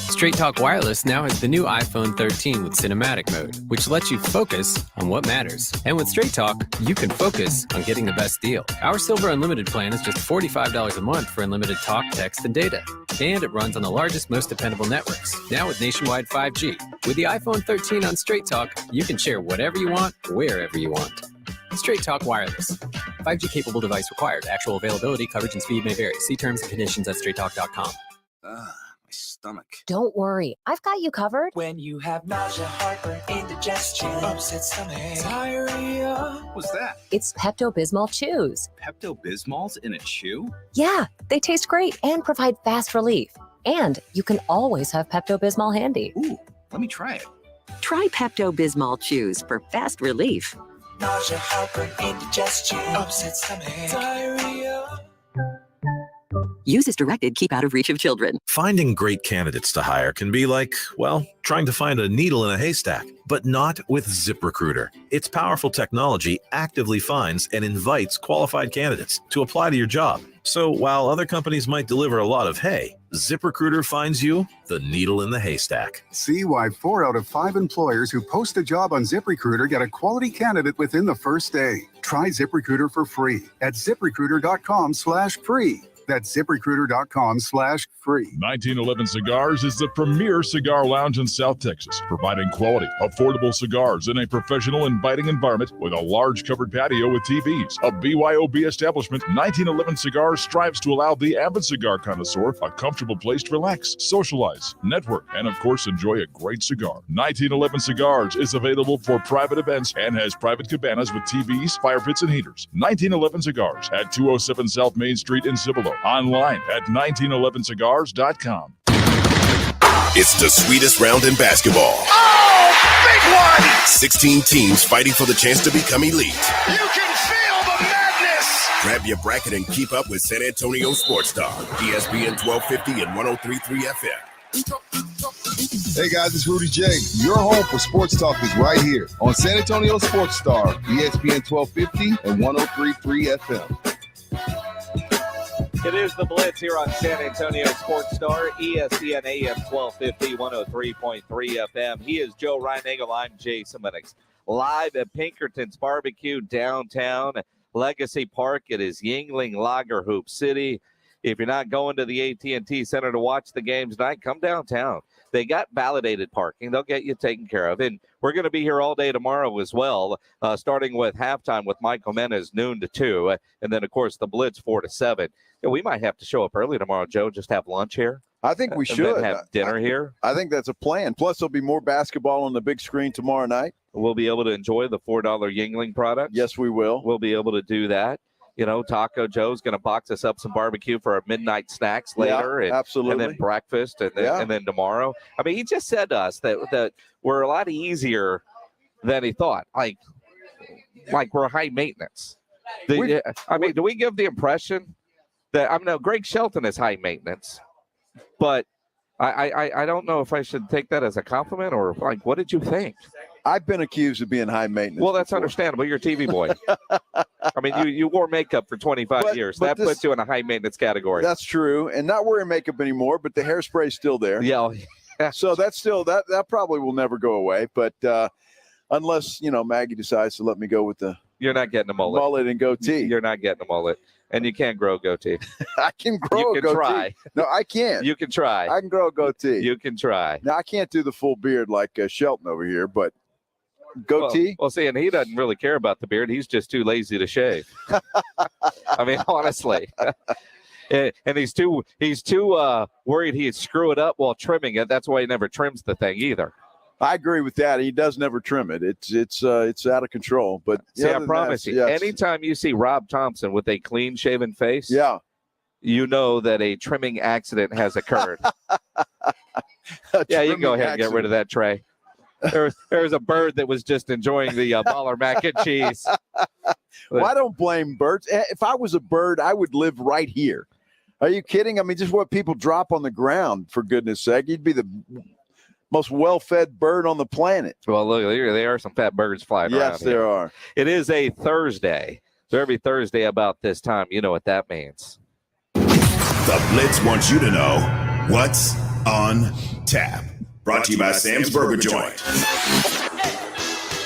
Straight Talk Wireless now has the new iPhone 13 with cinematic mode, which lets you focus on what matters. And with Straight Talk, you can focus on getting the best deal. Our Silver Unlimited plan is just $45 a month for unlimited talk, text, and data. And it runs on the largest, most dependable networks, now with nationwide 5G. With the iPhone 13 on Straight Talk, you can share whatever you want, wherever you want. Straight Talk Wireless. 5G capable device required. Actual availability, coverage, and speed may vary. See terms and conditions at straighttalk.com. My stomach. Don't worry, I've got you covered. When you have nausea, heartburn, indigestion, upset stomach, diarrhea. What's that? It's Pepto-Bismol Chews. Pepto-Bismol's in a chew? Yeah, they taste great and provide fast relief. And you can always have Pepto-Bismol handy. Ooh, let me try it. Try Pepto-Bismol Chews for fast relief. Nausea, heartburn, indigestion, upset stomach, diarrhea. Use as directed. Keep out of reach of children. Finding great candidates to hire can be like, well, trying to find a needle in a haystack, but not with ZipRecruiter. Its powerful technology actively finds and invites qualified candidates to apply to your job. So while other companies might deliver a lot of hay, ZipRecruiter finds you the needle in the haystack. See why 4 out of 5 employers who post a job on ZipRecruiter get a quality candidate within the first day. Try ZipRecruiter for free at ZipRecruiter.com/free. That's ZipRecruiter.com/free. 1911 Cigars is the premier cigar lounge in South Texas, providing quality, affordable cigars in a professional, inviting environment with a large covered patio with TVs. A BYOB establishment, 1911 Cigars strives to allow the avid cigar connoisseur a comfortable place to relax, socialize, network, and of course enjoy a great cigar. 1911 Cigars is available for private events and has private cabanas with TVs, fire pits, and heaters. 1911 Cigars at 207 South Main Street in Cibolo. Online at 1911cigars.com. It's the sweetest round in basketball. Oh, big one! 16 teams fighting for the chance to become elite. You can feel the madness! Grab your bracket and keep up with San Antonio Sports Star, ESPN 1250 and 103.3 FM. Hey guys, it's Rudy J. Your home for sports talk is right here on San Antonio Sports Star, ESPN 1250 and 103.3 FM. It is the Blitz here on San Antonio Sports Star, ESPN AM 1250, 103.3 FM. He is Joe Reinagle. I'm Jason Minix. Live at Pinkerton's Barbecue downtown Legacy Park. It is Yuengling Lager Hoops City. If you're not going to the AT&T Center to watch the games tonight, come downtown. They got validated parking. They'll get you taken care of. And we're going to be here all day tomorrow as well, starting with halftime with Michael Menace, noon to 2. And then, of course, the Blitz 4 to 7. Yeah, we might have to show up early tomorrow, Joe, just have lunch here. I think we should. And then have dinner here. I think that's a plan. Plus, there'll be more basketball on the big screen tomorrow night. We'll be able to enjoy the $4 Yuengling product. Yes, we will. We'll be able to do that. You know, Taco Joe's going to box us up some barbecue for our midnight snacks later. Yeah, absolutely. And then breakfast and then tomorrow. I mean, he just said to us that we're a lot easier than he thought. Like we're high maintenance. Do we give the impression that, I know Greg Shelton is high maintenance, but I don't know if I should take that as a compliment or like, what did you think? I've been accused of being high maintenance. Well, that's understandable. You're a TV boy. I mean, you wore makeup for 25 years. That puts you in a high maintenance category. That's true. And not wearing makeup anymore, but the hairspray's still there. Yeah. So that's still, that probably will never go away. But unless, Maggie decides to let me go with the You're not getting a mullet. Mullet and goatee. You're not getting a mullet. And you can't grow a goatee. I can grow a goatee. You can try. No, I can't. You can try. I can grow a goatee. You can try. Now, I can't do the full beard like Shelton over here, but goatee? Well, see, and he doesn't really care about the beard. He's just too lazy to shave. I mean, honestly. And he's too worried he'd screw it up while trimming it. That's why he never trims the thing either. I agree with that. He does never trim it. It's out of control. But see, I promise you, anytime you see Rob Thompson with a clean shaven face, you know that a trimming accident has occurred. Yeah, you can go ahead and get rid of that tray. There's a bird that was just enjoying the baller mac and cheese. Well, I don't blame birds. If I was a bird, I would live right here. Are you kidding? I mean, just what people drop on the ground, for goodness sake. You'd be the most well-fed bird on the planet. Well, look, there are some fat birds flying around. Yes, there are. It is a Thursday. So every Thursday about this time, you know what that means. The Blitz wants you to know what's on tap. Brought to you by Sam's Burger Joint.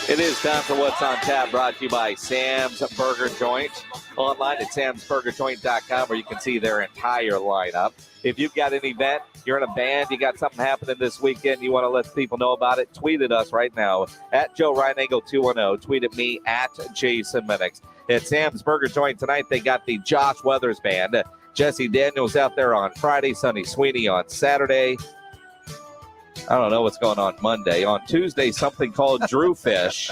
It is time for What's on Tap, brought to you by Sam's Burger Joint. Online at samsburgerjoint.com, where you can see their entire lineup. If you've got an event, you're in a band, you got something happening this weekend, you want to let people know about it, tweet at us right now at Joe Reinagle 210. Tweet at me at Jason Minix. At Sam's Burger Joint tonight, they got the Josh Weathers Band. Jesse Daniels out there on Friday, Sonny Sweeney on Saturday. I don't know what's going on Monday. On Tuesday, something called Drew Fish.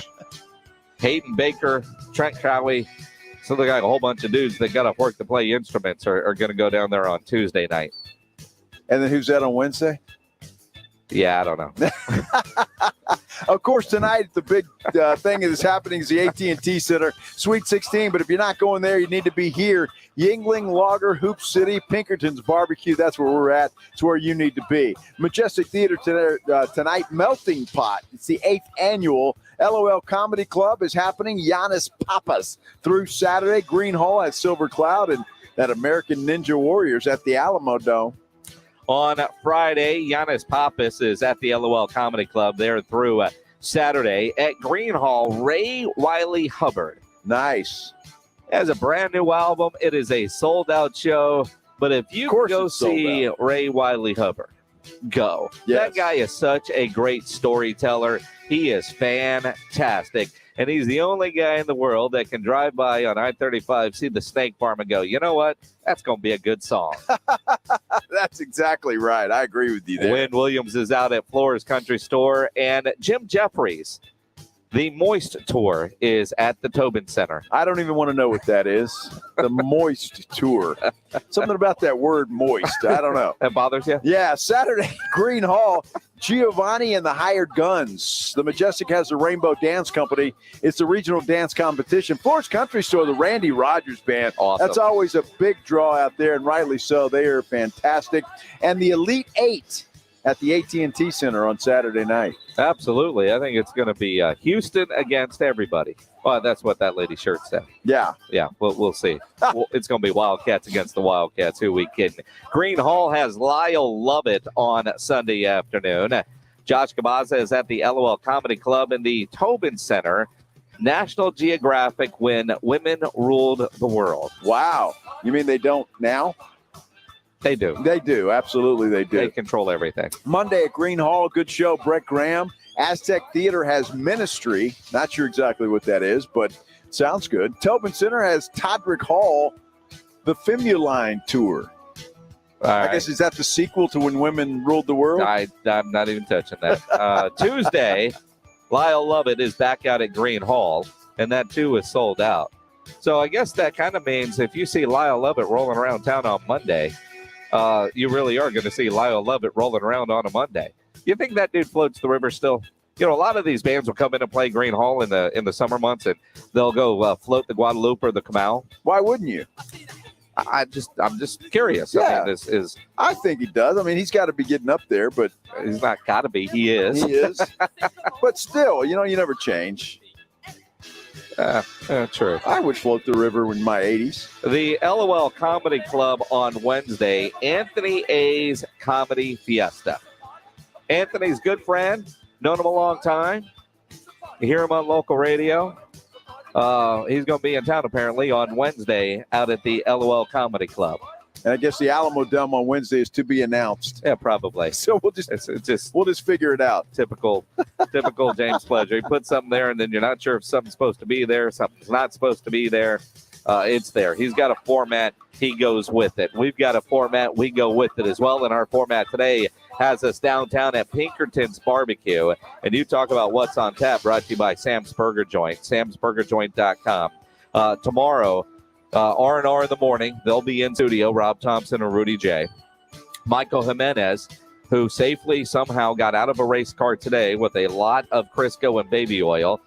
Hayden Baker, Trent Crowley. So they got a whole bunch of dudes that got off work to play instruments are going to go down there on Tuesday night. And then who's that on Wednesday? Yeah, I don't know. Of course, tonight the big thing that is happening is the AT&T Center, Sweet 16. But if you're not going there, you need to be here. Yuengling Lager Hoops City, Pinkerton's Barbecue. That's where we're at. It's where you need to be. Majestic Theater tonight, Melting Pot. It's the 8th annual LOL Comedy Club is happening. Giannis Papas through Saturday. Green Hall at Silver Cloud and that American Ninja Warriors at the Alamo Dome. On Friday, Giannis Papas is at the LOL Comedy Club there through Saturday. At Green Hall, Ray Wiley Hubbard. Nice. Has a brand new album. It is a sold-out show. But if you go see Ray Wiley Hubbard, go. Yes. That guy is such a great storyteller. He is fantastic. And he's the only guy in the world that can drive by on I-35, see the snake farm, and go, you know what? That's going to be a good song. That's exactly right. I agree with you there. Wynn Williams is out at Flores Country Store. And Jim Jeffries, the Moist Tour, is at the Tobin Center. I don't even want to know what that is. The Moist Tour. Something about that word moist. I don't know. That bothers you? Yeah, Saturday, Green Hall, Giovanni and the Hired Guns. The Majestic has the Rainbow Dance Company. It's the regional dance competition. Flores Country Store, the Randy Rogers Band. Awesome. That's always a big draw out there, and rightly so. They are fantastic. And the Elite Eight at the AT&T Center on Saturday night. Absolutely. I think it's going to be Houston against everybody. Well, that's what that lady's shirt said. Yeah. Yeah, we'll see. It's going to be Wildcats against the Wildcats. Who we kidding? Green Hall has Lyle Lovett on Sunday afternoon. Josh Cabaza is at the LOL Comedy Club in the Tobin Center. National Geographic when women ruled the world. Wow. You mean they don't now? They do. They do. Absolutely, they do. They control everything. Monday at Green Hall, good show. Brett Graham. Aztec Theater has Ministry. Not sure exactly what that is, but sounds good. Tobin Center has Todrick Hall, the Fimuline Tour. I guess, is that the sequel to When Women Ruled the World? I'm not even touching that. Tuesday, Lyle Lovett is back out at Green Hall, and that too is sold out. So I guess that kind of means if you see Lyle Lovett rolling around town on Monday, you really are going to see Lyle Lovett rolling around on a Monday. You think that dude floats the river still? You know, a lot of these bands will come in and play Green Hall in the summer months, and they'll go float the Guadalupe or the Comal. Why wouldn't you? I'm just curious. Yeah. I mean, I think he does. I mean, he's got to be getting up there, but he's not got to be. He is. He is. But still, you know, you never change. True. I would float the river in my 80s. The LOL Comedy Club on Wednesday, Anthony A's Comedy Fiesta. Anthony's good friend, known him a long time. You hear him on local radio. He's going to be in town apparently on Wednesday out at the LOL Comedy Club. And I guess the Alamo Dome on Wednesday is to be announced. Yeah, probably. So we'll just figure it out. Typical James Pleasure. He puts something there, and then you're not sure if something's supposed to be there, something's not supposed to be there. It's there. He's got a format. He goes with it. We've got a format. We go with it as well. And our format today has us downtown at Pinkerton's Barbecue. And you talk about what's on tap, brought to you by Sam's Burger Joint, samsburgerjoint.com. Tomorrow, R&R in the morning. They'll be in studio, Rob Thompson and Rudy J. Michael Jimenez, who safely somehow got out of a race car today with a lot of Crisco and baby oil.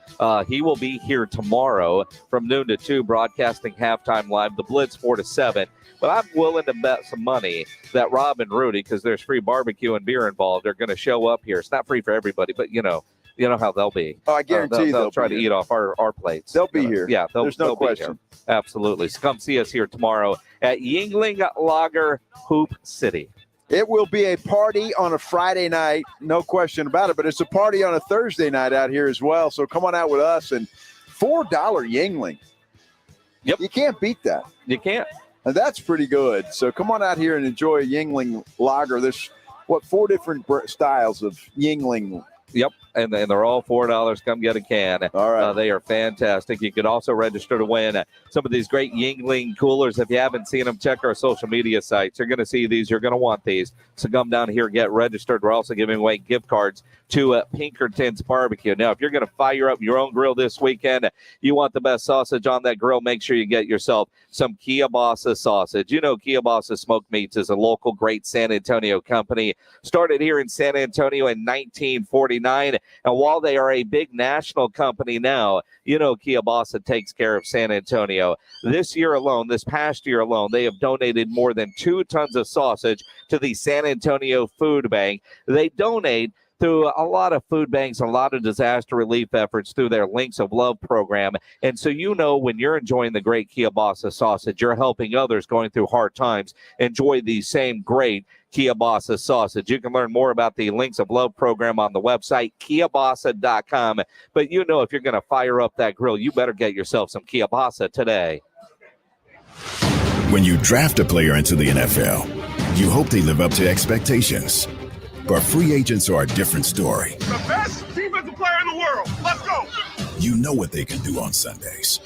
He will be here tomorrow from noon to 2, broadcasting halftime live, the Blitz 4 to 7. But I'm willing to bet some money that Rob and Rudy, because there's free barbecue and beer involved, are going to show up here. It's not free for everybody, but you know how they'll be. Oh, I guarantee they'll try to eat off our plates. They'll be here. Yeah, there's no they'll question. Be here. Absolutely. So come see us here tomorrow at Yuengling Lager Hoop City. It will be a party on a Friday night, no question about it, but it's a party on a Thursday night out here as well. So come on out with us. And $4 Yuengling. Yep. You can't beat that. You can't. And that's pretty good. So come on out here and enjoy a Yuengling Lager. There's, 4 different styles of Yuengling Yep, and they're all $4. Come get a can. All right. They are fantastic. You can also register to win some of these great Yuengling coolers. If you haven't seen them, check our social media sites. You're going to see these. You're going to want these. So come down here, get registered. We're also giving away gift cards to Pinkerton's Barbecue. Now, if you're going to fire up your own grill this weekend, you want the best sausage on that grill, make sure you get yourself some Kielbasa sausage. You know, Kielbasa Smoked Meats is a local great San Antonio company. Started here in San Antonio in 1949. And while they are a big national company now, you know, Kielbasa takes care of San Antonio. This past year alone, they have donated more than 2 tons of sausage to the San Antonio Food Bank. They donate through a lot of food banks, a lot of disaster relief efforts through their Links of Love program. And so, you know, when you're enjoying the great Kielbasa sausage, you're helping others going through hard times enjoy the same great Kielbasa sausage. You can learn more about the Links of Love program on the website, kielbasa.com. But, you know, if you're going to fire up that grill, you better get yourself some Kielbasa today. When you draft a player into the NFL, you hope they live up to expectations. But free agents are a different story. The best defensive player in the world. Let's go. You know what they can do on Sundays.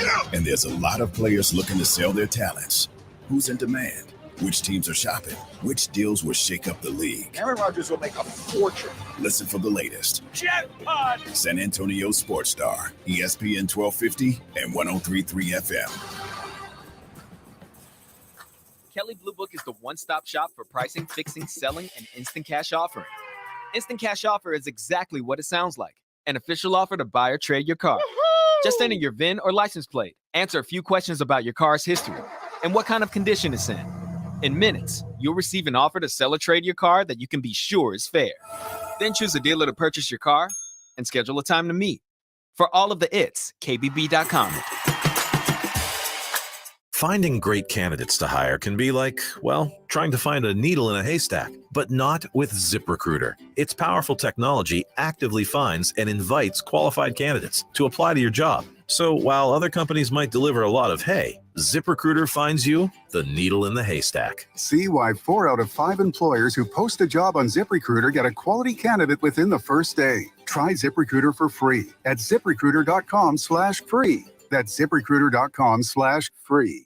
Yeah. And there's a lot of players looking to sell their talents. Who's in demand? Which teams are shopping? Which deals will shake up the league? Aaron Rodgers will make a fortune. Listen for the latest. Jackpot. San Antonio Sports Star, ESPN 1250 and 103.3 FM. Kelley Blue Book is the one-stop shop for pricing, fixing, selling, and instant cash offering. Instant cash offer is exactly what it sounds like. An official offer to buy or trade your car. Woo-hoo! Just enter your VIN or license plate, answer a few questions about your car's history, and what kind of condition it's in. In minutes, you'll receive an offer to sell or trade your car that you can be sure is fair. Then choose a dealer to purchase your car and schedule a time to meet. For all of the its, KBB.com. Finding great candidates to hire can be like, well, trying to find a needle in a haystack, but not with ZipRecruiter. Its powerful technology actively finds and invites qualified candidates to apply to your job. So while other companies might deliver a lot of hay, ZipRecruiter finds you the needle in the haystack. See why 4 out of 5 employers who post a job on ZipRecruiter get a quality candidate within the first day. Try ZipRecruiter for free at ZipRecruiter.com/free. That's ZipRecruiter.com/free.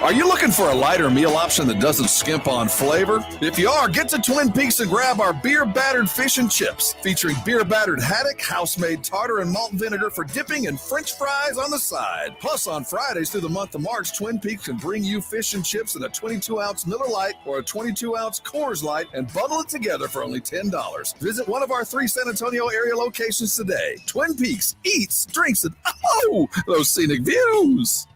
Are you looking for a lighter meal option that doesn't skimp on flavor? If you are, get to Twin Peaks and grab our beer-battered fish and chips, featuring beer-battered haddock, house-made tartar, and malt vinegar for dipping and French fries on the side. Plus, on Fridays through the month of March, Twin Peaks can bring you fish and chips in a 22-ounce Miller Lite or a 22-ounce Coors Light and bundle it together for only $10. Visit one of our 3 San Antonio area locations today. Twin Peaks eats, drinks, and those scenic views.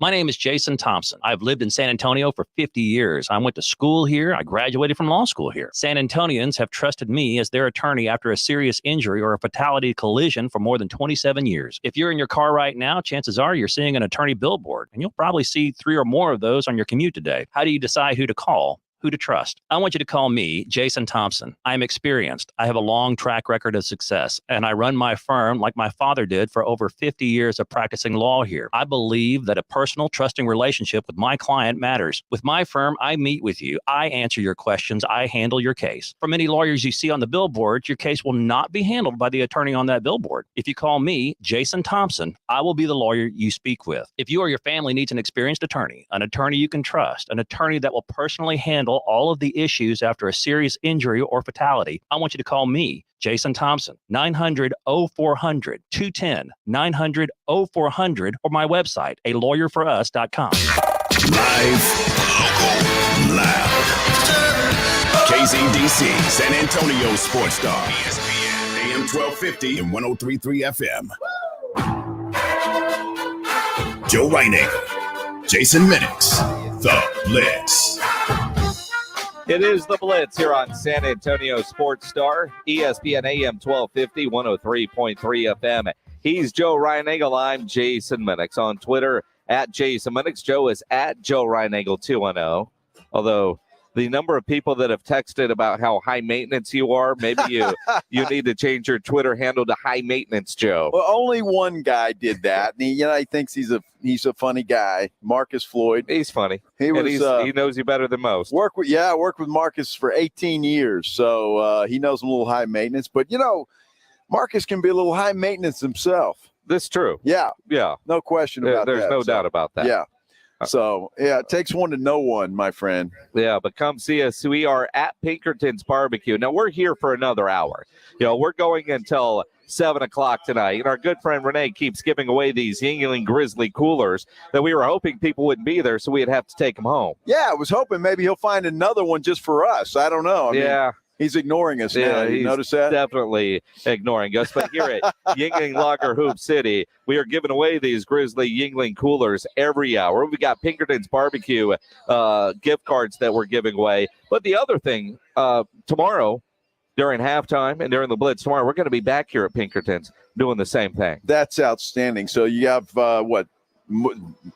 My name is Jason Thompson. I've lived in San Antonio for 50 years. I went to school here. I graduated from law school here. San Antonians have trusted me as their attorney after a serious injury or a fatality collision for more than 27 years. If you're in your car right now, chances are you're seeing an attorney billboard, and you'll probably see 3 or more of those on your commute today. How do you decide who to call? Who to trust? I want you to call me, Jason Thompson. I'm experienced. I have a long track record of success, and I run my firm like my father did for over 50 years of practicing law here. I believe that a personal, trusting relationship with my client matters. With my firm, I meet with you. I answer your questions. I handle your case. For many lawyers you see on the billboard, your case will not be handled by the attorney on that billboard. If you call me, Jason Thompson, I will be the lawyer you speak with. If you or your family needs an experienced attorney you can trust, an attorney that will personally handle all of the issues after a serious injury or fatality, I want you to call me, Jason Thompson, 900-0400, 210-900-0400, or my website, alawyerforus.com. Live, local, loud. KZDC, San Antonio Sports Star, ESPN, AM 1250 and 103.3 FM. Joe Reinagle, Jason Minix, The Blitz. It is The Blitz here on San Antonio Sports Star, ESPN AM 1250, 103.3 FM. He's Joe Reinagle. I'm Jason Minix. On Twitter, at Jason Minix. Joe is at Joe Reinagle 210. Although the number of people that have texted about how high maintenance you are, maybe you need to change your Twitter handle to High Maintenance Joe. Well, only one guy did that, and he thinks he's a funny guy, Marcus Floyd. He's funny. He knows you better than most. Worked with Marcus for 18 years, so he knows I'm a little high maintenance. But Marcus can be a little high maintenance himself. That's true. Yeah, no question about that. There's no doubt about that. Yeah. So, it takes one to know one, my friend. Yeah, but come see us. We are at Pinkerton's Barbecue. Now, we're here for another hour. We're going until 7 o'clock tonight. And our good friend Renee keeps giving away these Yuengling Grizzly coolers that we were hoping people wouldn't be there, so we'd have to take them home. Yeah, I was hoping maybe he'll find another one just for us. I don't know. I mean, he's ignoring us now. You notice that? Definitely ignoring us. But here at Yuengling Lager Hoops City, we are giving away these Grizzly Yuengling coolers every hour. We got Pinkerton's Barbecue gift cards that we're giving away. But the other thing, tomorrow, during halftime and during the Blitz tomorrow, we're going to be back here at Pinkerton's doing the same thing. That's outstanding. So you have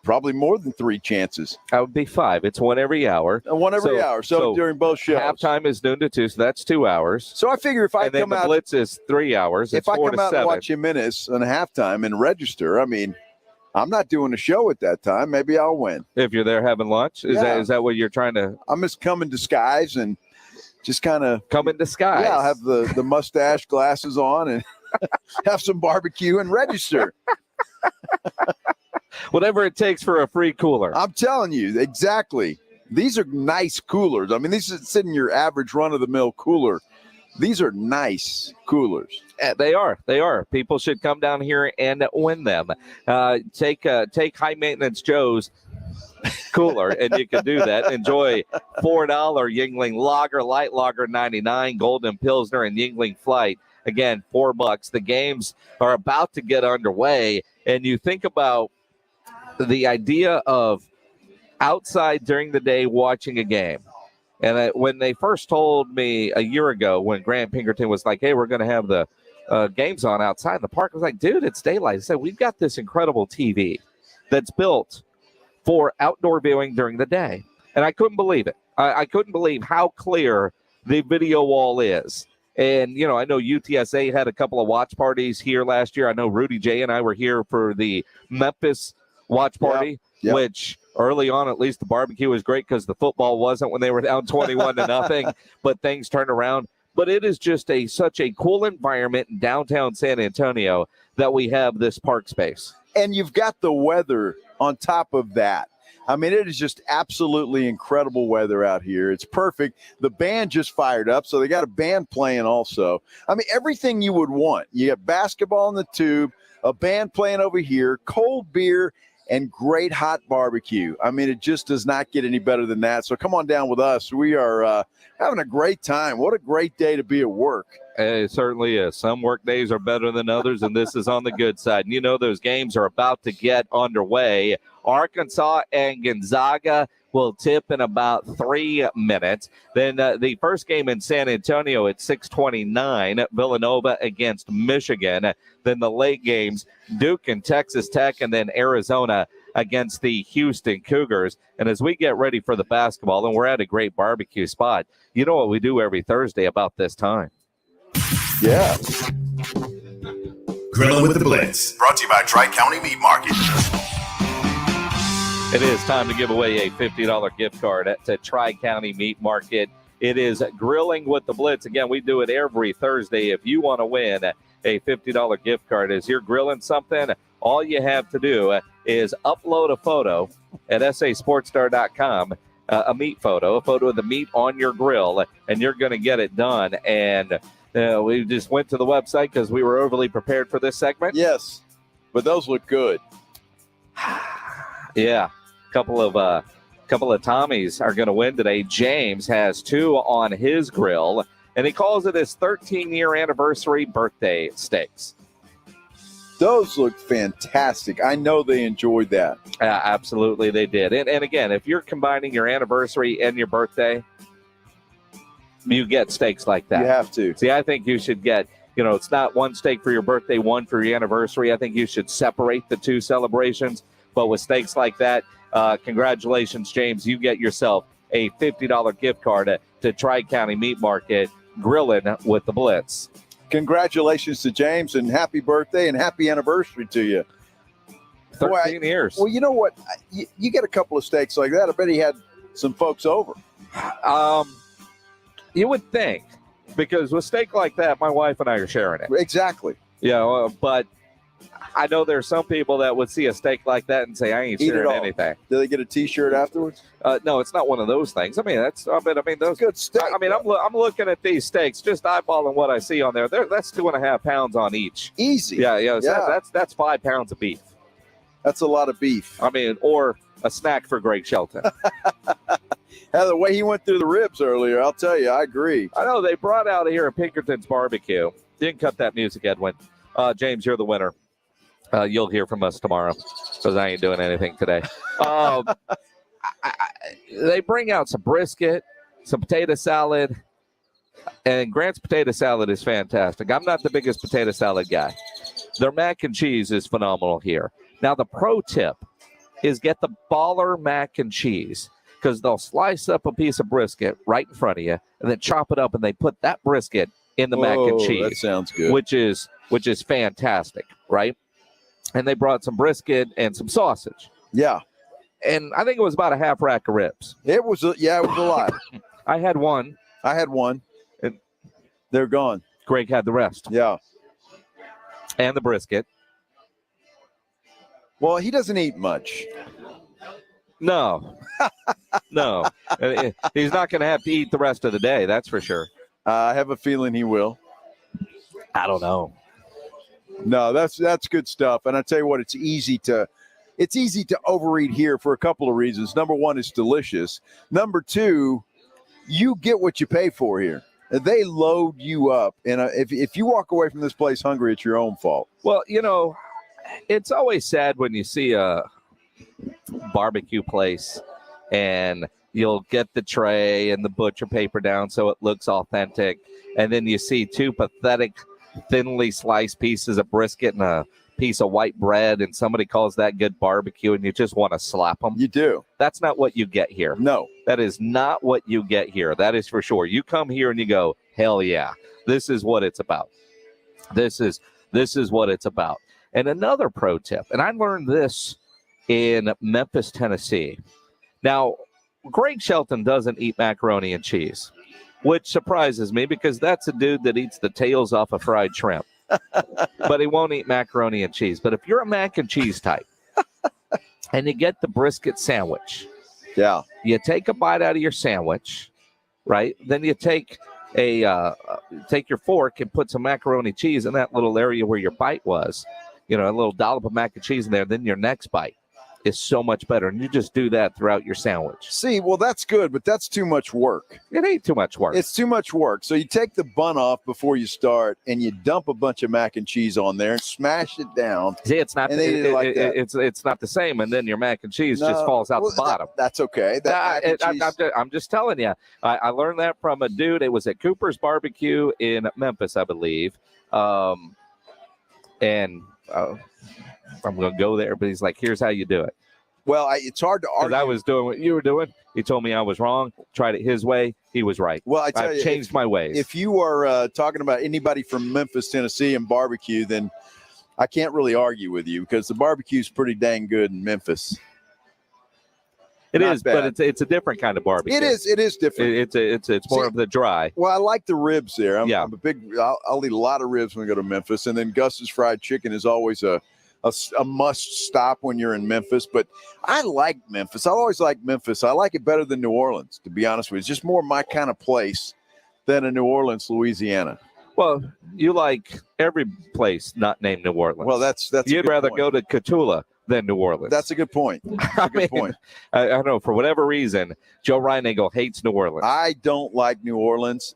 probably more than 3 chances. That would be 5. It's one every hour. One every hour. So during both shows. Halftime is noon to 2, so that's 2 hours. So I figure if I come out. The Blitz is 3 hours. If I come out and watch a minutes and a halftime and register, I mean, I'm not doing a show at that time. Maybe I'll win. If you're there having lunch? Is that what you're trying to? I'm just come in disguise and just kind of. Come in disguise. Yeah, I'll have the mustache, glasses on, and have some barbecue and register. Whatever it takes for a free cooler. I'm telling you, exactly. These are nice coolers. I mean, these are in your average run-of-the-mill cooler. These are nice coolers. They are. They are. People should come down here and win them. Take High Maintenance Joe's cooler, and you can do that. Enjoy $4 Yuengling Lager, Light Lager 99, Golden Pilsner, and Yuengling Flight. Again, $4. The games are about to get underway, and you think about the idea of outside during the day watching a game. And when they first told me a year ago, when Grant Pinkerton was like, hey, we're going to have the games on outside in the park, I was like, dude, it's daylight. I said, we've got this incredible TV that's built for outdoor viewing during the day. And I couldn't believe it. I couldn't believe how clear the video wall is. And, I know UTSA had a couple of watch parties here last year. I know Rudy J and I were here for the Memphis watch party, which early on, at least the barbecue was great because the football wasn't when they were down 21-0, but things turned around. But it is just such a cool environment in downtown San Antonio that we have this park space. And you've got the weather on top of that. I mean, it is just absolutely incredible weather out here. It's perfect. The band just fired up, so they got a band playing also. I mean, everything you would want. You got basketball in the tube, a band playing over here, cold beer, and great hot barbecue. I mean, it just does not get any better than that. So come on down with us. We are having a great time. What a great day to be at work. It certainly is. Some work days are better than others, and this is on the good side. And those games are about to get underway. Arkansas and Gonzaga will tip in about 3 minutes. Then the first game in San Antonio at 6:29, Villanova against Michigan. Then the late games, Duke and Texas Tech, and then Arizona against the Houston Cougars. And as we get ready for the basketball, and we're at a great barbecue spot, you know what we do every Thursday about this time? Yeah. Grilling with the Blitz, brought to you by Tri-County Meat Market. It is time to give away a $50 gift card to Tri-County Meat Market. It is Grilling with the Blitz. Again, we do it every Thursday. If you want to win a $50 gift card as you're grilling something, all you have to do is upload a photo at sasportstar.com, a meat photo, a photo of the meat on your grill, and you're going to get it done. And we just went to the website because we were overly prepared for this segment. Yes, but those look good. Yeah, couple of Tommies are going to win today. James has 2 on his grill, and he calls it his 13-year anniversary birthday steaks. Those look fantastic. I know they enjoyed that. Absolutely, they did. And again, if you're combining your anniversary and your birthday, you get steaks like that. You have to. See, I think you should get, it's not one steak for your birthday, one for your anniversary. I think you should separate the 2 celebrations. But with steaks like that, congratulations, James. You get yourself a $50 gift card to Tri-County Meat Market grilling with the Blitz. Congratulations to James, and happy birthday and happy anniversary to you. 13 years. Well, you know what? You get a couple of steaks like that. I bet he had some folks over. You would think, because with steak like that, my wife and I are sharing it. Exactly. Yeah, but I know there's some people that would see a steak like that and say, I ain't sharing anything. Do they get a T-shirt afterwards? No, it's not one of those things. I mean, those good steak. I mean, I'm looking at these steaks, just eyeballing what I see on there. That's 2.5 pounds on each. Easy. Yeah. So that's 5 pounds of beef. That's a lot of beef. I mean, or a snack for Greg Shelton. The way he went through the ribs earlier, I'll tell you, I agree. I know they brought out here at Pinkerton's Barbecue. Didn't cut that music, Edwin. James, you're the winner. You'll hear from us tomorrow because I ain't doing anything today. They bring out some brisket, some potato salad, and Grant's potato salad is fantastic. I'm not the biggest potato salad guy. Their mac and cheese is phenomenal here. Now, the pro tip is get the baller mac and cheese, because they'll slice up a piece of brisket right in front of you and then chop it up, and they put that brisket in the mac and cheese. That sounds good. Which is fantastic, right? And they brought some brisket and some sausage. Yeah. And I think it was about a half rack of ribs. It was a lot. I had one. And they're gone. Greg had the rest. Yeah. And the brisket. Well, he doesn't eat much. No. No. He's not going to have to eat the rest of the day, that's for sure. I have a feeling he will. I don't know. No, that's good stuff. And I tell you what, it's easy to overeat here for a couple of reasons. Number one, it's delicious. Number two, you get what you pay for here. They load you up. And if you walk away from this place hungry, it's your own fault. Well, it's always sad when you see a barbecue place and you'll get the tray and the butcher paper down so it looks authentic. And then you see two pathetic, thinly sliced pieces of brisket and a piece of white bread, and somebody calls that good barbecue, and you just want to slap them. You do. That's not what you get here. No. That is not what you get here. That is for sure. You come here and you go, hell yeah, this is what it's about. This is what it's about. And another pro tip, and I learned this in Memphis, Tennessee. Now, Greg Shelton doesn't eat macaroni and cheese, which surprises me because that's a dude that eats the tails off of fried shrimp. But he won't eat macaroni and cheese. But if you're a mac and cheese type and you get the brisket sandwich, yeah, you take a bite out of your sandwich, right? Then you take take your fork and put some macaroni cheese in that little area where your bite was, a little dollop of mac and cheese in there. Then your next bite is so much better. And you just do that throughout your sandwich. See, well, that's good, but that's too much work. It ain't too much work. It's too much work. So you take the bun off before you start, and you dump a bunch of mac and cheese on there and smash it down. See, it's not. It's not the same, and then your mac and cheese just falls out the bottom. That's okay. I'm just telling you. I learned that from a dude. It was at Cooper's Barbecue in Memphis, I believe, and. I'm going to go there, but he's like, here's how you do it. Well, it's hard to argue. Because I was doing what you were doing. He told me I was wrong. Tried it his way. He was right. Well, I've changed my ways. If you are talking about anybody from Memphis, Tennessee and barbecue, then I can't really argue with you because the barbecue is pretty dang good in Memphis. It is, but it's a different kind of barbecue. It is different. It's more of the dry. Well, I like the ribs there. I'm a big. I'll eat a lot of ribs when I go to Memphis, and then Gus's fried chicken is always a must stop when you're in Memphis. But I like Memphis. I always like Memphis. I like it better than New Orleans, to be honest with you. It's just more my kind of place than in New Orleans, Louisiana. Well, you like every place not named New Orleans. Well, that's you'd rather go to Cotulla than New Orleans. That's a good point. That's a good point. I don't know, for whatever reason, Joe Reinagle hates New Orleans. I don't like New Orleans.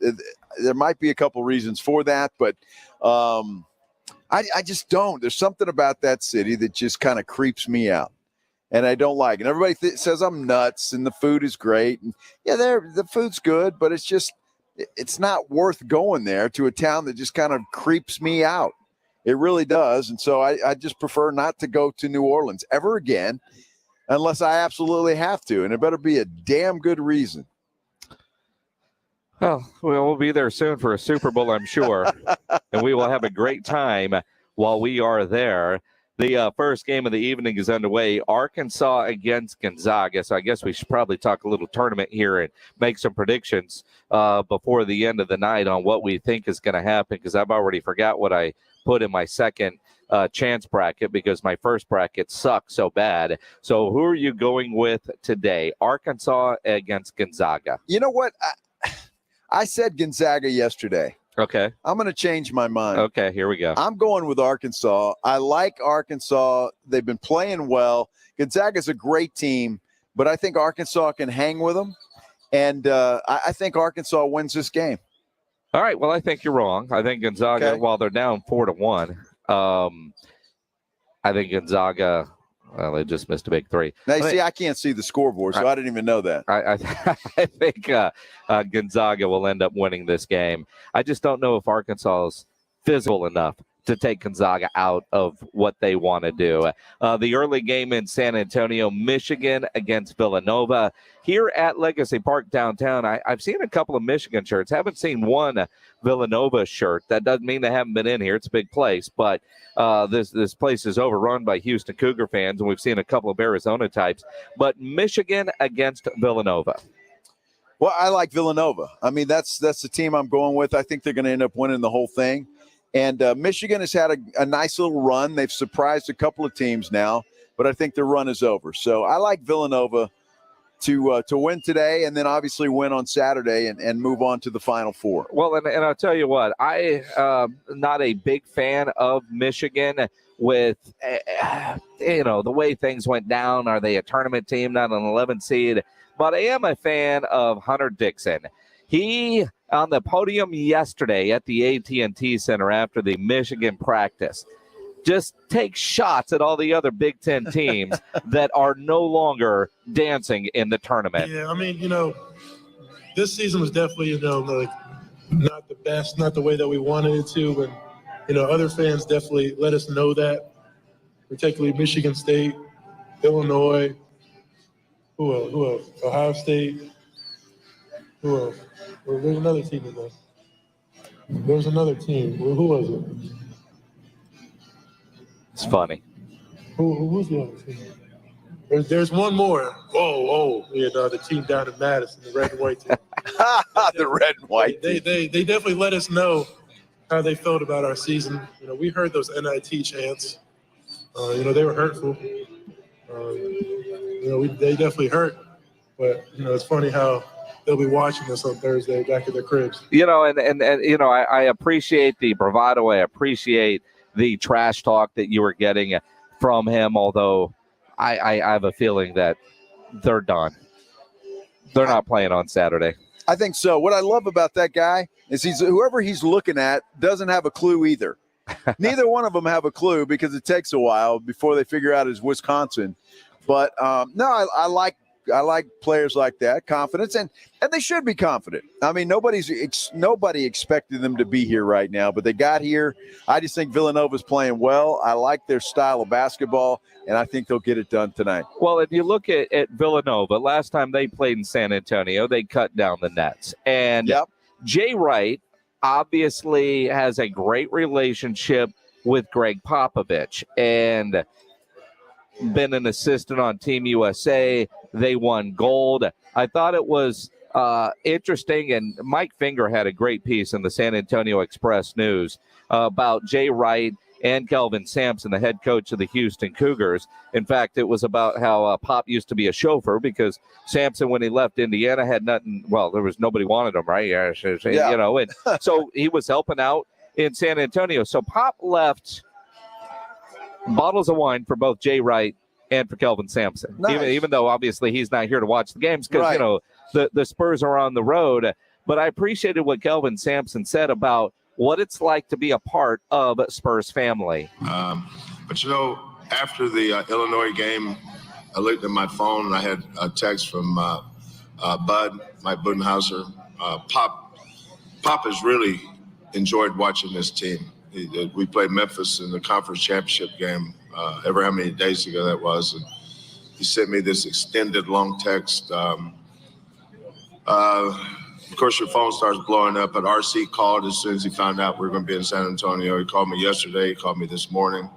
There might be a couple reasons for that, but I just don't. There's something about that city that just kind of creeps me out, and I don't like it. And everybody says I'm nuts, and the food is great. And yeah, the food's good, but it's not worth going there to a town that just kind of creeps me out. It really does. And so I just prefer not to go to New Orleans ever again unless I absolutely have to. And it better be a damn good reason. Well, we'll be there soon for a Super Bowl, I'm sure, and we will have a great time while we are there. The first game of the evening is underway, Arkansas against Gonzaga. So I guess we should probably talk a little tournament here and make some predictions before the end of the night on what we think is going to happen, because I've already forgot what I put in my second chance bracket because my first bracket sucked so bad. So who are you going with today? Arkansas against Gonzaga. You know what? I said Gonzaga yesterday. Okay. I'm going to change my mind. Okay, here we go. I'm going with Arkansas. I like Arkansas. They've been playing well. Gonzaga's a great team, but I think Arkansas can hang with them. And I think Arkansas wins this game. All right. Well, I think you're wrong. I think Gonzaga, while they're down 4-1, I think Gonzaga, well, they just missed a big three. Now, you see, I can't see the scoreboard, so I didn't even know that. I think Gonzaga will end up winning this game. I just don't know if Arkansas is physical enough to take Gonzaga out of what they want to do. The early game in San Antonio, Michigan against Villanova. Here at Legacy Park downtown, I've seen a couple of Michigan shirts. Haven't seen one Villanova shirt. That doesn't mean they haven't been in here. It's a big place, but this place is overrun by Houston Cougar fans, and we've seen a couple of Arizona types. But Michigan against Villanova. Well, I like Villanova. I mean, that's the team I'm going with. I think they're going to end up winning the whole thing. And Michigan has had a nice little run. They've surprised a couple of teams now, but I think their run is over. So I like Villanova to win today, and then obviously win on Saturday and move on to the Final Four. Well, and I'll tell you what, I not a big fan of Michigan with, the way things went down. Are they a tournament team, not an 11 seed? But I am a fan of Hunter Dixon. He, on the podium yesterday at the AT&T Center after the Michigan practice, just takes shots at all the other Big Ten teams that are no longer dancing in the tournament. Yeah, I mean, this season was definitely, not the best, not the way that we wanted it to. And, other fans definitely let us know that, particularly Michigan State, Illinois, who else? Ohio State. Who else? Well, there's another team in there. There's another team. Well, who was it? It's funny. Who's the other team? There's one more. The team down in Madison, the red and white team. The red and white team. They definitely let us know how they felt about our season. We heard those NIT chants. They were hurtful. They definitely hurt. But, it's funny how they'll be watching us on Thursday back at their cribs. I appreciate the bravado. I appreciate the trash talk that you were getting from him, although I have a feeling that they're done. They're not playing on Saturday. I think so. What I love about that guy is whoever he's looking at doesn't have a clue either. Neither one of them have a clue because it takes a while before they figure out it's Wisconsin. But no, I like players like that, confidence, and they should be confident. I mean, nobody expected them to be here right now, but they got here. I just think Villanova's playing well. I like their style of basketball, and I think they'll get it done tonight. Well, if you look at Villanova, last time they played in San Antonio, they cut down the nets. And Jay Wright obviously has a great relationship with Greg Popovich and been an assistant on Team USA. They won gold. I thought it was interesting, and Mike Finger had a great piece in the San Antonio Express News about Jay Wright and Kelvin Sampson, the head coach of the Houston Cougars. In fact, it was about how Pop used to be a chauffeur because Sampson, when he left Indiana, had nothing. Well, there was nobody wanted him, right? And so he was helping out in San Antonio. So Pop left bottles of wine for both Jay Wright and for Kelvin Sampson, even though obviously he's not here to watch the games because the Spurs are on the road. But I appreciated what Kelvin Sampson said about what it's like to be a part of Spurs family. But after the Illinois game, I looked at my phone and I had a text from Bud, Mike Budenhauser. Pop has really enjoyed watching this team. We played Memphis in the conference championship game, ever how many days ago that was. And he sent me this extended long text. of course, your phone starts blowing up. But RC called as soon as he found out we were going to be in San Antonio. He called me yesterday. He called me this morning.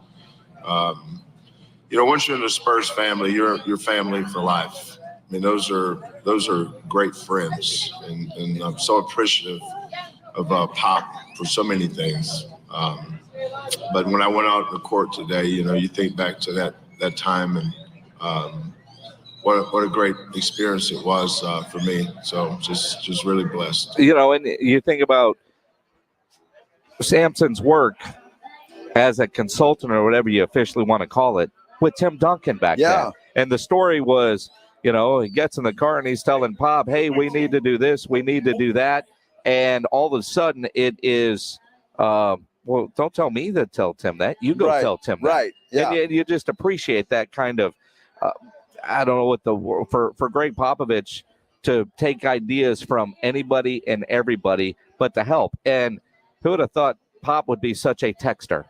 Once you're in the Spurs family, you're family for life. I mean, those are great friends, and I'm so appreciative of Pop for so many things. But when I went out in the court today, you think back to that time, and what a great experience it was for me. So just really blessed. And you think about Sampson's work as a consultant, or whatever you officially want to call it, with Tim Duncan back then. And the story was, he gets in the car and he's telling Pop, hey, we need to do this, we need to do that. And all of a sudden it is, well, don't tell me to tell Tim that. You go tell Tim that. Right, yeah. And you just appreciate that kind of, I don't know what the word, for Greg Popovich to take ideas from anybody and everybody, but to help. And who would have thought Pop would be such a texter?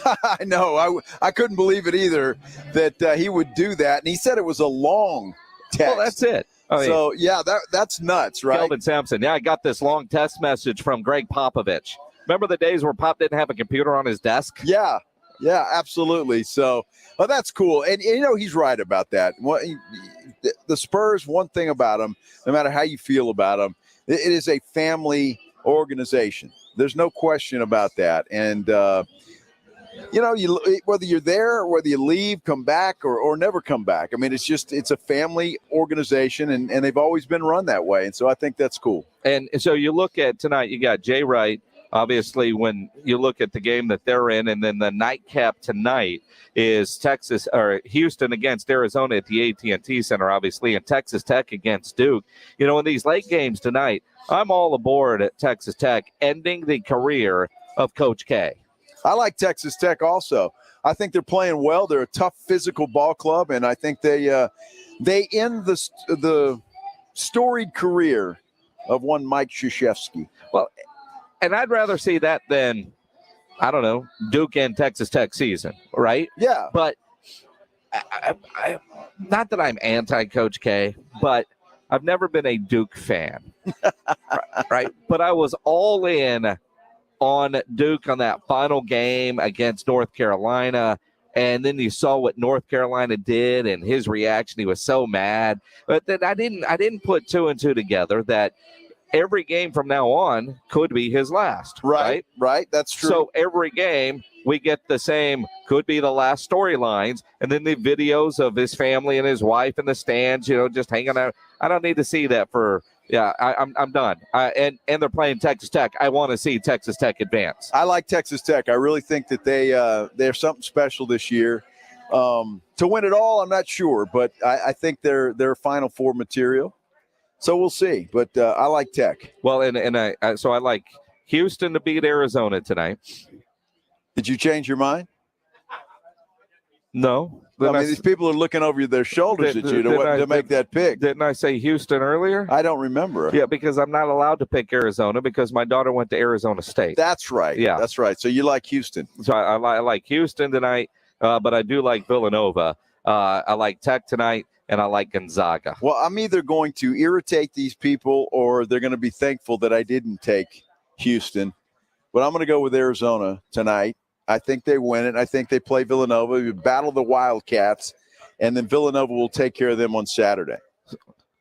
I know. I couldn't believe it either that he would do that. And he said it was a long text. Well, that's it. So, yeah, that's nuts, right? Kelvin Sampson. Yeah, I got this long text message from Greg Popovich. Remember the days where Pop didn't have a computer on his desk? Yeah, absolutely. So, that's cool. And he's right about that. The Spurs, one thing about them, no matter how you feel about them, it is a family organization. There's no question about that. And, whether you're there or whether you leave, come back or never come back. I mean, it's a family organization, and they've always been run that way. And so I think that's cool. And so you look at tonight, you got Jay Wright. Obviously, when you look at the game that they're in, and then the nightcap tonight is Houston against Arizona at the AT&T Center, obviously, and Texas Tech against Duke. In these late games tonight, I'm all aboard at Texas Tech, ending the career of Coach K. I like Texas Tech also. I think they're playing well. They're a tough physical ball club, and I think they end the storied career of one Mike Krzyzewski. Well, and I'd rather see that than, I don't know, Duke and Texas Tech season, right? Yeah. But I not that I'm anti-Coach K, but I've never been a Duke fan, right? But I was all in on Duke on that final game against North Carolina, and then you saw what North Carolina did and his reaction. He was so mad. But then I didn't put two and two together that every game from now on could be his last. Right. That's true. So every game we get the same, could be the last storylines, and then the videos of his family and his wife in the stands, just hanging out. I don't need to see that for. Yeah, I'm done. And they're playing Texas Tech. I want to see Texas Tech advance. I like Texas Tech. I really think that they're something special this year. To win it all, I'm not sure, but I think they're Final Four material. So we'll see. But I like Tech. Well, so I like Houston to beat Arizona tonight. Did you change your mind? No. These people are looking over their shoulders at you to make that pick. Didn't I say Houston earlier? I don't remember. Yeah, because I'm not allowed to pick Arizona because my daughter went to Arizona State. That's right. Yeah. That's right. So you like Houston. So I like Houston tonight, but I do like Villanova. I like Tech tonight, and I like Gonzaga. Well, I'm either going to irritate these people or they're going to be thankful that I didn't take Houston. But I'm going to go with Arizona tonight. I think they win it. I think they play Villanova. We battle the Wildcats, and then Villanova will take care of them on Saturday.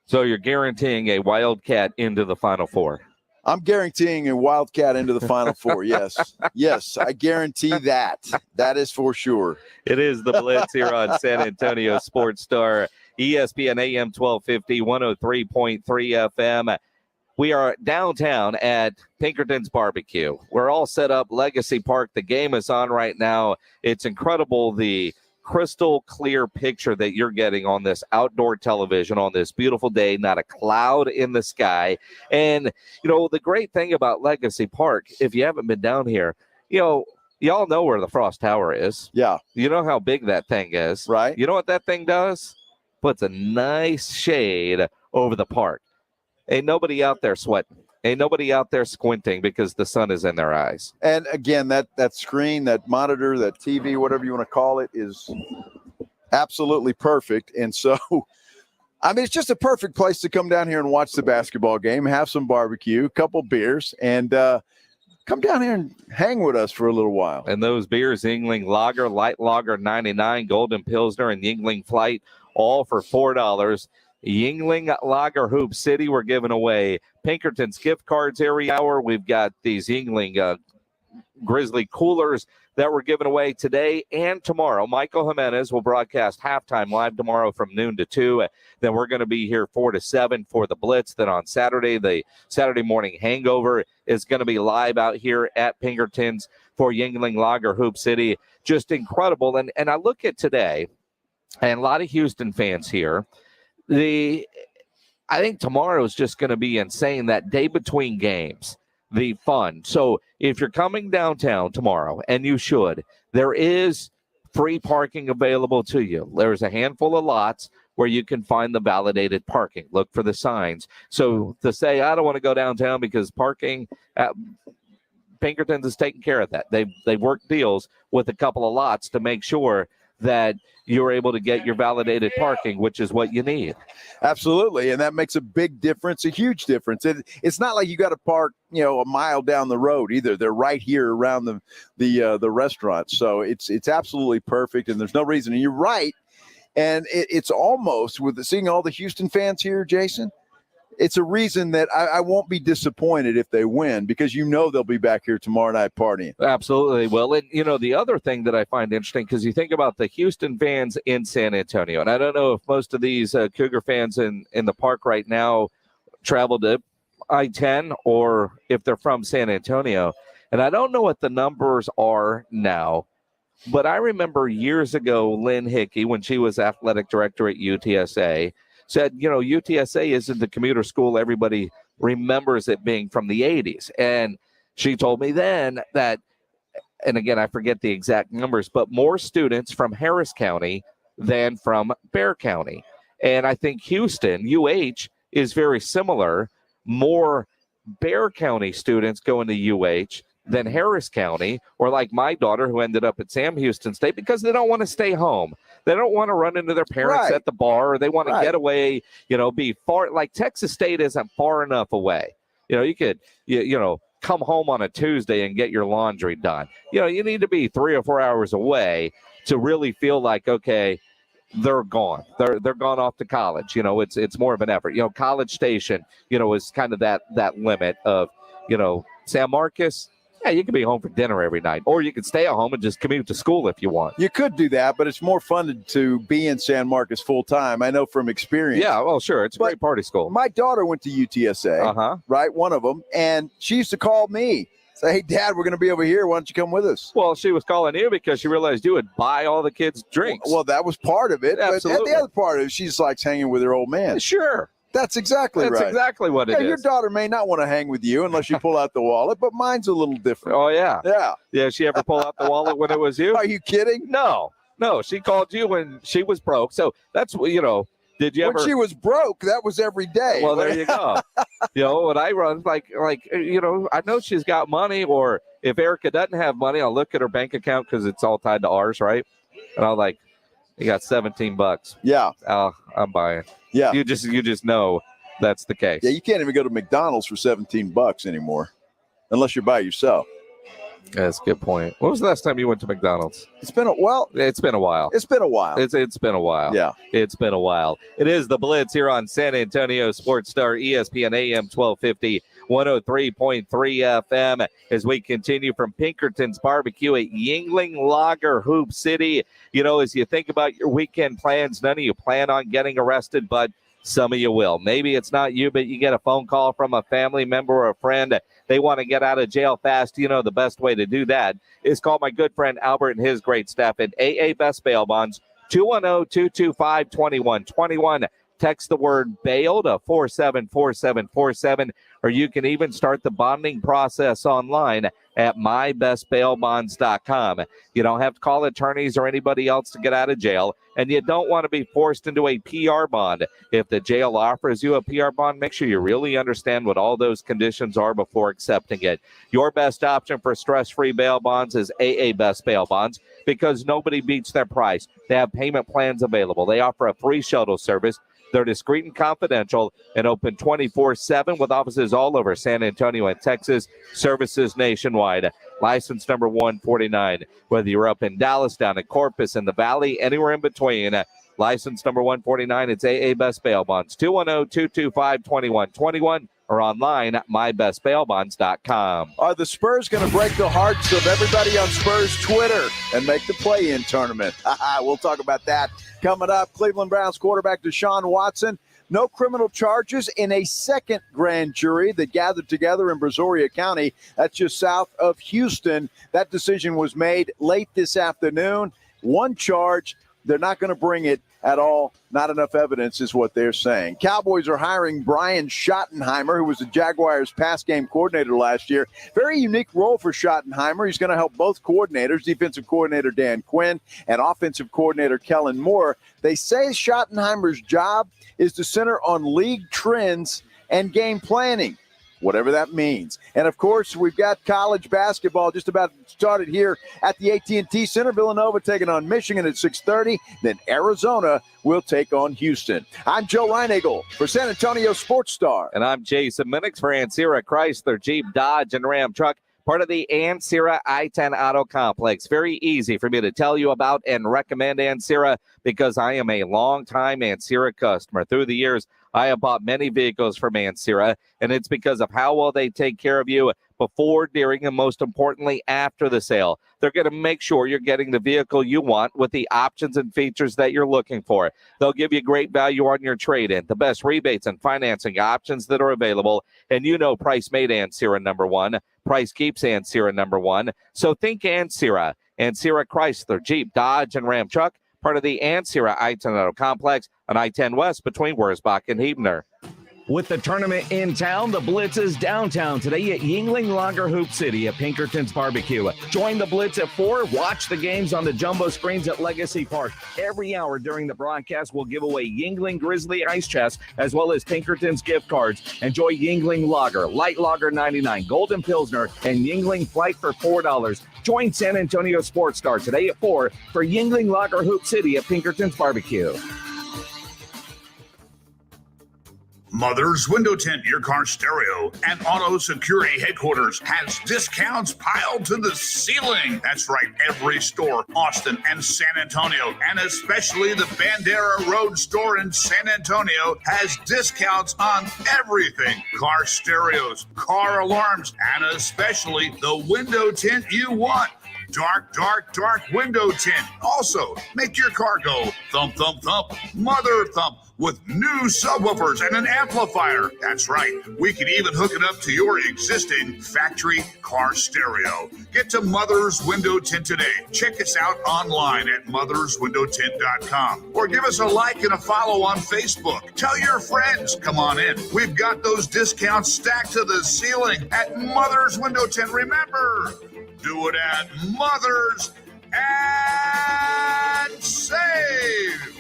So you're guaranteeing a Wildcat into the Final Four? I'm guaranteeing a Wildcat into the Final Four, yes. Yes, I guarantee that. That is for sure. It is the Blitz here on San Antonio Sports Star, ESPN AM 1250, 103.3 FM. We are downtown at Pinkerton's Barbecue. We're all set up, Legacy Park. The game is on right now. It's incredible, the crystal clear picture that you're getting on this outdoor television on this beautiful day, not a cloud in the sky. And, the great thing about Legacy Park, if you haven't been down here, y'all know where the Frost Tower is. Yeah. You know how big that thing is. Right. You know what that thing does? Puts a nice shade over the park. Ain't nobody out there sweating. Ain't nobody out there squinting because the sun is in their eyes. And again, that screen, that monitor, that TV, whatever you want to call it, is absolutely perfect. And so I mean, it's just a perfect place to come down here and watch the basketball game, have some barbecue, a couple beers, and come down here and hang with us for a little while. And those beers, Yuengling Lager, Light Lager 99, Golden Pilsner, and Yuengling Flight, all for $4. Yuengling Lager Hoops City, we're giving away Pinkerton's gift cards every hour. We've got these Yuengling Grizzly coolers that we're giving away today and tomorrow. Michael Jimenez will broadcast halftime live tomorrow from noon to 2. Then we're going to be here 4 to 7 for the Blitz. Then on Saturday, the Saturday morning hangover is going to be live out here at Pinkerton's for Yuengling Lager Hoop City. Just incredible. And I look at today, and a lot of Houston fans here. I think tomorrow is just going to be insane, that day between games. The fun. So if you're coming downtown tomorrow, and you should, there is free parking available to you. There's a handful of lots where you can find the validated parking. Look for the signs. So to say, I don't want to go downtown because parking at Pinkerton's is taking care of that. They've worked deals with a couple of lots to make sure that you're able to get your validated parking, which is what you need. Absolutely, and that makes a big difference, a huge difference. It's not like you got to park, a mile down the road either. They're right here around the restaurant, so it's absolutely perfect, and there's no reason. And you're right, and it's almost with seeing all the Houston fans here, Jason. It's a reason that I won't be disappointed if they win, because they'll be back here tomorrow night partying. Absolutely. Well, and the other thing that I find interesting, because you think about the Houston fans in San Antonio, and I don't know if most of these Cougar fans in the park right now travel to I-10 or if they're from San Antonio. And I don't know what the numbers are now, but I remember years ago, Lynn Hickey, when she was athletic director at UTSA, said, UTSA isn't the commuter school everybody remembers it being from the 80s. And she told me then that, and again, I forget the exact numbers, but more students from Harris County than from Bexar County. And I think Houston, UH, is very similar. More Bexar County students going to UH than Harris County, or like my daughter who ended up at Sam Houston State, because they don't want to stay home. They don't want to run into their parents at the bar, or they want to get away, be far. Like Texas State isn't far enough away. You could, come home on a Tuesday and get your laundry done. You need to be 3 or 4 hours away to really feel like, okay, they're gone. They're gone off to college. It's more of an effort. College Station, is kind of that limit of, San Marcos. Yeah, you can be home for dinner every night, or you can stay at home and just commute to school if you want. You could do that, but it's more fun to be in San Marcos full time. I know from experience. Yeah, well, sure. It's a great party school. My daughter went to UTSA, right? One of them. And she used to call me, say, hey, Dad, we're going to be over here. Why don't you come with us? Well, she was calling you because she realized you would buy all the kids drinks. Well, that was part of it. Absolutely. But the other part of it, she just likes hanging with her old man. Sure. That's exactly right. That's exactly what it is. Your daughter may not want to hang with you unless you pull out the wallet, but mine's a little different. Oh, yeah. Yeah. Yeah, she ever pull out the wallet when it was you? Are you kidding? No, she called you when she was broke. So that's, did you ever? When she was broke, that was every day. Well, there you go. When I run, like, I know she's got money, or if Erica doesn't have money, I'll look at her bank account because it's all tied to ours, right? And I'll like, you got $17. Yeah. I'm buying. Yeah. You just know that's the case. Yeah, you can't even go to McDonald's for $17 anymore unless you're by yourself. That's a good point. When was the last time you went to McDonald's? It's been a while. It's been a while. It's been a while. It's been a while. Yeah. It's been a while. It is the Blitz here on San Antonio Sports Star, ESPN AM 1250, 103.3 FM, as we continue from Pinkerton's Barbecue at Yuengling Lager Hoop City. As you think about your weekend plans, none of you plan on getting arrested, but some of you will. Maybe it's not you, but you get a phone call from a family member or a friend. They want to get out of jail fast. The best way to do that is call my good friend Albert and his great staff at AA Best Bail Bonds, 210-225-2121. Text the word bail to 474747, or you can even start the bonding process online at mybestbailbonds.com. You don't have to call attorneys or anybody else to get out of jail, and you don't want to be forced into a PR bond. If the jail offers you a PR bond, make sure you really understand what all those conditions are before accepting it. Your best option for stress-free bail bonds is AA Best Bail Bonds, because nobody beats their price. They have payment plans available. They offer a free shuttle service. They're discreet and confidential and open 24/7 with offices all over San Antonio and Texas, services nationwide. License number 149. Whether you're up in Dallas, down in Corpus, in the Valley, anywhere in between. License number 149. It's AA Best Bail Bonds. 210-225-2121 or online at mybestbailbonds.com. Are the Spurs going to break the hearts of everybody on Spurs Twitter and make the play-in tournament? We'll talk about that coming up. Cleveland Browns quarterback Deshaun Watson. No criminal charges in a second grand jury that gathered together in Brazoria County. That's just south of Houston. That decision was made late this afternoon. One charge. They're not going to bring it at all. Not enough evidence is what they're saying. Cowboys are hiring Brian Schottenheimer, who was the Jaguars' pass game coordinator last year. Very unique role for Schottenheimer. He's going to help both coordinators, defensive coordinator Dan Quinn and offensive coordinator Kellen Moore. They say Schottenheimer's job is to center on league trends and game planning, whatever that means. And, of course, we've got college basketball just about started here at the AT&T Center. Villanova taking on Michigan at 6:30. Then Arizona will take on Houston. I'm Joe Reinagle for San Antonio Sports Star. And I'm Jason Minix for Ancira Chrysler, Jeep, Dodge, and Ram Truck, part of the Ancira I-10 Auto Complex. Very easy for me to tell you about and recommend Ancira because I am a longtime Ancira customer. Through the years, I have bought many vehicles from Ancira, and it's because of how well they take care of you before, during, and most importantly, after the sale. They're going to make sure you're getting the vehicle you want with the options and features that you're looking for. They'll give you great value on your trade-in, the best rebates and financing options that are available, and you know price made Ancira number one. Price keeps Ancira number one. So think Ancira. Ancira Chrysler, Jeep, Dodge, and Ram Truck, part of the Ancira I-10 Auto Complex on I-10 West between Wurzbach and Huebner. With the tournament in town, the Blitz is downtown today at Yuengling Lager Hoops City at Pinkerton's Barbecue. Join the Blitz at 4. Watch the games on the jumbo screens at Legacy Park. Every hour during the broadcast, we'll give away Yuengling Grizzly Ice Chest as well as Pinkerton's gift cards. Enjoy Yuengling Lager, Light Lager 99, Golden Pilsner, and Yuengling Flight for $4. Join San Antonio Sports Star today at 4 for Yuengling Lager Hoop City at Pinkerton's Barbecue. Mother's Window Tint, your car stereo, and auto security headquarters has discounts piled to the ceiling. That's right, every store, Austin and San Antonio, and especially the Bandera Road store in San Antonio has discounts on everything. Car stereos, car alarms, and especially the window tint you want. Dark, dark, dark window tint. Also, make your car go thump, thump, thump, mother thump with new subwoofers and an amplifier. That's right. We can even hook it up to your existing factory car stereo. Get to Mother's Window Tint today. Check us out online at motherswindowtint.com or give us a like and a follow on Facebook. Tell your friends. Come on in. We've got those discounts stacked to the ceiling at Mother's Window Tint. Remember, do it at Mother's and save.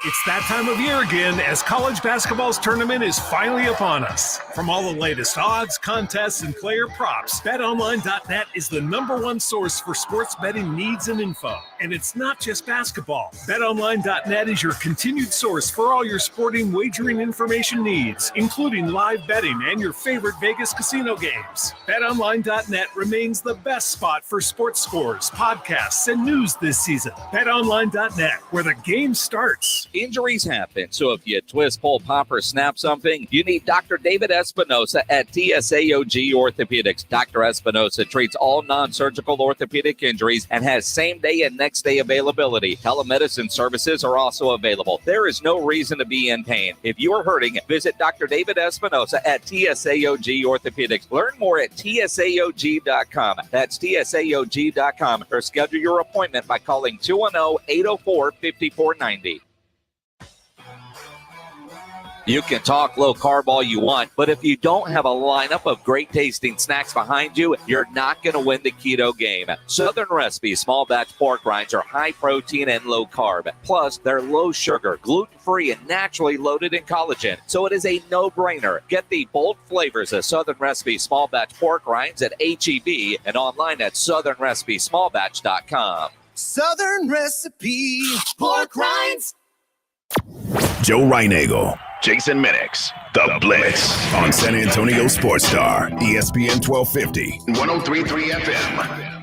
It's that time of year again as college basketball's tournament is finally upon us. From all the latest odds, contests, and player props, BetOnline.net is the #1 source for sports betting needs and info. And it's not just basketball. BetOnline.net is your continued source for all your sporting wagering information needs, including live betting and your favorite Vegas casino games. BetOnline.net remains the best spot for sports scores, podcasts, and news this season. BetOnline.net, where the game starts. Injuries happen, so if you twist, pull, pop, or snap something, you need Dr. David Espinosa at TSAOG Orthopedics. Dr. Espinosa treats all non-surgical orthopedic injuries and has same-day and next-day availability. Telemedicine services are also available. There is no reason to be in pain. If you are hurting, visit Dr. David Espinosa at TSAOG Orthopedics. Learn more at TSAOG.com. That's TSAOG.com, or schedule your appointment by calling 210-804-5490. You can talk low carb all you want, but if you don't have a lineup of great tasting snacks behind you, you're not going to win the keto game. Southern Recipe small batch pork rinds are high protein and low carb. Plus, they're low sugar, gluten-free, and naturally loaded in collagen. So it is a no-brainer. Get the bold flavors of Southern Recipe small batch pork rinds at H-E-B and online at southernrecipesmallbatch.com. Southern Recipe pork rinds. Joe Reinagel, Jason Minix, The Blitz on San Antonio Sports Star, ESPN 1250, 103.3 FM.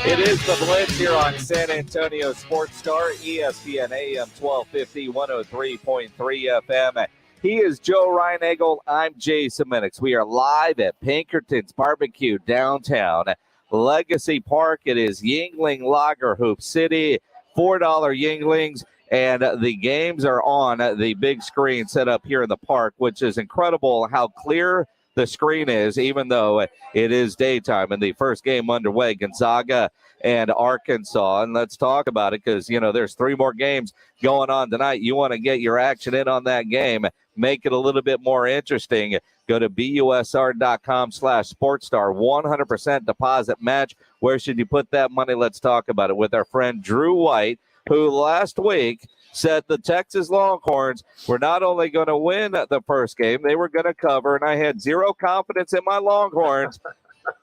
It is The Blitz here on San Antonio Sports Star, ESPN AM 1250, 103.3 FM. He is Joe Reinagel. I'm Jason Minix. We are live at Pinkerton's Barbecue downtown Legacy Park. It is Yuengling Lager Hoops City, $4 Yuenglings, and the games are on the big screen set up here in the park, which is incredible how clear the screen is, even though it is daytime. And the first game underway, Gonzaga and Arkansas. And let's talk about it because, there's 3 more games going on tonight. You want to get your action in on that game, make it a little bit more interesting. Go to busr.com/sportstar, 100% deposit match. Where should you put that money? Let's talk about it with our friend Drew White, who last week said the Texas Longhorns were not only going to win the first game, they were going to cover, and I had zero confidence in my Longhorns.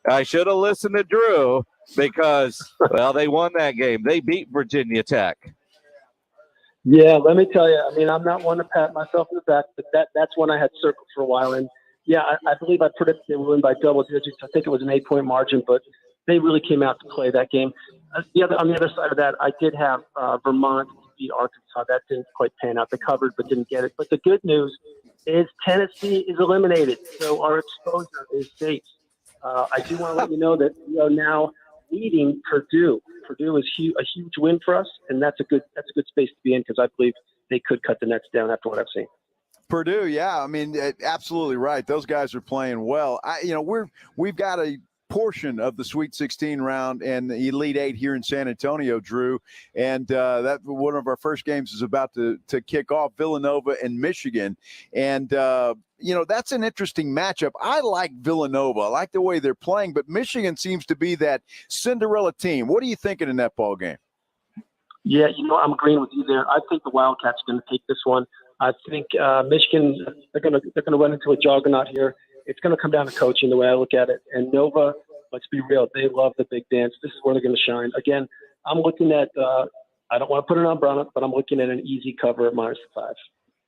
I should have listened to Drew because, they won that game. They beat Virginia Tech. Yeah, let me tell you, I'm not one to pat myself in the back, but that's one I had circled for a while. And, I believe I predicted they would win by double digits. I think it was an 8-point margin, but they really came out to play that game. On the other side of that, I did have Vermont beat Arkansas. That didn't quite pan out. They covered but didn't get it. But the good news is Tennessee is eliminated, so our exposure is safe. I do want to let you know that we are now leading Purdue. Purdue is a huge win for us, and that's a good space to be in because I believe they could cut the Nets down after what I've seen. Purdue, yeah, absolutely right. Those guys are playing well. We've got a portion of the Sweet 16 round and the Elite 8 here in San Antonio, Drew, and that one of our first games is about to kick off, Villanova and Michigan, and that's an interesting matchup. I like Villanova. I like the way they're playing, but Michigan seems to be that Cinderella team. What are you thinking in that ball game? Yeah, I'm agreeing with you there. I think the Wildcats are going to take this one. I think Michigan, they're going to run into a juggernaut here. It's going to come down to coaching the way I look at it. And Nova, let's be real, they love the big dance. This is where they're going to shine. Again, I'm looking at I don't want to put a number on it, but I'm looking at an easy cover at -5.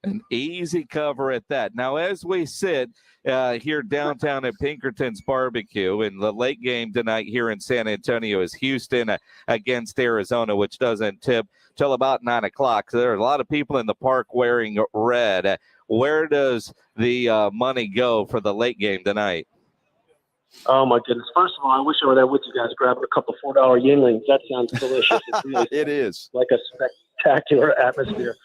An easy cover at that. Now, as we sit here downtown at Pinkerton's Barbecue, and the late game tonight here in San Antonio is Houston against Arizona, which doesn't tip till about 9 o'clock. So there are a lot of people in the park wearing red. Where does the money go for the late game tonight? Oh, my goodness. First of all, I wish I were there with you guys grabbing a couple $4 Yuenglings. That sounds delicious. It's really it is. Like a spectacular atmosphere.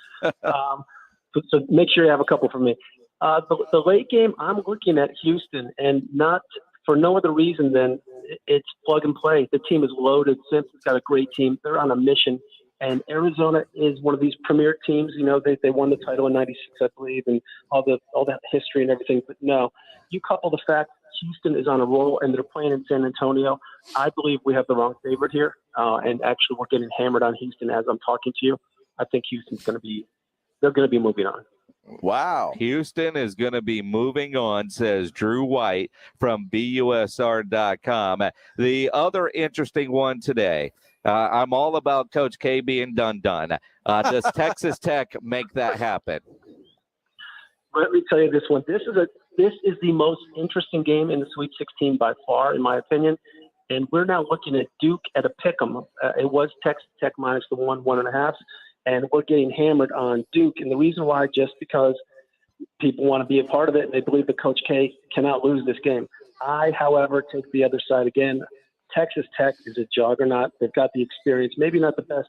So make sure you have a couple for me. The late game, I'm looking at Houston, and not for no other reason than it's plug and play. The team is loaded. Simpson's got a great team. They're on a mission. And Arizona is one of these premier teams. They won the title in '96, I believe, and all that history and everything. But no, you couple the fact Houston is on a roll and they're playing in San Antonio. I believe we have the wrong favorite here, and actually we're getting hammered on Houston as I'm talking to you. I think Houston's going to be moving on. Wow. Houston is going to be moving on, says Drew White from busr.com. The other interesting one today. I'm all about Coach K being done. Does Texas Tech make that happen? Let me tell you this one. This is the most interesting game in the Sweet 16 by far, in my opinion. And we're now looking at Duke at a pick'em. It was Texas Tech minus the 1.5, and we're getting hammered on Duke. And the reason why, just because people want to be a part of it, and they believe that Coach K cannot lose this game. I, however, take the other side again. Texas Tech is a juggernaut. They've got the experience, maybe not the best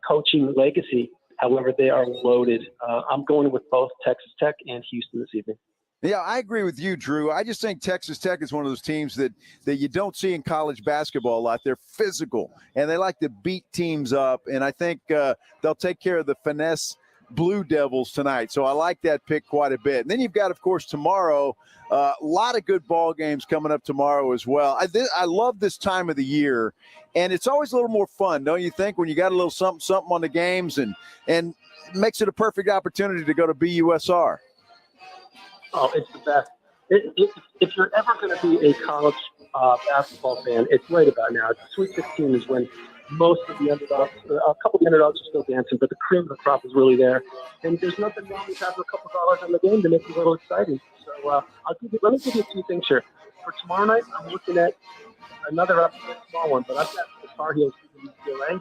coaching legacy. However, they are loaded. I'm going with both Texas Tech and Houston this evening. Yeah, I agree with you, Drew. I just think Texas Tech is one of those teams that you don't see in college basketball a lot. They're physical, and they like to beat teams up, and I think they'll take care of the finesse Blue Devils tonight. So I like that pick quite a bit. And then you've got, of course, tomorrow, a lot of good ball games coming up tomorrow as well. I love this time of the year, and it's always a little more fun, don't you think, when you got a little something on the games, and makes it a perfect opportunity to go to BUSR. Oh, it's the best. If you're ever going to be a college basketball fan, it's right about now. Sweet 16 is when most of the underdogs, a couple of the underdogs are still dancing, but the cream of the crop is really there. And there's nothing wrong with having a couple dollars on the game to make it a little exciting. So let me give you a few things here. For tomorrow night, I'm looking at another upset, small one, but I've got the Tar Heels beating UCLA.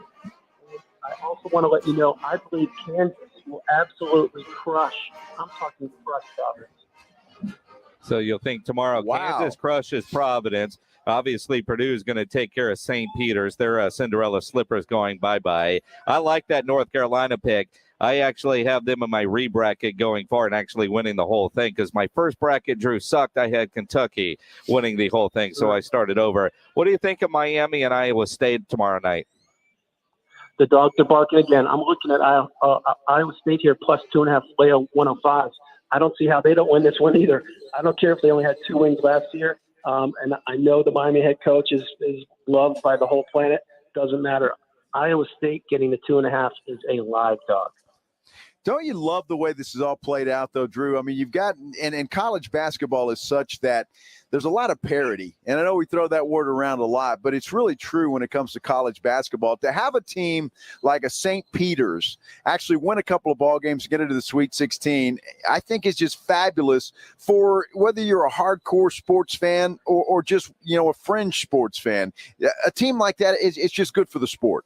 I also want to let you know I believe Kansas will absolutely crush. I'm talking crush Providence. So you'll think tomorrow Kansas crushes Providence. Obviously, Purdue is going to take care of St. Peter's. Their Cinderella slippers going bye-bye. I like that North Carolina pick. I actually have them in my re-bracket going forward and actually winning the whole thing because my first bracket, Drew, sucked. I had Kentucky winning the whole thing, so I started over. What do you think of Miami and Iowa State tomorrow night? The dogs are barking again. I'm looking at Iowa State here, plus 2.5, lay 105. I don't see how they don't win this one either. I don't care if they only had 2 wins last year. And I know the Miami head coach is loved by the whole planet. Doesn't matter. Iowa State getting the 2.5 is a live dog. Don't you love the way this is all played out, though, Drew? I mean, you've got – and college basketball is such that there's a lot of parity. And I know we throw that word around a lot, but it's really true when it comes to college basketball. To have a team like a St. Peter's actually win a couple of ball games, get into the Sweet 16, I think is just fabulous for whether you're a hardcore sports fan or just, a fringe sports fan. A team like that, it's just good for the sport.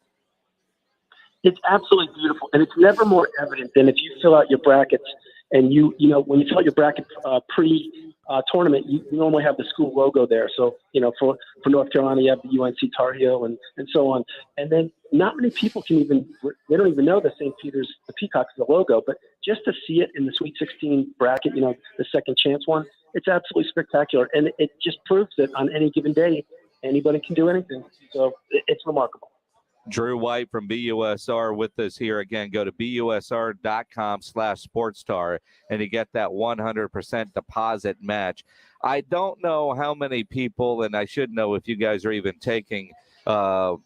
It's absolutely beautiful, and it's never more evident than if you fill out your brackets and when you fill out your bracket pre-tournament, you normally have the school logo there. So, for North Carolina, you have the UNC Tar Heel and so on. And then not many people they don't even know that St. Peter's, the Peacock is the logo, but just to see it in the Sweet 16 bracket, the second chance one, it's absolutely spectacular. And it just proves that on any given day, anybody can do anything. So it's remarkable. Drew White from BUSR with us here again. Go to busr.com/sportstar and you get that 100% deposit match. I don't know how many people, and I should know if you guys are even taking stuff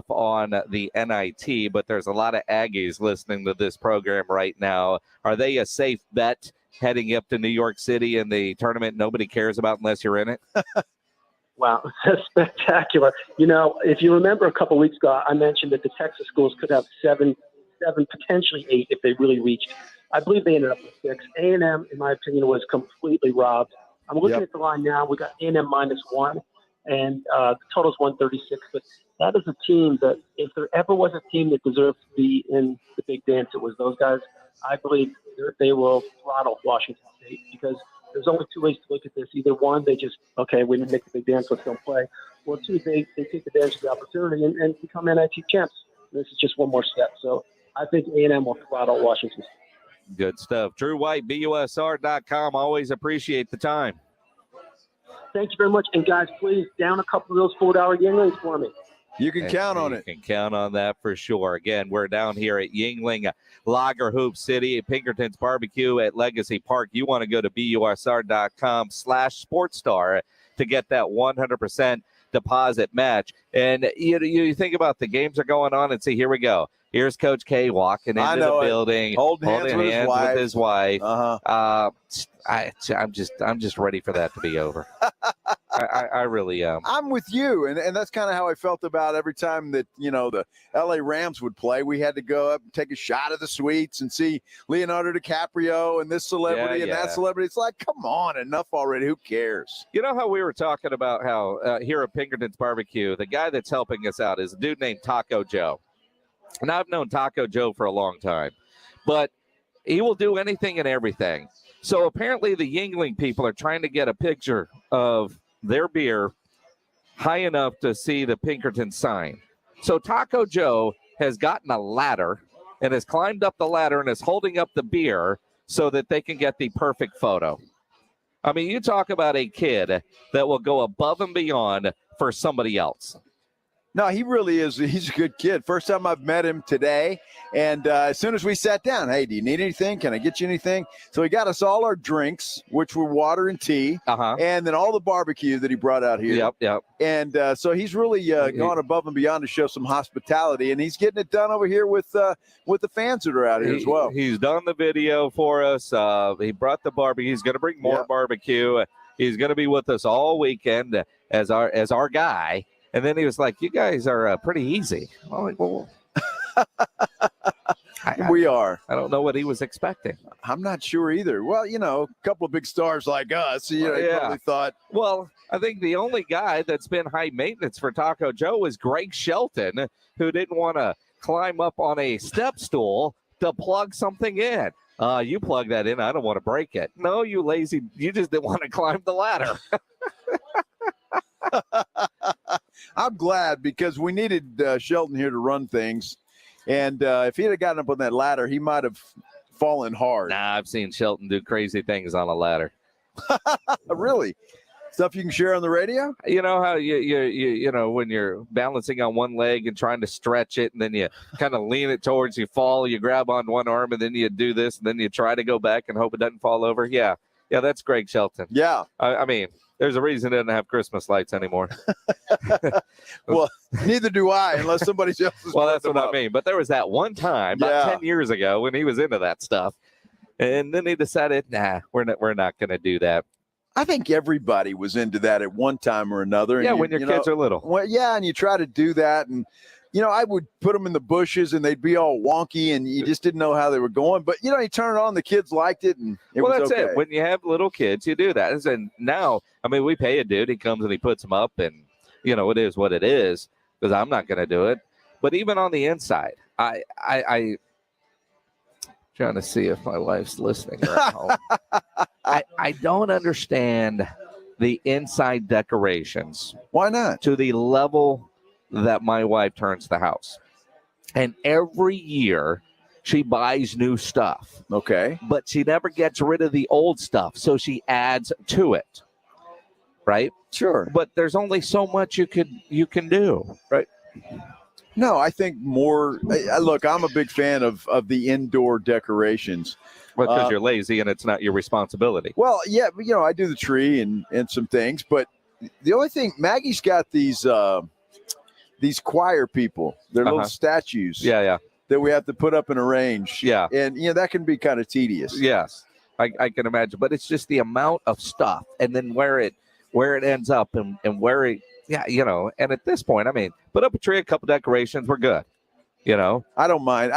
on the NIT, but there's a lot of Aggies listening to this program right now. Are they a safe bet heading up to New York City in the tournament nobody cares about unless you're in it? Wow, that's spectacular. If you remember a couple of weeks ago, I mentioned that the Texas schools could have seven, potentially 8 if they really reached. I believe they ended up with 6. A&M, in my opinion, was completely robbed. I'm looking at the line now. We got A&M -1, and the total's 136. But that is a team that, if there ever was a team that deserved to be in the big dance, it was those guys. I believe they will throttle Washington State because there's only 2 ways to look at this. Either one, they just, okay, we didn't make the big dance, let's go play. Or 2, they take advantage of the opportunity and become NIT champs. This is just one more step. So I think A&M will throttle Washington. Good stuff. Drew White, busr.com. Always appreciate the time. Thank you very much. And guys, please down a couple of those $4 Yuenglings for me. You can count on it. You can count on that for sure. Again, we're down here at Yuengling Lager Hoops City, Pinkerton's Barbecue at Legacy Park. You want to go to busr.com/sportstar to get that 100% deposit match. And you think about the games are going on and see, here we go. Here's Coach K walking into the building, holding hands with his wife. I'm just ready for that to be over. I really am. I'm with you, and that's kind of how I felt about every time that the LA Rams would play. We had to go up and take a shot of the suites and see Leonardo DiCaprio and this celebrity and that celebrity. It's like, come on, enough already. Who cares? You know how we were talking about how here at Pinkerton's Barbecue, the guy that's helping us out is a dude named Taco Joe. And I've known Taco Joe for a long time, but he will do anything and everything. So apparently the Yuengling people are trying to get a picture of their beer high enough to see the Pinkerton sign. So Taco Joe has gotten a ladder and has climbed up the ladder and is holding up the beer so that they can get the perfect photo. I mean, you talk about a kid that will go above and beyond for somebody else. No, he really is. He's a good kid. First time I've met him today. And as soon as we sat down, hey, do you need anything? Can I get you anything? So he got us all our drinks, which were water and tea, and then all the barbecue that he brought out here. Yep. And so he's really gone above and beyond to show some hospitality, and he's getting it done over here with the fans that are out here as well. He's done the video for us. He brought the barbecue. He's going to bring more barbecue. He's going to be with us all weekend as our guy. And then he was like, you guys are pretty easy. I'm like, well, we are. I don't know what he was expecting. I'm not sure either. Well, a couple of big stars like us, he probably thought. Well, I think the only guy that's been high maintenance for Taco Joe is Greg Shelton, who didn't want to climb up on a step stool to plug something in. You plug that in. I don't want to break it. No, you lazy. You just didn't want to climb the ladder. I'm glad because we needed Shelton here to run things. And if he had gotten up on that ladder, he might have fallen hard. Nah, I've seen Shelton do crazy things on a ladder. Really? Stuff you can share on the radio? You know how you know when you're balancing on one leg and trying to stretch it, and then you kind of lean it towards you fall, you grab on one arm, and then you do this, and then you try to go back and hope it doesn't fall over. Yeah, that's Greg Shelton. Yeah. I mean, there's a reason it doesn't have Christmas lights anymore. Well, neither do I, unless somebody else is. Well, that's what I mean. But there was that one time, about 10 years ago, when he was into that stuff, and then he decided, nah, we're not going to do that. I think everybody was into that at one time or another. Yeah, when your kids are little. Well, yeah, and you try to do that, and I would put them in the bushes, and they'd be all wonky, and you just didn't know how they were going. But you turn it on, the kids liked it, and it was that's okay. it. When you have little kids, you do that. And now, I mean, we pay a dude. He comes and he puts them up, and it is what it is. Because I'm not going to do it. But even on the inside, I trying to see if my wife's listening right home. I don't understand the inside decorations. Why not? To the level that my wife turns the house. And every year she buys new stuff. Okay. But she never gets rid of the old stuff. So she adds to it. Right? Sure. But there's only so much you can do. Right? No, I think more. Look, I'm a big fan of the indoor decorations. Well, because you're lazy and it's not your responsibility. Well, yeah, I do the tree and some things, but the only thing, Maggie's got these choir people. They're little statues. Yeah. That we have to put up and arrange. Yeah. And that can be kind of tedious. Yes, I can imagine. But it's just the amount of stuff, and then where it ends up, and where it. Yeah, and at this point, I mean, put up a tree, a couple decorations, we're good. I don't mind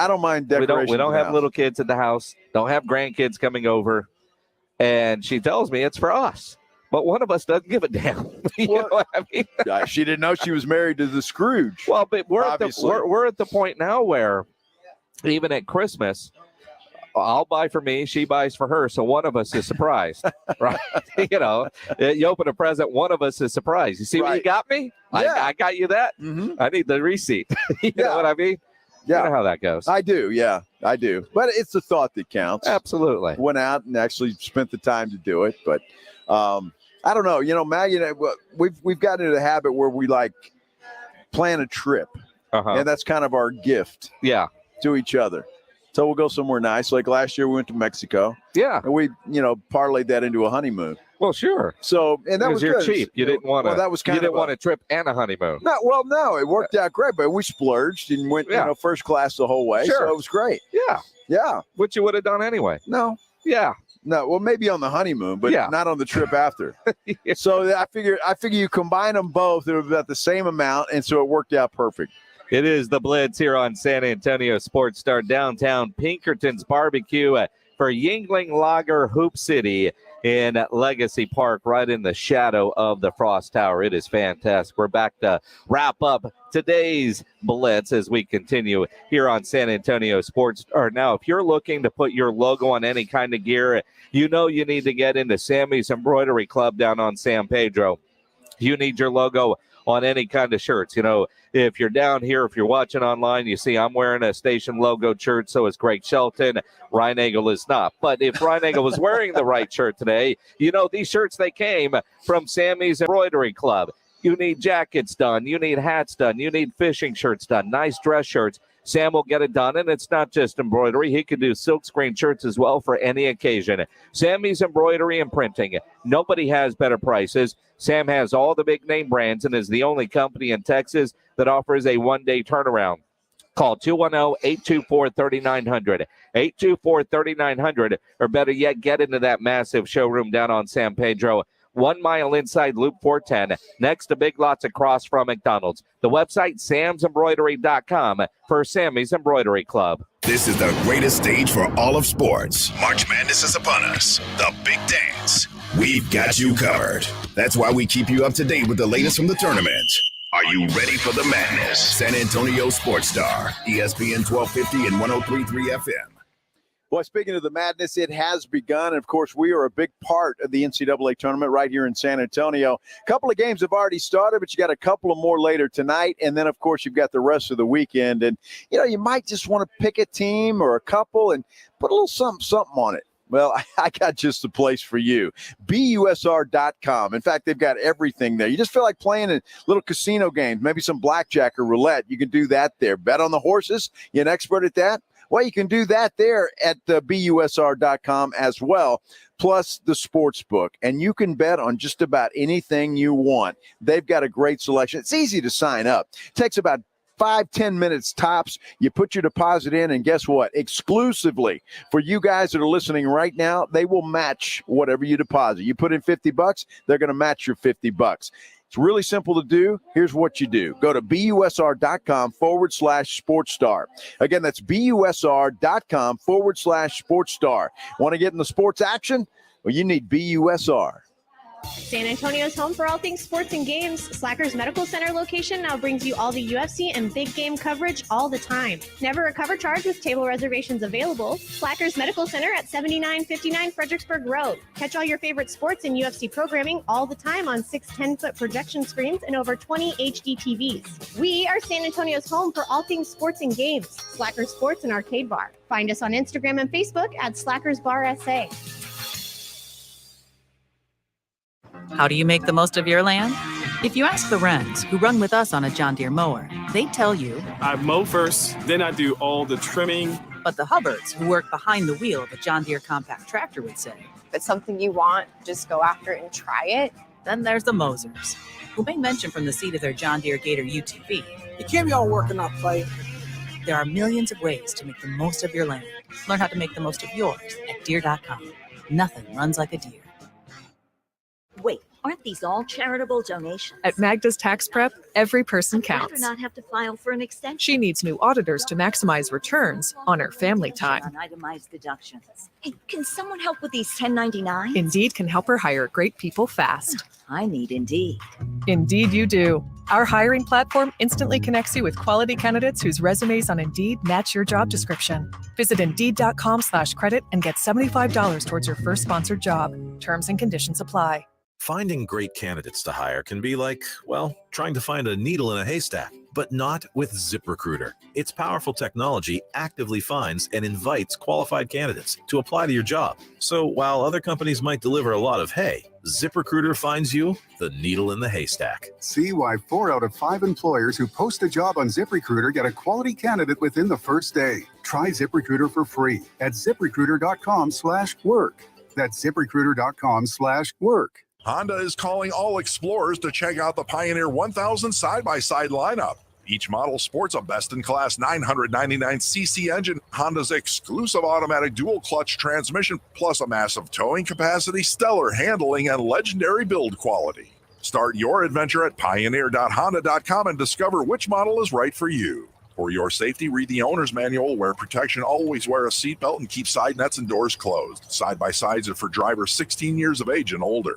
decorations. We don't have little kids in the house, don't have grandkids coming over. And she tells me it's for us. But one of us doesn't give a damn. You know what I mean? She didn't know she was married to the Scrooge. Well, but we're at the point now where even at Christmas, I'll buy for me, she buys for her, so one of us is surprised, right? You open a present, one of us is surprised. You see what you got me? Yeah. I got you that? Mm-hmm. I need the receipt. You know what I mean? Yeah. You know how that goes. I do, yeah, I do. But it's the thought that counts. Absolutely. Went out and actually spent the time to do it. But I don't know. Maggie and I, we've gotten into the habit where we plan a trip. And that's kind of our gift to each other. So we'll go somewhere nice. Like last year, we went to Mexico. Yeah. And we, parlayed that into a honeymoon. Well, sure. So, and that was you're good. cheap. You didn't want to. Well, that was kind you didn't want a trip and a honeymoon. No, it worked out great. But we splurged and went, first class the whole way. Sure. So it was great. Yeah. Yeah. Which you would have done anyway. No. Yeah. No. Well, maybe on the honeymoon, but not on the trip after. So I figure you combine them both, it was about the same amount, and so it worked out perfect. It is the Blitz here on San Antonio Sports Star, downtown Pinkerton's barbecue for Yuengling Lager Hoops City in Legacy Park, right in the shadow of the Frost Tower. It is fantastic. We're back to wrap up today's Blitz as we continue here on San Antonio Sports Star. Now, if you're looking to put your logo on any kind of gear, you need to get into Sammy's Embroidery Club down on San Pedro. You need your logo on any kind of shirts. If you're down here, if you're watching online, you see I'm wearing a station logo shirt, so is Greg Shelton. Ryan Eagle is not. But if Ryan Eagle was wearing the right shirt today, these shirts, they came from Sammy's Embroidery Club. You need jackets done. You need hats done. You need fishing shirts done. Nice dress shirts. Sam will get it done, and it's not just embroidery. He can do silkscreen shirts as well for any occasion. Sammy's Embroidery and Printing. Nobody has better prices. Sam has all the big name brands and is the only company in Texas that offers a one-day turnaround. Call 210-824-3900. 824-3900, or better yet, get into that massive showroom down on San Pedro. 1 mile inside Loop 410, next to Big Lots across from McDonald's. The website, samsembroidery.com for Sammy's Embroidery Club. This is the greatest stage for all of sports. March Madness is upon us. The big dance. We've got you covered. That's why we keep you up to date with the latest from the tournament. Are you ready for the madness? San Antonio Sports Star, ESPN 1250 and 103.3 FM. Well, speaking of the madness, it has begun. And of course, we are a big part of the NCAA tournament right here in San Antonio. A couple of games have already started, but you got a couple of more later tonight. And then, of course, you've got the rest of the weekend. And, you might just want to pick a team or a couple and put a little something on it. Well, I got just the place for you. BUSR.com. In fact, they've got everything there. You just feel like playing a little casino games, maybe some blackjack or roulette. You can do that there. Bet on the horses. You an expert at that? Well, you can do that there at BUSR.com as well, plus the sports book. And you can bet on just about anything you want. They've got a great selection. It's easy to sign up. It takes about 5-10 minutes tops. You put your deposit in, and guess what? Exclusively for you guys that are listening right now, they will match whatever you deposit. You put in $50, they're going to match your $50. It's really simple to do. Here's what you do. Go to BUSR.com/SportsStar. Again, that's BUSR.com/SportsStar. Want to get in the sports action? Well, you need BUSR. San Antonio's home for all things sports and games. Slackers Medical Center location now brings you all the UFC and big game coverage all the time. Never a cover charge with table reservations available. Slackers Medical Center at 7959 Fredericksburg Road. Catch all your favorite sports and UFC programming all the time on 6 10-foot projection screens and over 20 HD TVs. We are San Antonio's home for all things sports and games. Slackers Sports and Arcade Bar. Find us on Instagram and Facebook at Slackers Bar SA. How do you make the most of your land? If you ask the Wrens, who run with us on a John Deere mower, they tell you, I mow first, then I do all the trimming. But the Hubbards, who work behind the wheel of a John Deere compact tractor, would say, if it's something you want, just go after it and try it. Then there's the Mosers, who may mention from the seat of their John Deere Gator UTV. You can't be all working up, play. There are millions of ways to make the most of your land. Learn how to make the most of yours at Deere.com. Nothing runs like a Deere. Wait, aren't these all charitable donations? At Magda's Tax Prep, every person counts. I'd rather not have to file for an extension. She needs new auditors to maximize returns on her family time. On itemized deductions. Hey, can someone help with these 1099s? Indeed can help her hire great people fast. I need Indeed. Indeed you do. Our hiring platform instantly connects you with quality candidates whose resumes on Indeed match your job description. Visit Indeed.com/credit and get $75 towards your first sponsored job. Terms and conditions apply. Finding great candidates to hire can be like, well, trying to find a needle in a haystack, but not with ZipRecruiter. Its powerful technology actively finds and invites qualified candidates to apply to your job. So while other companies might deliver a lot of hay, ZipRecruiter finds you the needle in the haystack. See why 4 out of 5 employers who post a job on ZipRecruiter get a quality candidate within the first day. Try ZipRecruiter for free at ZipRecruiter.com/work. That's ZipRecruiter.com/work. Honda is calling all explorers to check out the Pioneer 1000 side-by-side lineup. Each model sports a best-in-class 999cc engine, Honda's exclusive automatic dual-clutch transmission, plus a massive towing capacity, stellar handling, and legendary build quality. Start your adventure at pioneer.honda.com and discover which model is right for you. For your safety, read the owner's manual, wear protection, always wear a seatbelt, and keep side nets and doors closed. Side-by-sides are for drivers 16 years of age and older.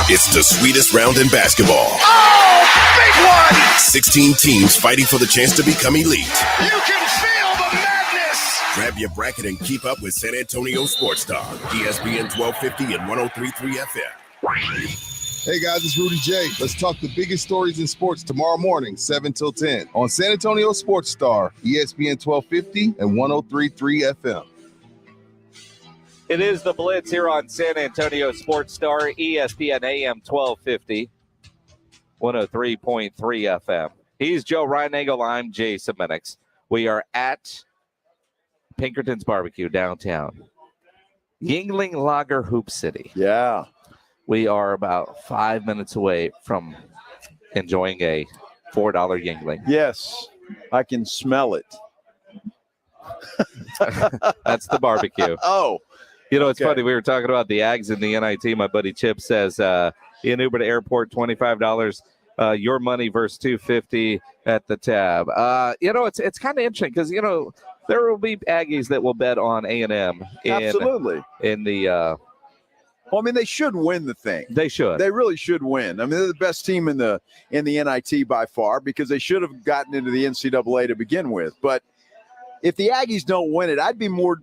It's the sweetest round in basketball. Oh, big one! 16 teams fighting for the chance to become elite. You can feel the madness! Grab your bracket and keep up with San Antonio Sports Star, ESPN 1250 and 103.3 FM. Hey guys, it's Rudy J. Let's talk the biggest stories in sports tomorrow morning, 7 till 10 on San Antonio Sports Star, ESPN 1250 and 103.3 FM. It is the Blitz here on San Antonio Sports Star, ESPN AM 1250, 103.3 FM. He's Joe Reinagel. I'm Jason Minix. We are at Pinkerton's Barbecue downtown. Yuengling Lager Hoops City. Yeah. We are about 5 minutes away from enjoying a $4 Yuengling. Yes, I can smell it. That's the barbecue. Oh, You know, it's funny. We were talking about the Ags and the NIT. My buddy Chip says, in Uber to airport, $25. Your money versus $250 at the tab. You know, it's kind of interesting because, you know, there will be Aggies that will bet on A&M. Absolutely. In the well, I mean, they should win the thing. They should. They really should win. I mean, they're the best team in the NIT by far because they should have gotten into the NCAA to begin with. But if the Aggies don't win it, I'd be more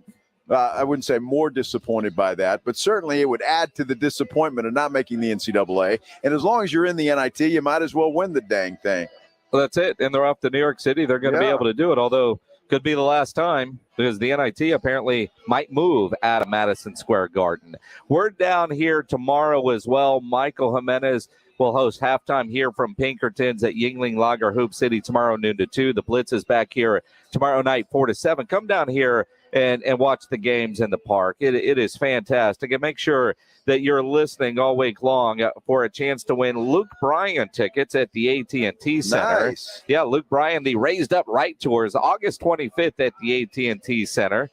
I wouldn't say more disappointed by that, but certainly it would add to the disappointment of not making the NCAA. And as long as you're in the NIT, you might as well win the dang thing. Well, that's it. And they're off to New York City. They're going to be able to do it, although could be the last time because the NIT apparently might move out of Madison Square Garden. We're down here tomorrow as well. Michael Jimenez will host halftime here from Pinkerton's at Yuengling Lager Hoops City tomorrow noon to 2. The Blitz is back here tomorrow night 4 to 7. Come down here and watch the games in the park. It is fantastic. And make sure that you're listening all week long for a chance to win Luke Bryan tickets at the AT&T Center. Nice. Yeah, Luke Bryan, the Raised Up Right Tours, August 25th at the AT&T Center.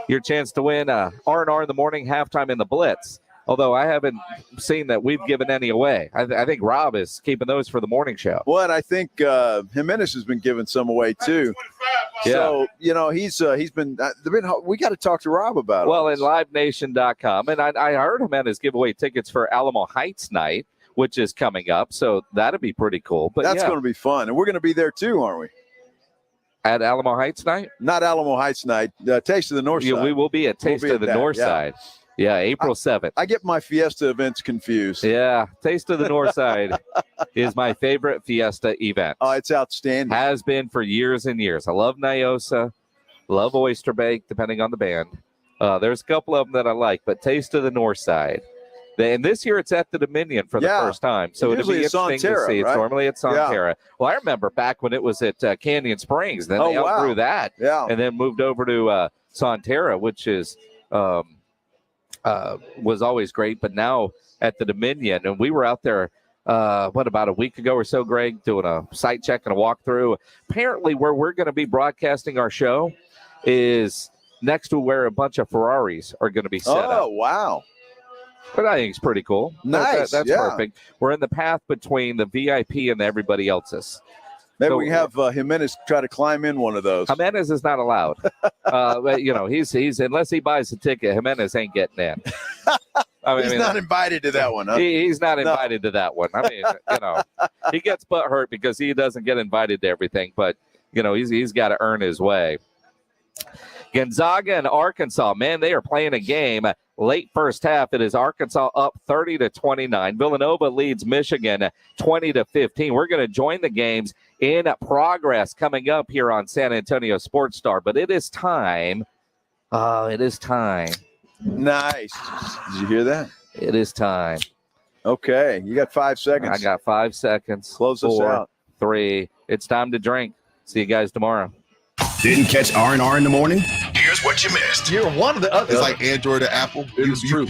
Your chance to win R&R in the morning, halftime in the Blitz. Although I haven't seen that we've given any away. I think Rob is keeping those for the morning show. Well, and I think Jimenez has been giving some away too. Yeah. So, you know, he's been we got to talk to Rob about it. Well, in livenation.com. And I heard Jimenez give away tickets for Alamo Heights night, which is coming up. So that'll be pretty cool. But that's going to be fun. And we're going to be there too, aren't we? At Alamo Heights night? Not Alamo Heights night. Taste of the North Side. We will be at Taste of the North Side. Yeah, April 7th. I get my Fiesta events confused. Yeah, Taste of the North Side is my favorite Fiesta event. Oh, it's outstanding. Has been for years and years. I love Nyosa, love Oyster Bake, depending on the band. There's a couple of them that I like, but Taste of the North Side. And this year it's at the Dominion for the first time. So it'll be interesting to see. It's normally at Sonterra. Yeah. Well, I remember back when it was at Canyon Springs. Then they outgrew that. Yeah. And then moved over to Sonterra, which is was always great, but now at the Dominion, and we were out there, about a week ago or so, Greg, doing a site check and a walkthrough. Apparently, where we're going to be broadcasting our show is next to where a bunch of Ferraris are going to be set up. Oh, wow. But I think it's pretty cool. Nice. That's perfect. We're in the path between the VIP and everybody else's. Maybe we can have Jimenez try to climb in one of those. Jimenez is not allowed. But, you know, he's unless he buys a ticket, Jimenez ain't getting in. He's not invited to that one, huh? He's not invited to that one. I mean, you know, he gets butt hurt because he doesn't get invited to everything. But, you know, he's got to earn his way. Gonzaga and Arkansas, man, they are playing a game. Late first half, it is Arkansas up 30-29. Villanova leads Michigan 20-15. We're going to join the games in progress coming up here on San Antonio Sports Star. But it is time. It is time. Nice. Did you hear that? It is time. Okay. You got 5 seconds. I got 5 seconds. Close us out. 3. It's time to drink. See you guys tomorrow. Didn't catch R&R in the morning? Here's what you missed. You're one of the others. It's like Android or Apple. It is true.